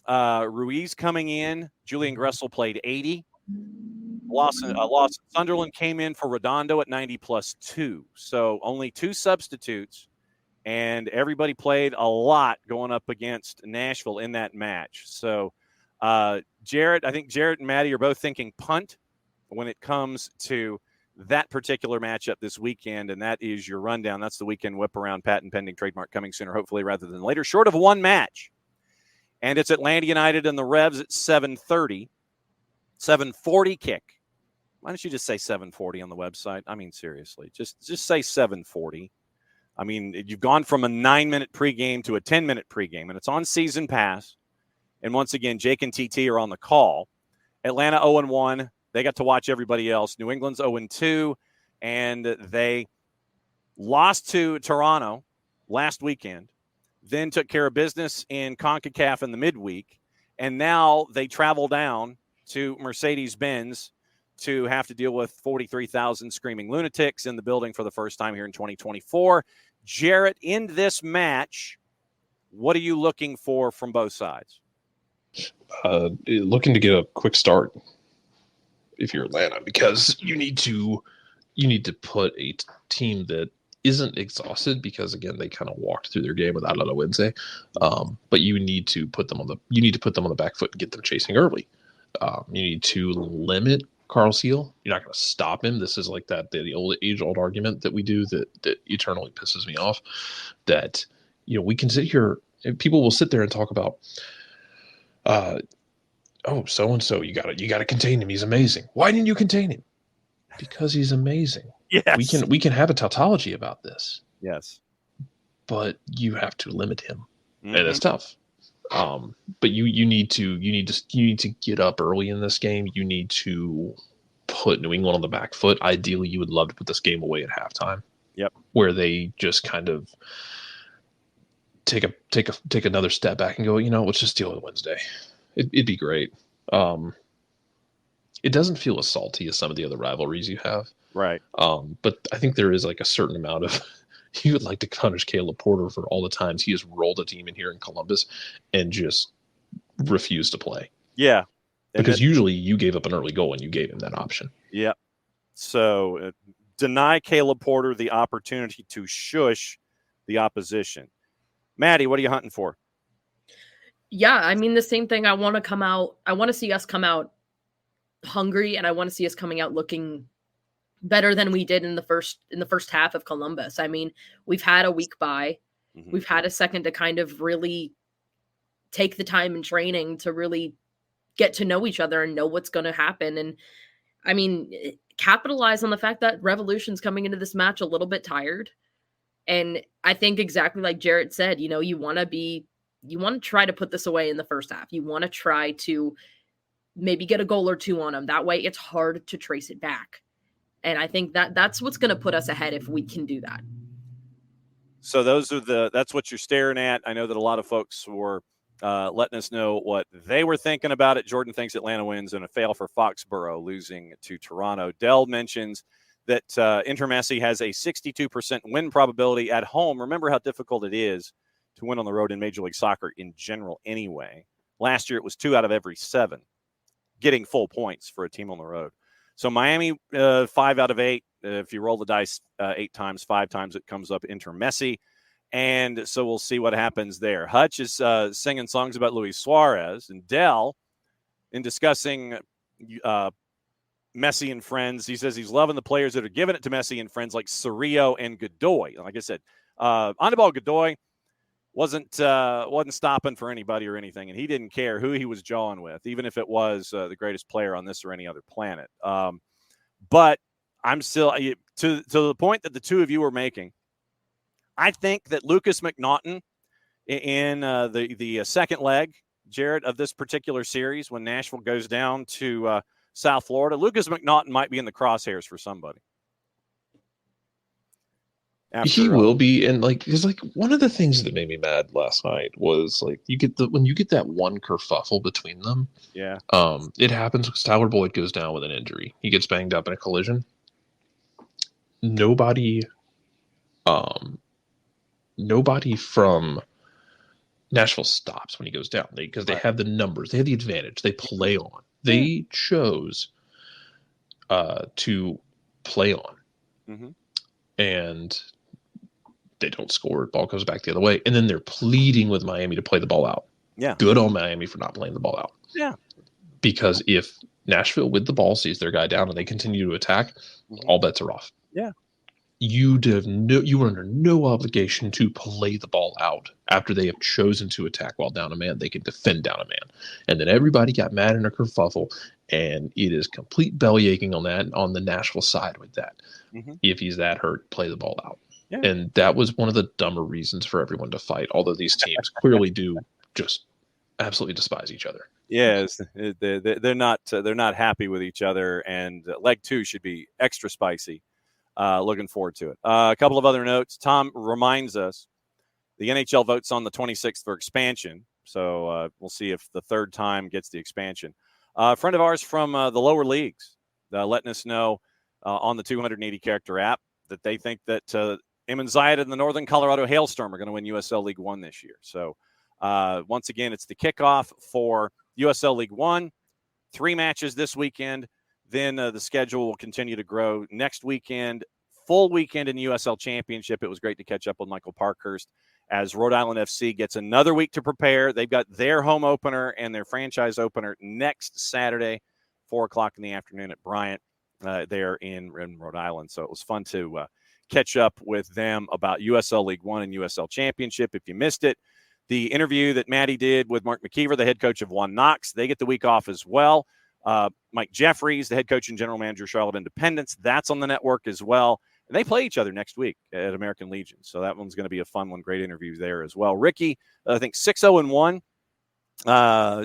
Ruiz coming in. Julian Gressel played 80. Sunderland came in for Redondo at 90+2. So only 2 substitutes, and everybody played a lot going up against Nashville in that match. So Jarrett, I think Jarrett and Maddie are both thinking punt when it comes to that particular matchup this weekend, and that is your rundown. That's the weekend Whiparound, patent pending, trademark coming sooner, hopefully rather than later, short of one match. And it's Atlanta United and the Revs at 7:30. 7:40 kick. Why don't you just say 7:40 on the website? I mean, seriously, just say 7:40. I mean, you've gone from a 9-minute pregame to a 10-minute pregame, and it's on Season Pass. And once again, Jake and TT are on the call. Atlanta 0-1. They got to watch everybody else. New England's 0-2, and they lost to Toronto last weekend, then took care of business in CONCACAF in the midweek, and now they travel down to Mercedes-Benz to have to deal with 43,000 screaming lunatics in the building for the first time here in 2024. Jarrett, in this match, what are you looking for from both sides? Looking to get a quick start if you're Atlanta, because you need to put a team that isn't exhausted, because again they kind of walked through their game without a Wednesday. But you need to put them on the back foot and get them chasing early. You need to limit Carl Seal. You're not going to stop him. This is like the old age-old argument that we do that eternally pisses me off. That we can sit here and people will sit there and talk about, so and so you got to contain him. He's amazing. Why didn't you contain him? Because he's amazing. Yes. We can have a tautology about this. Yes. But you have to limit him, Mm-hmm. and it's tough. But you need to get up early in this game. You need to put New England on the back foot. Ideally, you would love to put this game away at halftime. Yep. Where they just kind of take another step back and go, let's just deal with Wednesday. It'd be great. It doesn't feel as salty as some of the other rivalries you have. Right. But I think there is like a certain amount of you would like to punish Caleb Porter for all the times he has rolled a team in here in Columbus and just refused to play. Yeah. Because usually you gave up an early goal and you gave him that option. Yeah. So deny Caleb Porter the opportunity to shush the opposition. Maddie, what are you hunting for? Yeah, I mean, the same thing. I want to see us come out hungry, and I want to see us coming out looking better than we did in the first half of Columbus. I mean, we've had a week bye. Mm-hmm. We've had a second to kind of really take the time in training to really get to know each other and know what's going to happen. And I mean, capitalize on the fact that Revolution's coming into this match a little bit tired. And I think exactly like Jarrett said, you want to try to put this away in the first half. You want to try to maybe get a goal or two on them. That way it's hard to trace it back. And I think that's what's going to put us ahead if we can do that. So that's what you're staring at. I know that a lot of folks were letting us know what they were thinking about it. Jordan thinks Atlanta wins and a fail for Foxborough losing to Toronto. Dell mentions that Inter Messi has a 62% win probability at home. Remember how difficult it is to win on the road in Major League Soccer in general anyway. Last year it was 2 out of every 7 getting full points for a team on the road. So Miami, 5 out of 8. If you roll the dice 8 times, 5 times it comes up Inter Messi. And so we'll see what happens there. Hutch is singing songs about Luis Suarez. And Dell, in discussing Messi and friends, he says he's loving the players that are giving it to Messi and friends like Cerrillo and Godoy. Like I said, Anibal Godoy wasn't stopping for anybody or anything, and he didn't care who he was jawing with, even if it was the greatest player on this or any other planet. But I'm still to the point that the two of you were making. I think that Lucas McNaughton in the second leg, Jarrett, of this particular series, when Nashville goes down to South Florida, Lucas McNaughton might be in the crosshairs for somebody. He will be, and because one of the things that made me mad last night was when you get that one kerfuffle between them. Yeah. It happens because Tyler Boyd goes down with an injury. He gets banged up in a collision. Nobody from Nashville stops when he goes down because they have the numbers, they have the advantage. They play on. They chose to play on, and they don't score. Ball goes back the other way, and then they're pleading with Miami to play the ball out. Yeah, good on Miami for not playing the ball out. Yeah, because if Nashville with the ball sees their guy down and they continue to attack, all bets are off. Yeah. You were under no obligation to play the ball out. After they have chosen to attack while down a man, they can defend down a man. And then everybody got mad in a kerfuffle, and it is complete belly aching on the Nashville side with that. If he's that hurt, play the ball out. Yeah. And that was one of the dumber reasons for everyone to fight, although these teams clearly do just absolutely despise each other. Yes, they're not happy with each other, and leg 2 should be extra spicy. Looking forward to it. A couple of other notes. Tom reminds us the NHL votes on the 26th for expansion, so we'll see if the third time gets the expansion. A friend of ours from the lower leagues letting us know on the 280 character app that they think that Emmons-Zayat and the Northern Colorado Hailstorm are going to win USL League One this year. So once again, it's the kickoff for USL League One. 3 matches this weekend. Then the schedule will continue to grow. Next weekend, full weekend in the USL Championship. It was great to catch up with Michael Parkhurst as Rhode Island FC gets another week to prepare. They've got their home opener and their franchise opener next Saturday, 4 o'clock in the afternoon at Bryant there in Rhode Island. So it was fun to catch up with them about USL League One and USL Championship. If you missed it, the interview that Maddie did with Mark McKeever, the head coach of One Knox, they get the week off as well. Mike Jeffries, the head coach and general manager of Charlotte Independence, that's on the network as well. And they play each other next week at American Legion. So that one's going to be a fun one. Great interview there as well. Ricky, I think 6-0-1.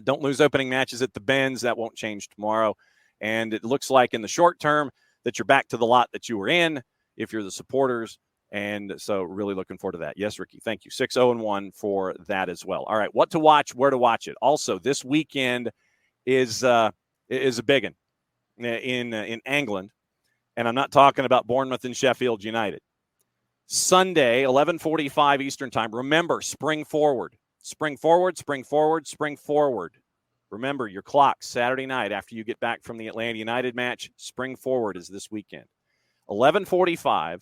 Don't lose opening matches at the Benz. That won't change tomorrow. And it looks like in the short term that you're back to the lot that you were in if you're the supporters. And so really looking forward to that. Yes, Ricky, thank you. 6-0-1 for that as well. All right, what to watch, where to watch it. Also, this weekend is a big one in England. And I'm not talking about Bournemouth and Sheffield United. Sunday, 11:45 Eastern time. Remember, spring forward. Spring forward, spring forward, spring forward. Remember your clock Saturday night after you get back from the Atlanta United match. Spring forward is this weekend. 11:45,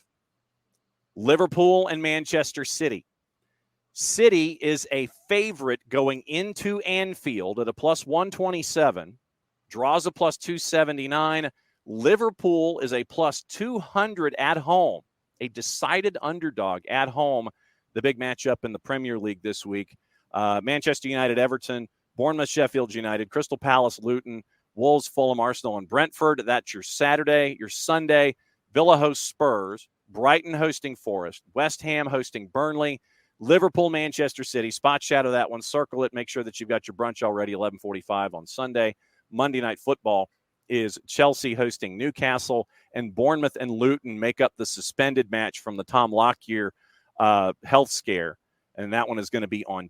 Liverpool and Manchester City. City is a favorite going into Anfield at a plus 127. Draws a plus 279. Liverpool is a plus 200 at home, a decided underdog at home. The big matchup in the Premier League this week. Manchester United, Everton, Bournemouth, Sheffield United, Crystal Palace, Luton, Wolves, Fulham, Arsenal, and Brentford. That's your Saturday. Your Sunday, Villa hosts Spurs, Brighton hosting Forest, West Ham hosting Burnley, Liverpool, Manchester City. Spot shadow that one. Circle it. Make sure that you've got your brunch already, 11:45 on Sunday. Monday Night Football is Chelsea hosting Newcastle, and Bournemouth and Luton make up the suspended match from the Tom Lockyer health scare, and that one is going to be on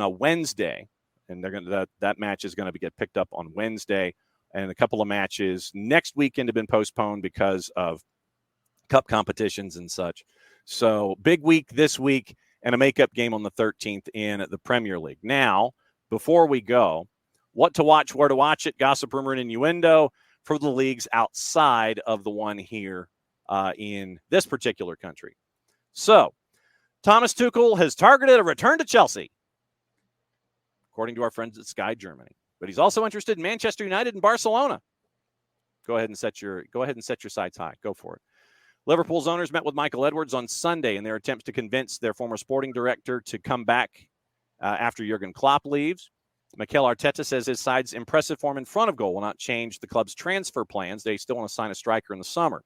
a Wednesday, and they're going to that match is going to get picked up on Wednesday, and a couple of matches next weekend have been postponed because of cup competitions and such. So big week this week, and a makeup game on the 13th in the Premier League. Now, before we go, what to watch, where to watch it, gossip, rumor, and innuendo for the leagues outside of the one here in this particular country. So, Thomas Tuchel has targeted a return to Chelsea, according to our friends at Sky Germany. But he's also interested in Manchester United and Barcelona. Go ahead and set your sights high. Go for it. Liverpool's owners met with Michael Edwards on Sunday in their attempts to convince their former sporting director to come back after Jurgen Klopp leaves. Mikel Arteta says his side's impressive form in front of goal will not change the club's transfer plans. They still want to sign a striker in the summer.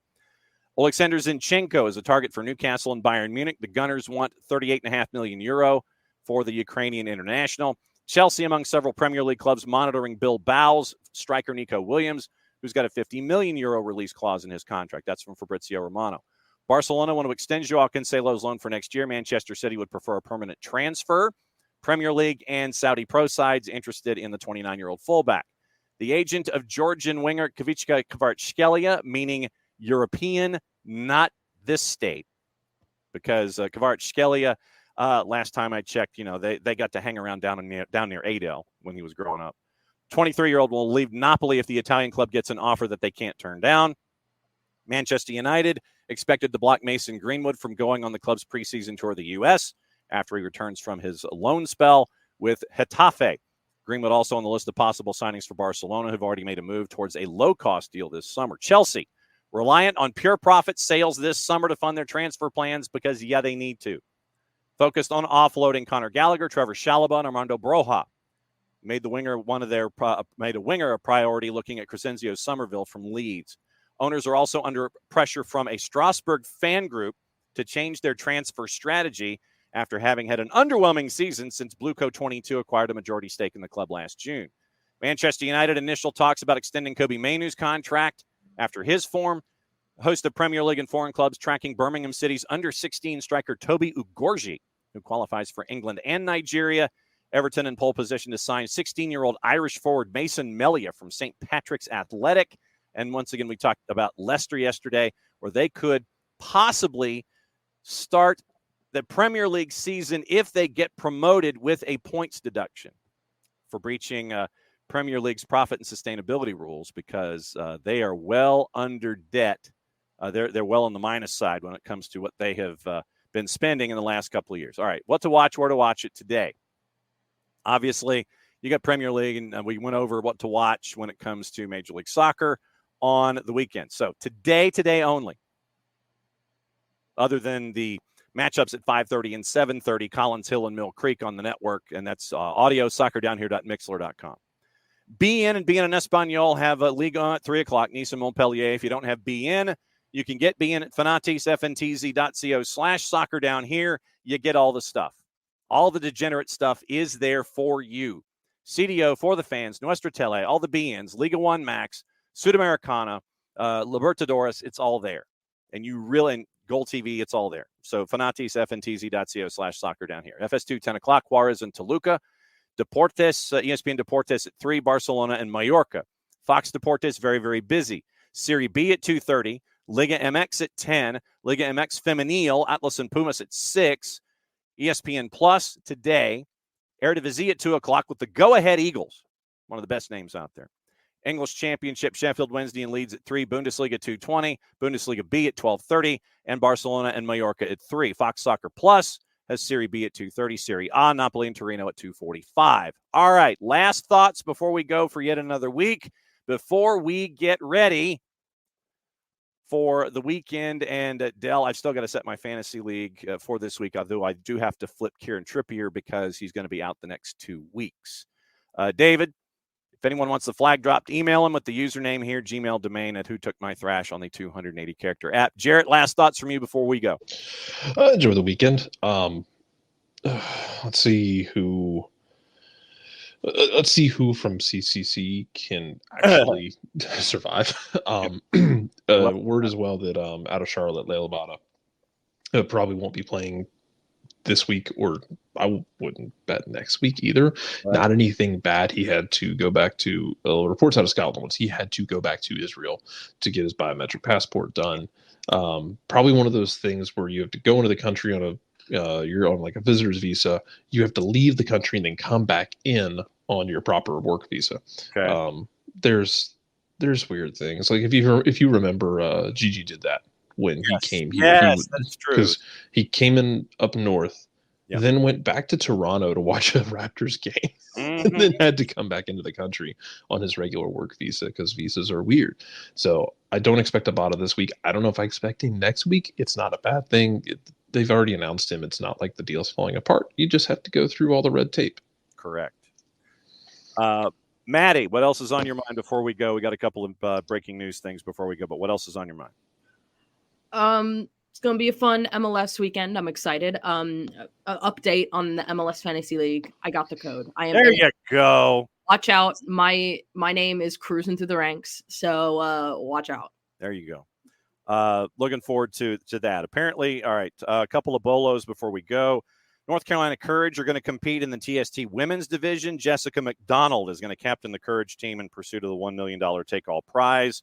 Oleksandr Zinchenko is a target for Newcastle and Bayern Munich. The Gunners want €38.5 million for the Ukrainian international. Chelsea, among several Premier League clubs, monitoring Bilbao's striker Nico Williams, who's got a €50 million release clause in his contract. That's from Fabrizio Romano. Barcelona want to extend Joao Cancelo's loan for next year. Manchester City would prefer a permanent transfer. Premier League and Saudi pro sides interested in the 29-year-old fullback. The agent of Georgian winger Kavichka Kvaratskhelia, meaning European, not this state, because Kvaratskhelia, last time I checked, they got to hang around down near Adel when he was growing up. 23-year-old will leave Napoli if the Italian club gets an offer that they can't turn down. Manchester United expected to block Mason Greenwood from going on the club's preseason tour of the U.S. after he returns from his loan spell with Getafe. Greenwood also on the list of possible signings for Barcelona, who've already made a move towards a low-cost deal this summer. Chelsea Reliant on pure profit sales this summer to fund their transfer plans because, yeah, they need to. Focused on offloading Conor Gallagher, Trevor Chalobah, and Armando Broja. Made a winger a priority, looking at Crescenzio Somerville from Leeds. Owners are also under pressure from a Strasbourg fan group to change their transfer strategy after having had an underwhelming season since Blueco 22 acquired a majority stake in the club last June. Manchester United initial talks about extending Kobe Mainoo's contract after his form. Host of Premier League and foreign clubs tracking Birmingham City's under-16 striker Toby Ugorji, who qualifies for England and Nigeria. Everton in pole position to sign 16-year-old Irish forward Mason Melia from St. Patrick's Athletic. And once again, we talked about Leicester yesterday, where they could possibly start the Premier League season if they get promoted with a points deduction for breaching Premier League's profit and sustainability rules, because they are well under debt. They're well on the minus side when it comes to what they have been spending in the last couple of years. All right, what to watch, where to watch it today. Obviously, you got Premier League, and we went over what to watch when it comes to Major League Soccer on the weekend. So today only, other than the matchups at 5:30 and 7:30, Collins Hill and Mill Creek on the network, and that's audio, soccerdownhere.mixler.com. BN and BN and Espanol have a league on at 3 o'clock, Nice and Montpellier. If you don't have BN, you can get BN at fanatisfntz.co/soccer down here. You get all the stuff. All the degenerate stuff is there for you. CDO for the fans, Nuestra Tele, all the BNs, Liga 1 Max, Sudamericana, Libertadores, it's all there. And you really, and Gold TV, it's all there. So fanatisfntz.co/soccer down here. FS2, 10 o'clock, Juarez and Toluca. Deportes, ESPN Deportes at 3, Barcelona and Mallorca. Fox Deportes, very, very busy. Serie B at 2:30, Liga MX at 10, Liga MX Femenil, Atlas and Pumas at 6, ESPN Plus today, Eredivisie at 2 o'clock with the go-ahead Eagles, one of the best names out there. English Championship, Sheffield Wednesday and Leeds at 3, Bundesliga 2:20, Bundesliga B at 12:30, and Barcelona and Mallorca at 3. Fox Soccer Plus has Serie B at 2:30, Serie A, Napoli and Torino at 2:45. All right, last thoughts before we go for yet another week, before we get ready for the weekend. And Dell, I've still got to set my fantasy league for this week, although I do have to flip Kieran Trippier because he's going to be out the next 2 weeks. David, if anyone wants the flag dropped, email him with the username here, Gmail domain at Who Took My Thrash on the 280-character app. Jarrett, last thoughts from you before we go. Enjoy the weekend. Let's see who from CCC can actually survive. Word as well that out of Charlotte, Leila Bada probably won't be playing this week, or I wouldn't bet next week either. Right. Not anything bad. He had to go back to reports out of Scotland once. He had to go back to Israel to get his biometric passport done. Probably one of those things where you have to go into the country on a you're on like a visitor's visa. You have to leave the country and then come back in on your proper work visa. Okay. There's weird things. Like if you remember, Gigi did that when he came here. Yes, that's true. Because he came in up north, then went back to Toronto to watch a Raptors game, and then had to come back into the country on his regular work visa because visas are weird. So I don't expect Abada this week. I don't know if I expect him next week. It's not a bad thing. They've already announced him. It's not like the deal's falling apart. You just have to go through all the red tape. Correct. Maddie, what else is on your mind before we go? We got a couple of breaking news things before we go, but what else is on your mind? It's going to be a fun MLS weekend. I'm excited. Update on the MLS Fantasy League. I got the code. There you go. Watch out. My name is cruising through the ranks, so watch out. There you go. Looking forward to that. Apparently, all right, a couple of bolos before we go. North Carolina Courage are going to compete in the TST women's division. Jessica McDonald is going to captain the Courage team in pursuit of the $1 million take-all prize.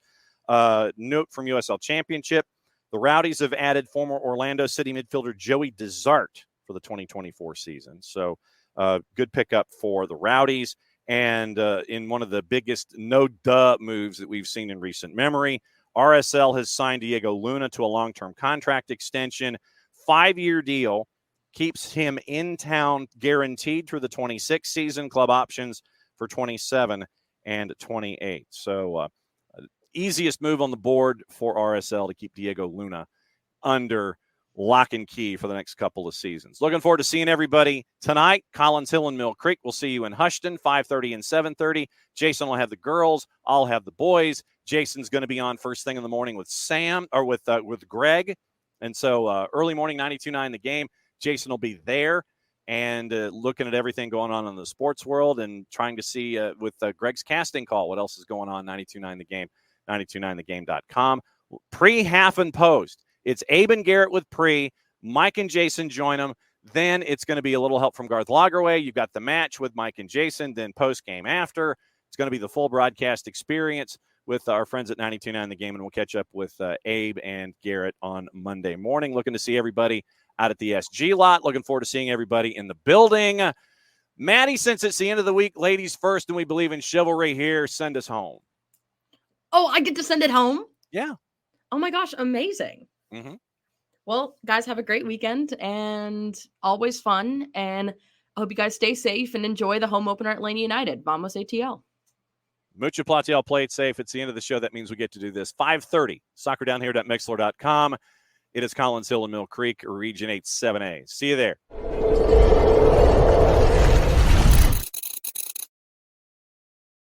Note from USL Championship, the Rowdies have added former Orlando City midfielder Joey Desart for the 2024 season. So good pickup for the Rowdies. And in one of the biggest no-duh moves that we've seen in recent memory, RSL has signed Diego Luna to a long-term contract extension, 5-year deal, keeps him in town guaranteed through the 26 season, club options for 27 and 28. So easiest move on the board for RSL to keep Diego Luna under lock and key for the next couple of seasons. Looking forward to seeing everybody tonight. Collins Hill and Mill Creek. We'll see you in Hushton, 5:30 and 7:30. Jason will have the girls. I'll have the boys. Jason's going to be on first thing in the morning with with Greg. And so early morning, 92.9 The Game. Jason will be there and looking at everything going on in the sports world and trying to see with Greg's casting call what else is going on. 92.9 The Game, 929thegame.com. Pre, half, and post. It's Abe and Garrett with pre. Mike and Jason join them. Then it's going to be a little help from Garth Lagerway. You've got the match with Mike and Jason. Then post-game after. It's going to be the full broadcast experience with our friends at 92.9 The Game. And we'll catch up with Abe and Garrett on Monday morning. Looking to see everybody out at the SG lot. Looking forward to seeing everybody in the building. Maddie, since it's the end of the week, ladies first, and we believe in chivalry here, send us home. Oh, I get to send it home? Yeah. Oh, my gosh. Amazing. Mm-hmm. Well, guys, have a great weekend and always fun. And I hope you guys stay safe and enjoy the home opener at Atlanta United. Vamos ATL. Mucho Platiel, play it safe. It's the end of the show. That means we get to do this. 5:30, soccerdownhere.mixler.com. It is Collins Hill and Mill Creek, Region 8 7A. See you there.